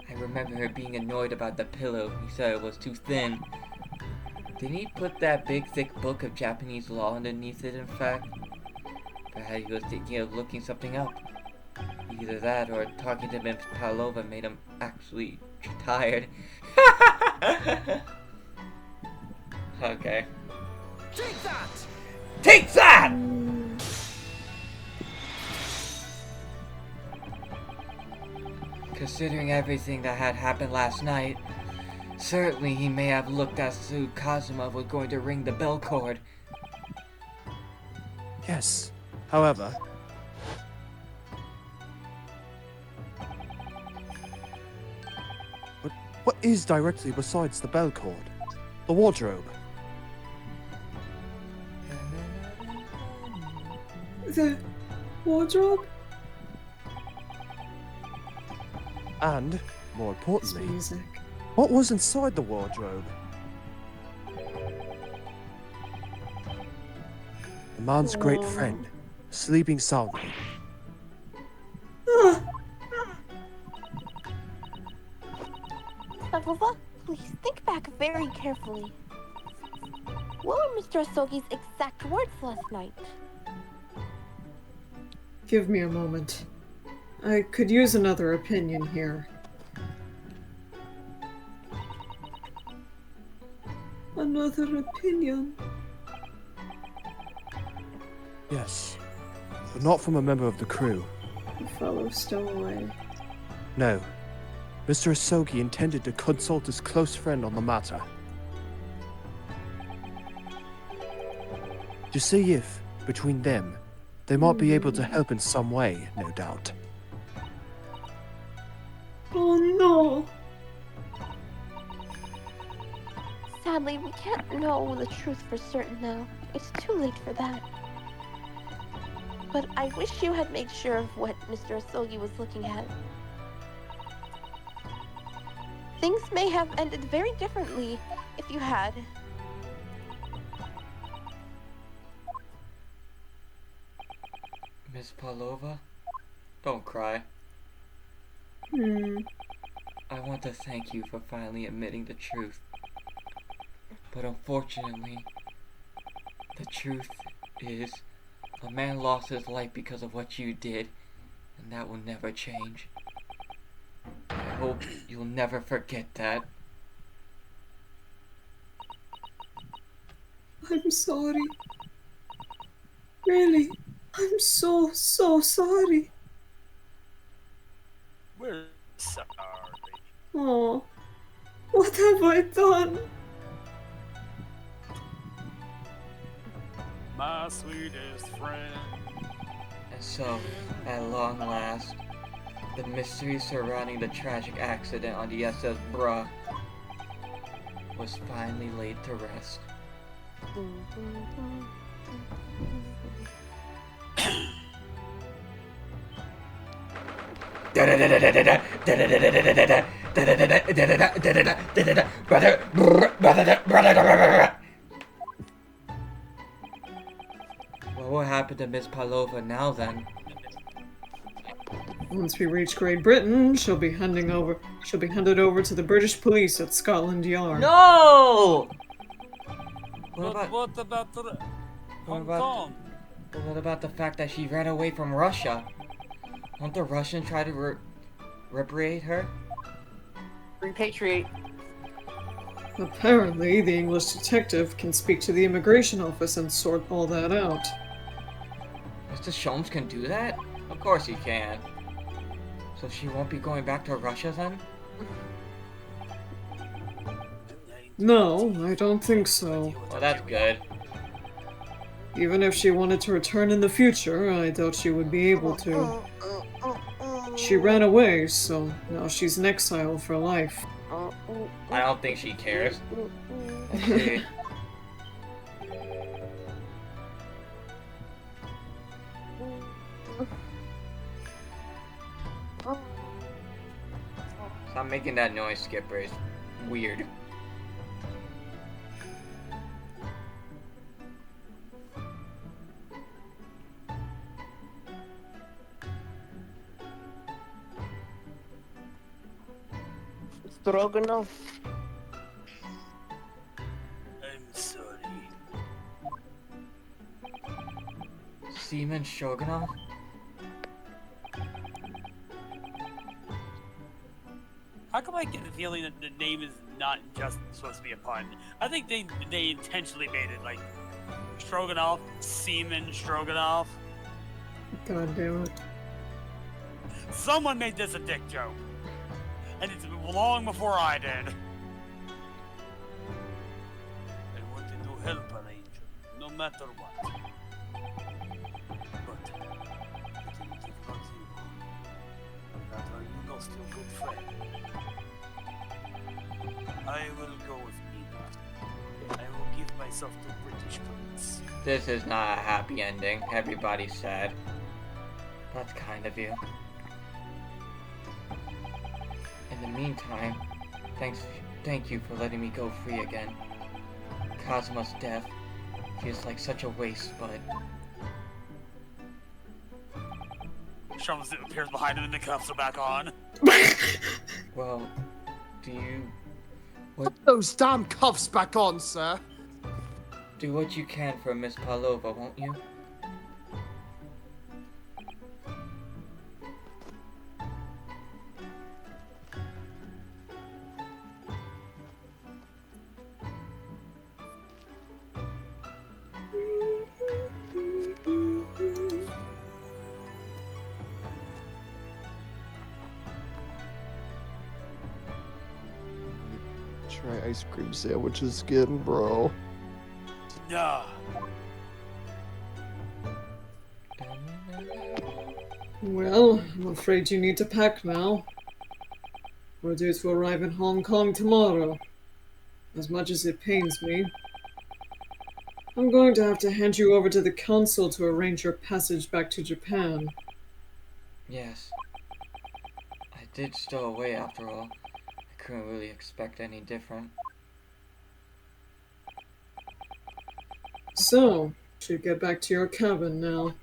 I remember her being annoyed about the pillow. He said it was too thin. Didn't he put that big thick book of Japanese law underneath it, in fact? Perhaps he was thinking of looking something up. Either that or talking to Miss Pavlova made him actually tired. Okay. Take that! Take that! Considering everything that had happened last night, certainly he may have looked as though Kazuma was going to ring the bell cord. Yes. However, what is directly besides the bell cord? The wardrobe. The wardrobe? And, more It's importantly, music. what was inside the wardrobe? The man's great Oh. friend, sleeping soundly. Ah. Pavlova, please think back very carefully. What were Mr. Asogi's exact words last night? Give me a moment. I could use another opinion here. Another opinion? Yes, but not from a member of the crew. The fellow stowaway. No, Mr. Asogi intended to consult his close friend on the matter. To see if, between them, they might be able to help in some way, no doubt. Oh no! Sadly, we can't know the truth for certain now. It's too late for that. But I wish you had made sure of what Mr. Asogi was looking at. Things may have ended very differently if you had. Miss Pavlova? Don't cry. I want to thank you for finally admitting the truth. But unfortunately, the truth is, a man lost his life because of what you did, and that will never change. I hope you'll never forget that. I'm sorry. Really, I'm so sorry. We're sorry. Oh, what have I done? My sweetest friend. And so, at long last, the mystery surrounding the tragic accident on the SS Bruh was finally laid to rest. What will happen to Miss Pavlova now then? Once we reach Great Britain, she'll be handed over to the British police at Scotland Yard. No! What about Hong Kong? What about the fact that she ran away from Russia? Won't the Russians try to repatriate her? Repatriate. Apparently, the English detective can speak to the immigration office and sort all that out. Mr. Sholmes can do that? Of course he can. So she won't be going back to Russia then? No, I don't think so. Well, that's good. Even if she wanted to return in the future, I doubt she would be able to. She ran away, so now she's in exile for life. I don't think she cares. Let's see. Stop making that noise, Skipper. It's weird. Stroganoff. I'm sorry. Seaman Shogunov? How come I get the feeling that the name is not just supposed to be a pun? I think they intentionally made it like Stroganoff, Seaman Stroganoff. God damn it. Someone made this a dick joke. And it's long before I did. I wanted to help an angel, no matter what. But I didn't give Kazuma. That you lost your good friend. I will go with Nina. I will give myself to British police. This is not a happy ending. Everybody's sad. That's kind of you. In the meantime, thank you for letting me go free again. Kazuma's death feels like such a waste, but... Shrums appears behind him and the cuffs are back on. Well, do you... Put those damn cuffs back on, sir. Do what you can for Miss Pavlova, won't you? Try ice cream sandwiches again, bro. Nah. Well, I'm afraid you need to pack now. We're due to arrive in Hong Kong tomorrow. As much as it pains me, I'm going to have to hand you over to the council to arrange your passage back to Japan. Yes. I did stow away after all. I couldn't really expect any different. So, should get back to your cabin now.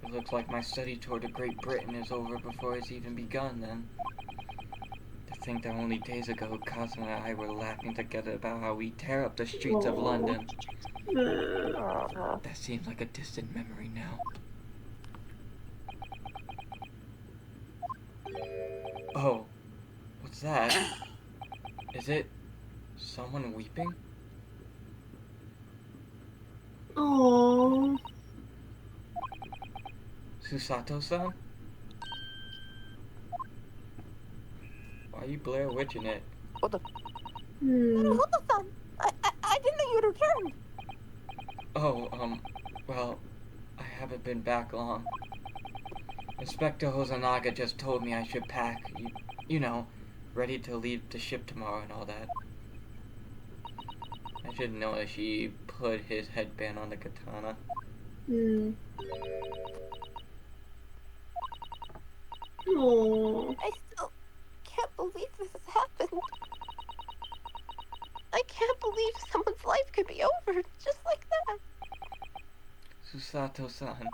It looks like my study tour to Great Britain is over before it's even begun then. To think that only days ago Kazuma and I were laughing together about how we tear up the streets of London. That seems like a distant memory now. Oh, what's that? Is it someone weeping? Aww. Susato-san? Why are you Blair Witching it? What the? Naruto-san! I didn't know you'd returned! Oh, well, I haven't been back long. Inspector Hosonaga just told me I should pack, you know, ready to leave the ship tomorrow and all that. I should know that she put his headband on the katana. Oh. I still can't believe this has happened. I can't believe someone's life could be over just like that. Susato-san.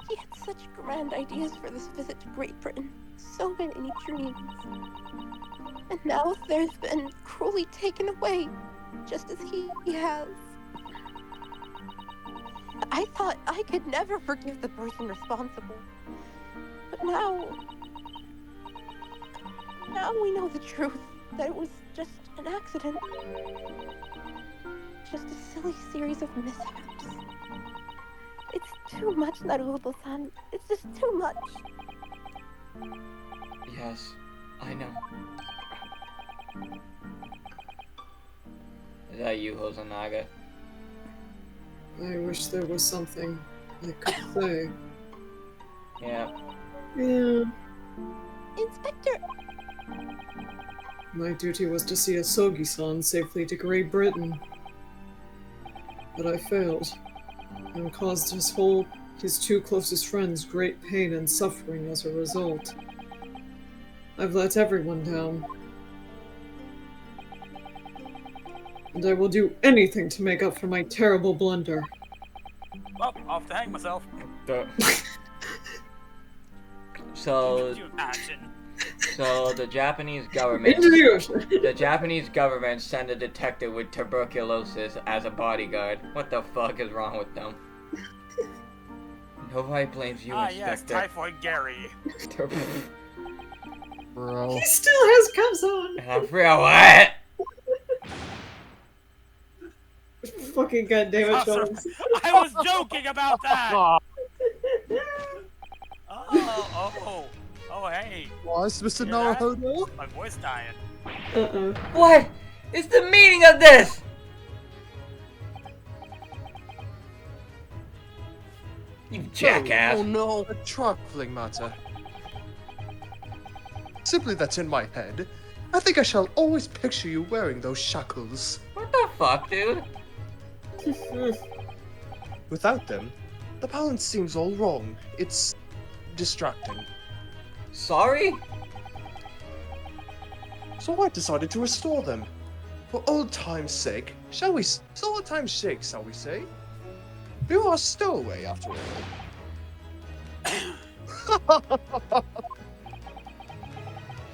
He had such grand ideas for this visit to Great Britain. So many dreams. And now they've been cruelly taken away, just as he has. I thought I could never forgive the person responsible. But now we know the truth, that it was just an accident. Just a silly series of mishaps. It's too much, Naruto-san. It's just too much. Yes, I know. Is that you, Hosonaga? I wish there was something I could say. Yeah. Yeah. Inspector! My duty was to see Asogi-san safely to Great Britain. But I failed, and caused his two closest friends great pain and suffering as a result. I've let everyone down. And I will do anything to make up for my terrible blunder. Well, off to hang myself. So, Could you imagine? so the Japanese government, Into the ocean! the Japanese government sent a detective with tuberculosis as a bodyguard. What the fuck is wrong with them? Nobody blames you, Yes, Inspector. Typhoid Gary. Bro. He still has cuffs on! And I forgot what? Fucking goddammit, Jones. I was joking about that! Oh, hey. Was Mr. Hear that? Naruto? My voice dying. What is the meaning of this? You jackass. Oh no, a trifling matter. Simply that's in my head. I think I shall always picture you wearing those shackles. What the fuck, dude? Without them, the balance seems all wrong. It's distracting. Sorry? So I decided to restore them. For old time's sake, shall we say? You are a stowaway, after all.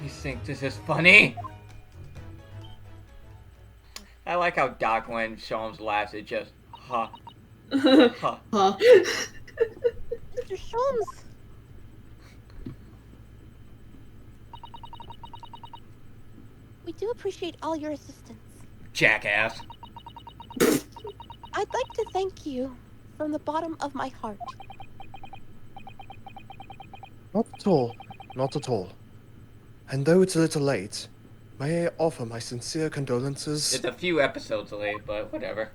You think this is funny? I like how Doc, when Sholmes laughs, it just, huh. Huh. Huh. Mr. Sholmes! We do appreciate all your assistance. Jackass. I'd like to thank you from the bottom of my heart. Not at all. Not at all. And though it's a little late, may I offer my sincere condolences? It's a few episodes late, but whatever.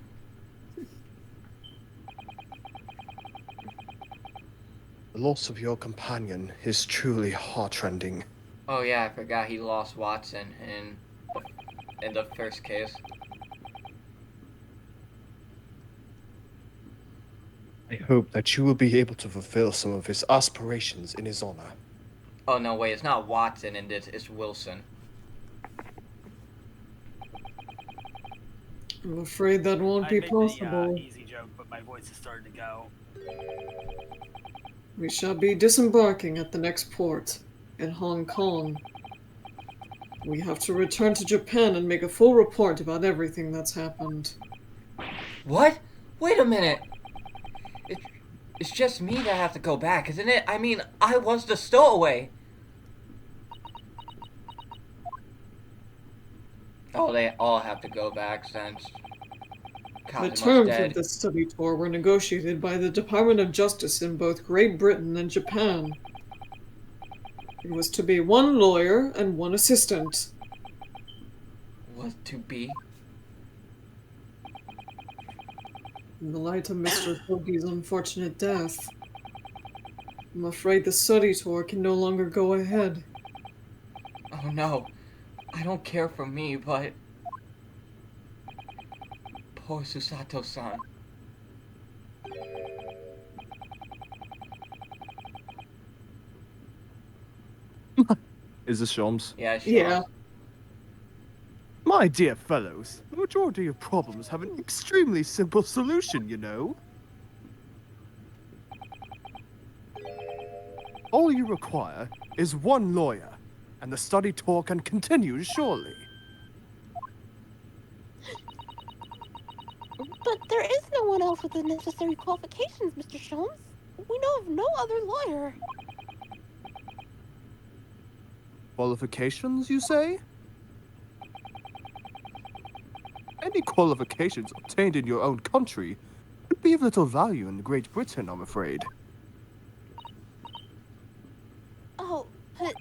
The loss of your companion is truly heartrending. Oh yeah, I forgot he lost Watson in the first case. I hope that you will be able to fulfill some of his aspirations in his honor. Oh no, wait, it's not Watson in this, it's Wilson. I'm afraid that won't I be made possible. the easy joke, but my voice is starting to go. We shall be disembarking at the next port, in Hong Kong. We have to return to Japan and make a full report about everything that's happened. What? Wait a minute! It's just me that have to go back, isn't it? I mean, I was the stowaway! Oh, they all have to go back since The Kazuma's terms dead. of the study tour were negotiated by the Department of Justice in both Great Britain and Japan. It was to be 1 lawyer and 1 assistant. Was to be? In the light of Mr. Hoagie's unfortunate death, I'm afraid the study tour can no longer go ahead. Oh no. I don't care for me, but... Poor Susato-san. Is this Shams? Yeah, sure. Yeah. My dear fellows, the majority of problems have an extremely simple solution, you know. All you require is 1 lawyer, and the study tour can continue surely. But there is no one else with the necessary qualifications, Mr. Sholmes. We know of no other lawyer. Qualifications, you say? Any qualifications obtained in your own country would be of little value in Great Britain, I'm afraid. Oh, but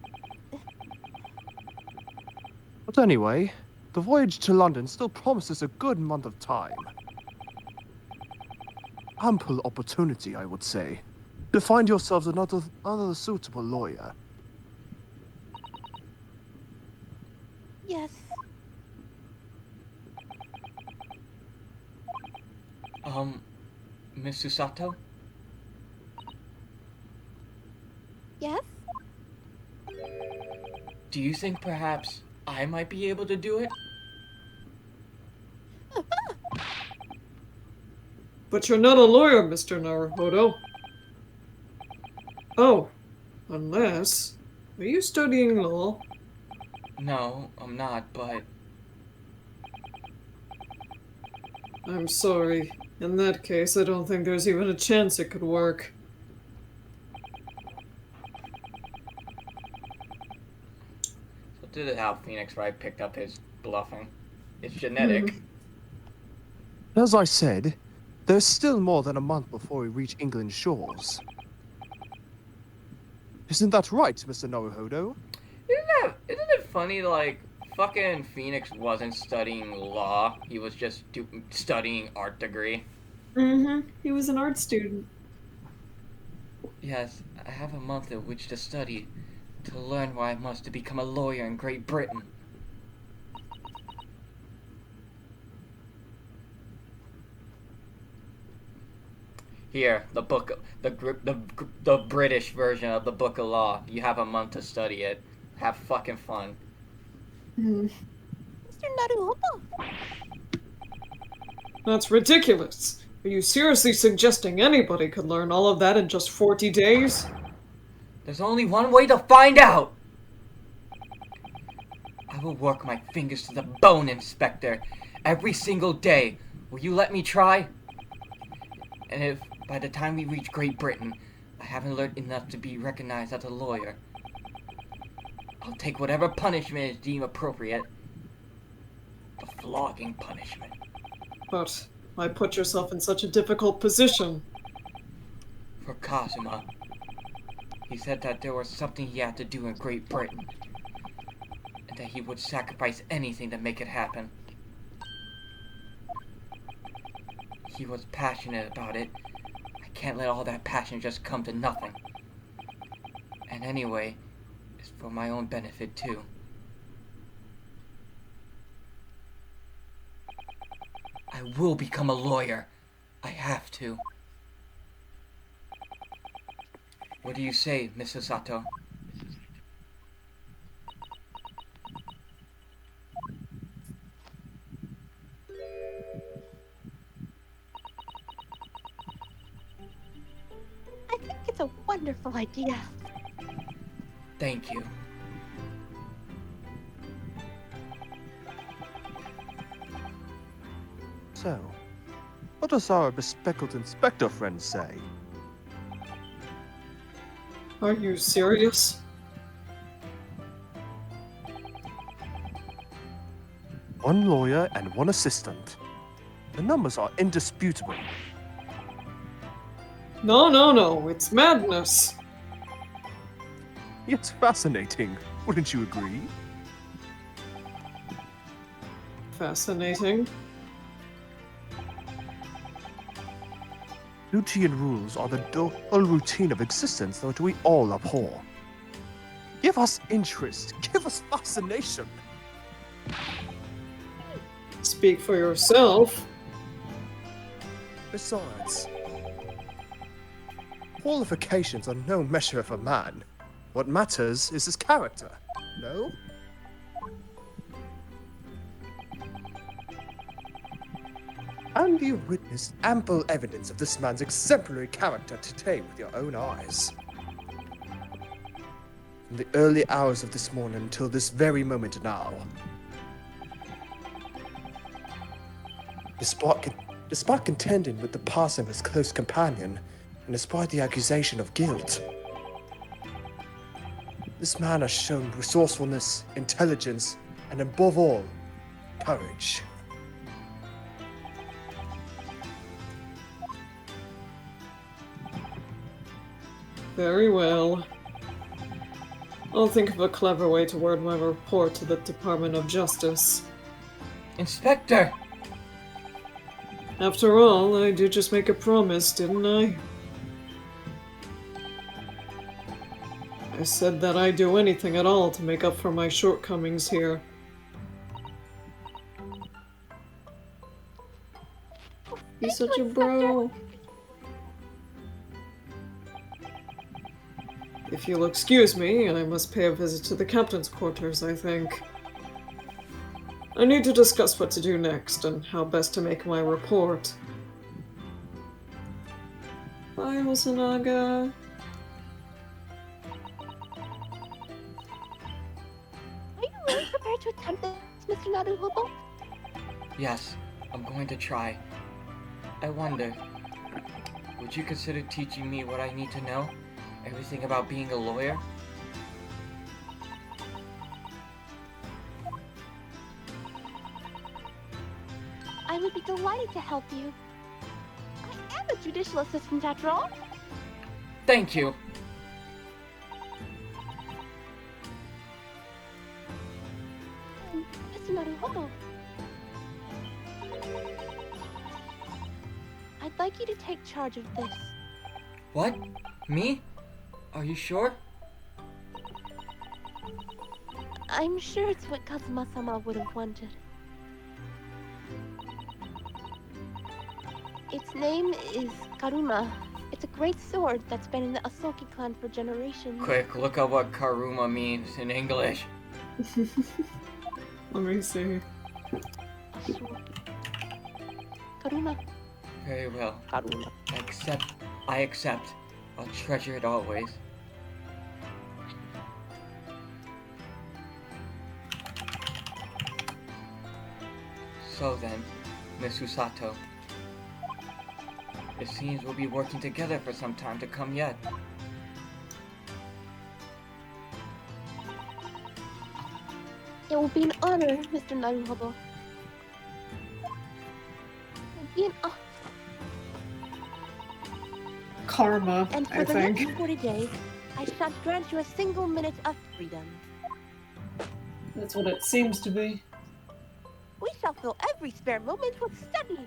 But anyway, the voyage to London still promises a good month of time. Ample opportunity, I would say, to find yourselves another suitable lawyer. yes. Miss Susato? Yes? Do you think perhaps I might be able to do it? But you're not a lawyer, Mr. Naruhodo. Oh, unless... Are you studying law? No, I'm not, but... I'm sorry. In that case, I don't think there's even a chance it could work. So this is how Phoenix Wright picked up his bluffing. It's genetic. As I said, there's still more than a month before we reach England's shores. Isn't that right, Mr. Naruhodo? Isn't it funny, like, fucking Phoenix wasn't studying law, he was just studying art degree. He was an art student. Yes, I have a month in which to study, to learn what I must to become a lawyer in Great Britain. Here, the book, the British version of the Book of Law. You have a month to study it. Have fucking fun. Mr. Naruhodo? That's ridiculous. Are you seriously suggesting anybody could learn all of that in just 40 days? There's only one way to find out! I will work my fingers to the bone, Inspector. Every single day. Will you let me try? And if, by the time we reach Great Britain, I haven't learned enough to be recognized as a lawyer, I'll take whatever punishment is deemed appropriate. The flogging punishment. But why put yourself in such a difficult position? For Kazuma. He said that there was something he had to do in Great Britain, and that he would sacrifice anything to make it happen. He was passionate about it. I can't let all that passion just come to nothing. And anyway, it's for my own benefit too. I will become a lawyer. I have to. What do you say, Mrs. Sato? I think it's a wonderful idea. Thank you. So, what does our bespectacled inspector friend say? Are you serious? One lawyer and one assistant. The numbers are indisputable. No, it's madness. It's fascinating, wouldn't you agree? Fascinating. Duty and rules are the dull routine of existence that we all abhor. Give us interest, give us fascination. Speak for yourself. Besides, qualifications are no measure of a man. What matters is his character, no? And you witnessed ample evidence of this man's exemplary character today with your own eyes. From the early hours of this morning until this very moment now. Despite contending with the passing of his close companion, and despite the accusation of guilt, this man has shown resourcefulness, intelligence, and above all, courage. Very well. I'll think of a clever way to word my report to the Department of Justice. Inspector! After all, I did just make a promise, didn't I? I said that I'd do anything at all to make up for my shortcomings here. He's such a bro. If you'll excuse me, I must pay a visit to the captain's quarters, I think. I need to discuss what to do next and how best to make my report. Bye, Hosonaga. Are you really prepared to attempt this, Mr. Naruhobo? Yes, I'm going to try. I wonder, would you consider teaching me what I need to know? Everything about being a lawyer? I would be delighted to help you. I am a judicial assistant after all. Thank you! Mr. Naruhodo. I'd like you to take charge of this. What? Me? Are you sure? I'm sure it's what Kazuma-sama would have wanted. Its name is Karuma. It's a great sword that's been in the Asoki clan for generations. Quick, look up what Karuma means in English. Let me see. A sword. Karuma. Very well. Karuma. I accept. I'll treasure it always. So then, Miss Usato, it seems we'll be working together for some time to come yet. It will be an honor, Mr. Naruhodo. It will be an honor. Karma, And for I the think. next 40 days, I shan't grant you a single minute of freedom. That's what it seems to be. We shall fill every spare moment with study.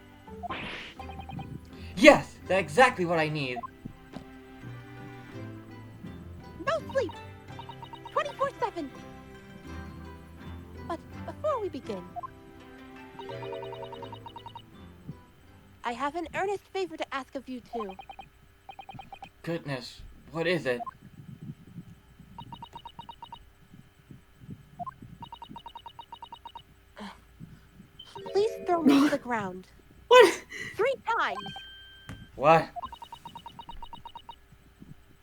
Yes! That's exactly what I need! No sleep! 24/7! But before we begin, I have an earnest favor to ask of you two. Goodness, what is it? Please throw me to the ground. What? 3 times! What?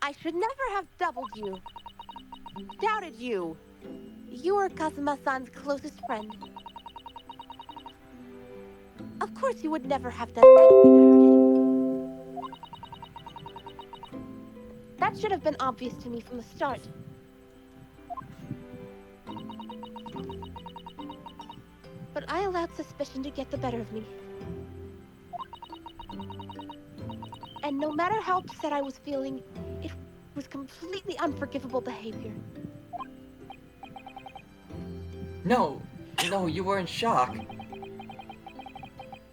I should never have doubled you. Doubted you. You are Kazuma-san's closest friend. Of course you would never have done anything to hurt him. That should have been obvious to me from the start. But I allowed suspicion to get the better of me. And no matter how upset I was feeling, it was completely unforgivable behavior. No, you were in shock.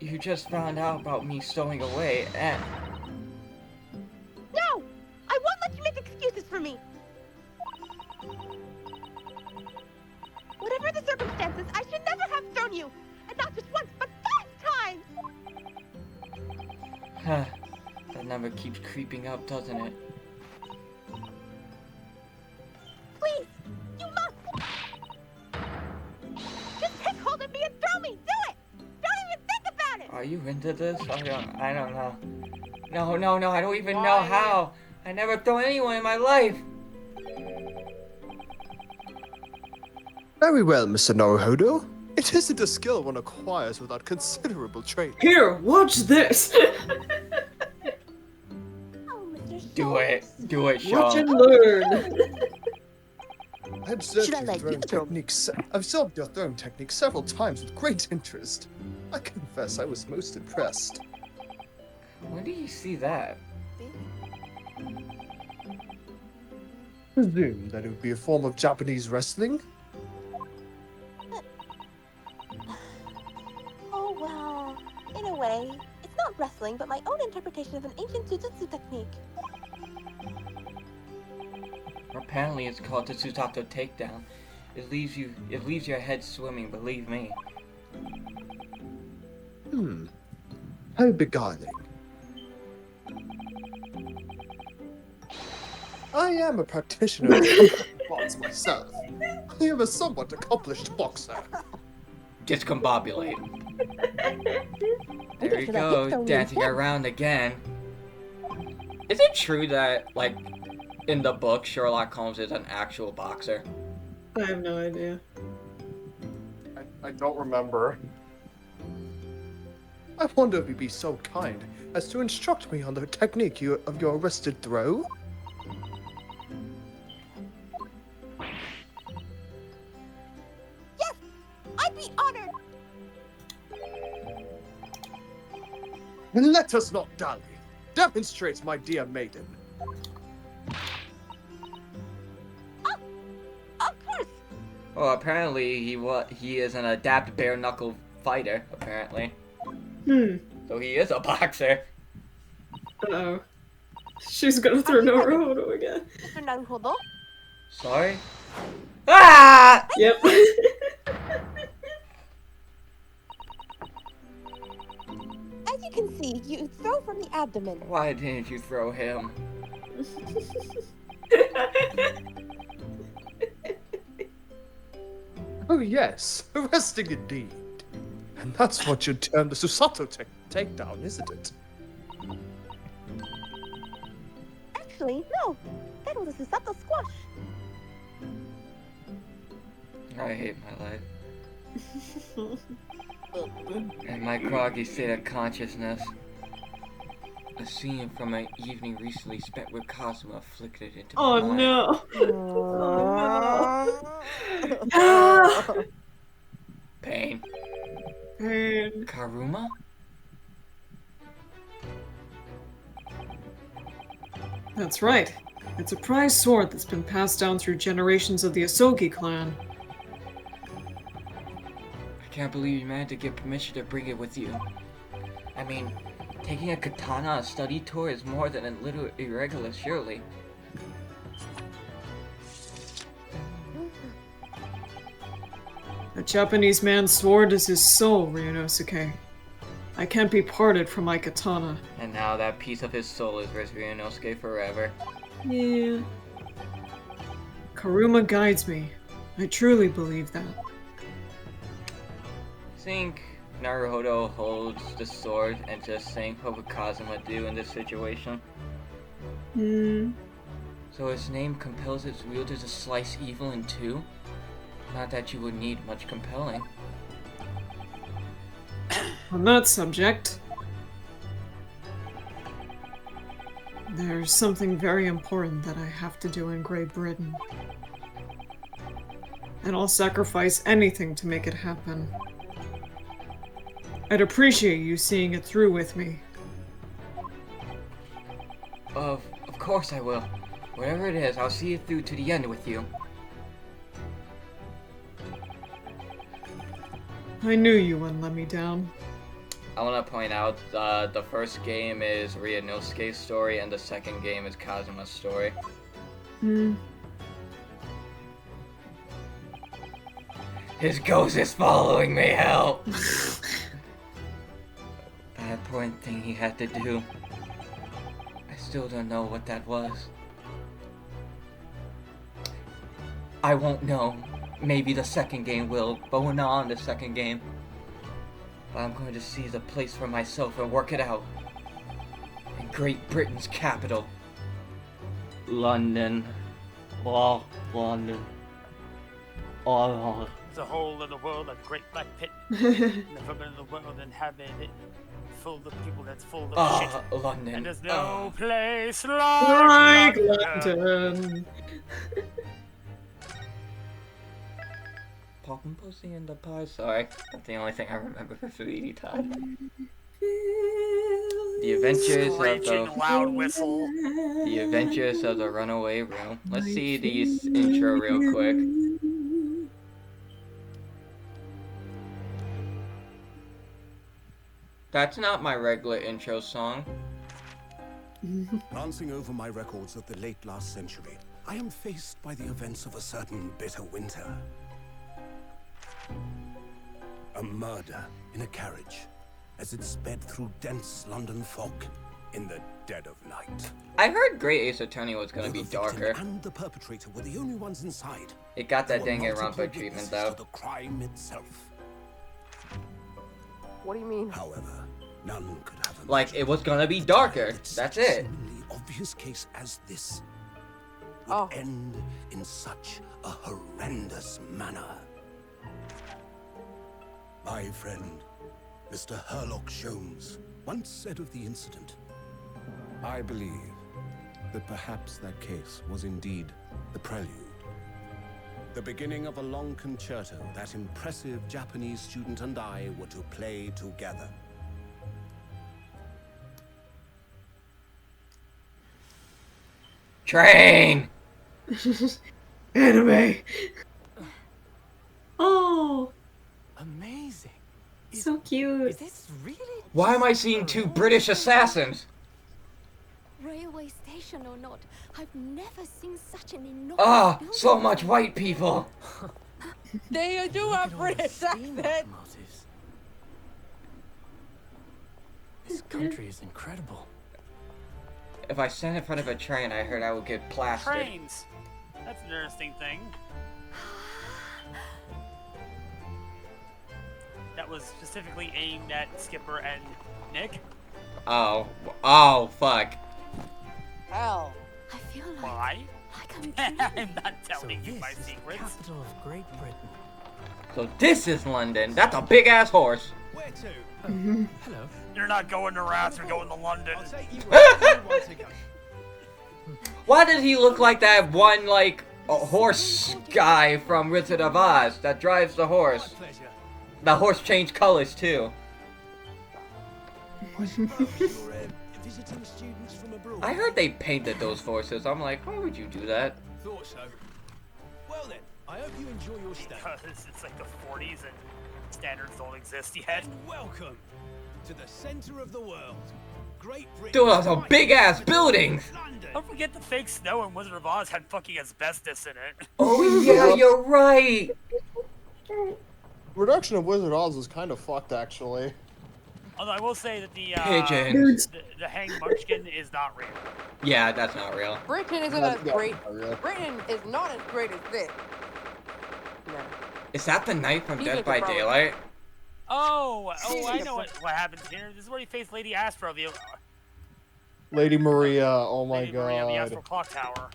You just found out about me stowing away, and... No! I won't let you make excuses for me! Whatever the circumstances, I should never have thrown you! And not just once, but 5 times! That number keeps creeping up, doesn't it? Please! You must! Just take hold of me and throw me! Do it! Don't even think about it! Are you into this? I don't know. No, I don't even know how. I never throw anyone in my life. Very well, Mr. Naruhodo. It isn't a skill one acquires without considerable training. Here, watch this! Oh, Mr. Do it, Watch Sean. and learn! I observed Should I your let you throwing throw? techniques. I've observed your throwing technique several times with great interest. I confess I was most impressed. When do you see that? Presume that it would be a form of Japanese wrestling? Oh, well, in a way, it's not wrestling, but my own interpretation of an ancient jujutsu technique. Apparently it's called the Susato takedown. It leaves your head swimming, believe me. How beguiling. I am a practitioner of box myself. I am a somewhat accomplished boxer. Discombobulate. There you go, dancing around again. Is it true that, like, in the book, Sherlock Holmes is an actual boxer? I have no idea. I don't remember. I wonder if you'd be so kind as to instruct me on the technique of your arrested throw. Yes! I'd be honored! Then let us not dally. Demonstrate, my dear maiden. Of course! Well, apparently he is an adept bare knuckle fighter, apparently. So he is a boxer. Uh-oh. She's gonna throw Naruhodo again. Mr. Naruhodo? Sorry? Ah! Yep. As you can see, you throw from the abdomen. Why didn't you throw him? Oh yes, arresting indeed. And that's what you'd term the Susato takedown, isn't it? Actually, no. That was a Susato squash. I hate my life. And my groggy state of consciousness. A scene from an evening recently spent with Kazuma flickered into my mind. No. Oh no. Pain. Pain. Karuma? That's right. It's a prized sword that's been passed down through generations of the Asogi clan. I can't believe you managed to get permission to bring it with you. I mean, taking a katana on a study tour is more than a little irregular, surely. A Japanese man's sword is his soul, Ryunosuke. I can't be parted from my katana. And now that piece of his soul is with Ryunosuke forever. Yeah. Karuma guides me. I truly believe that. Think Naruhodo holds the sword and just think what would Kazuma do in this situation? So his name compels its wielder to slice evil in two? Not that you would need much compelling. On that subject, there's something very important that I have to do in Great Britain. And I'll sacrifice anything to make it happen. I'd appreciate you seeing it through with me. Of course I will. Whatever it is, I'll see it through to the end with you. I knew you wouldn't let me down. I want to point out the first game is Ryunosuke's story and the second game is Kazuma's story. His ghost is following me, help! That important thing he had to do. I still don't know what that was. I won't know. Maybe the second game will, but we're not on the second game. But I'm going to see the place for myself and work it out. In Great Britain's capital. London. Oh, London. Oh. There's a hole in the world, a great black pit. Never been in the world inhabited. Full of people that's full of shit. London. And there's no place like London. Poppin' pussy in the pie. Sorry, that's the only thing I remember for Sweetie Todd. The Adventures of the loud whistle. The Adventures of the Runaway Room. Let's see these intro real quick. That's not my regular intro song. Glancing over my records of the late last century, I am faced by the events of a certain bitter winter. A murder in a carriage as it sped through dense London fog in the dead of night. I heard Great Ace Attorney was gonna be Both the darker. victim and the perpetrator were the only ones inside. It got that There were Danganronpa multiple treatment witnesses though. to the crime itself. What do you mean? However, none could have imagined Like it was gonna be darker. that That's such a it. seemingly obvious case as this would end in such a horrendous manner. My friend, Mr. Herlock Sholmes, once said of the incident, I believe that perhaps that case was indeed the prelude. The beginning of a long concerto that impressive Japanese student and I were to play together. Train! Anime! Oh! Amazing. So cute. Is this really? Why am I seeing two British assassins? Railway station or not, I've never seen such an enormous Ah, building so much before. white people. They do have British accent. This country is incredible. If I stand in front of a train, I heard I would get plastered. Trains. That's an interesting thing. That was specifically aimed at Skipper and Nick. Oh, fuck. Hell. I feel like, Why? I'm I'm not telling you my This is the secrets. capital of Great Britain. So this is London. That's a big ass horse. Where to? Hello. You're not going to Rats, you're going to London. I'll take you where you want to go. Why does he look like that one, like, a horse guy from Wizard of Oz that drives the horse? My pleasure. The horse changed colors too. I suppose you're visiting students from abroad. I heard they painted those horses. I'm like, why would you do that? Thought so. Well then, I hope you enjoy your stay. Because it's like the 40s and standards don't exist yet. And welcome to the center of the world. Great Britain. Those are big ass buildings. London. Don't forget the fake snow in Wizard of Oz had fucking asbestos in it. Oh yeah, you're right. Reduction of Wizard Oz is kind of fucked, actually. Although I will say that the Pigeons. the hanged munchkin is not real. Yeah, that's not real. Britain isn't That's as great. not real. Britain is not as great as this. No. Is that the knight from He's Dead like by a pro. Daylight? Oh, I know what happens here. This is where he faced Lady Astro, the Lady Maria, oh my Lady Maria, the god. Astro Clock Tower.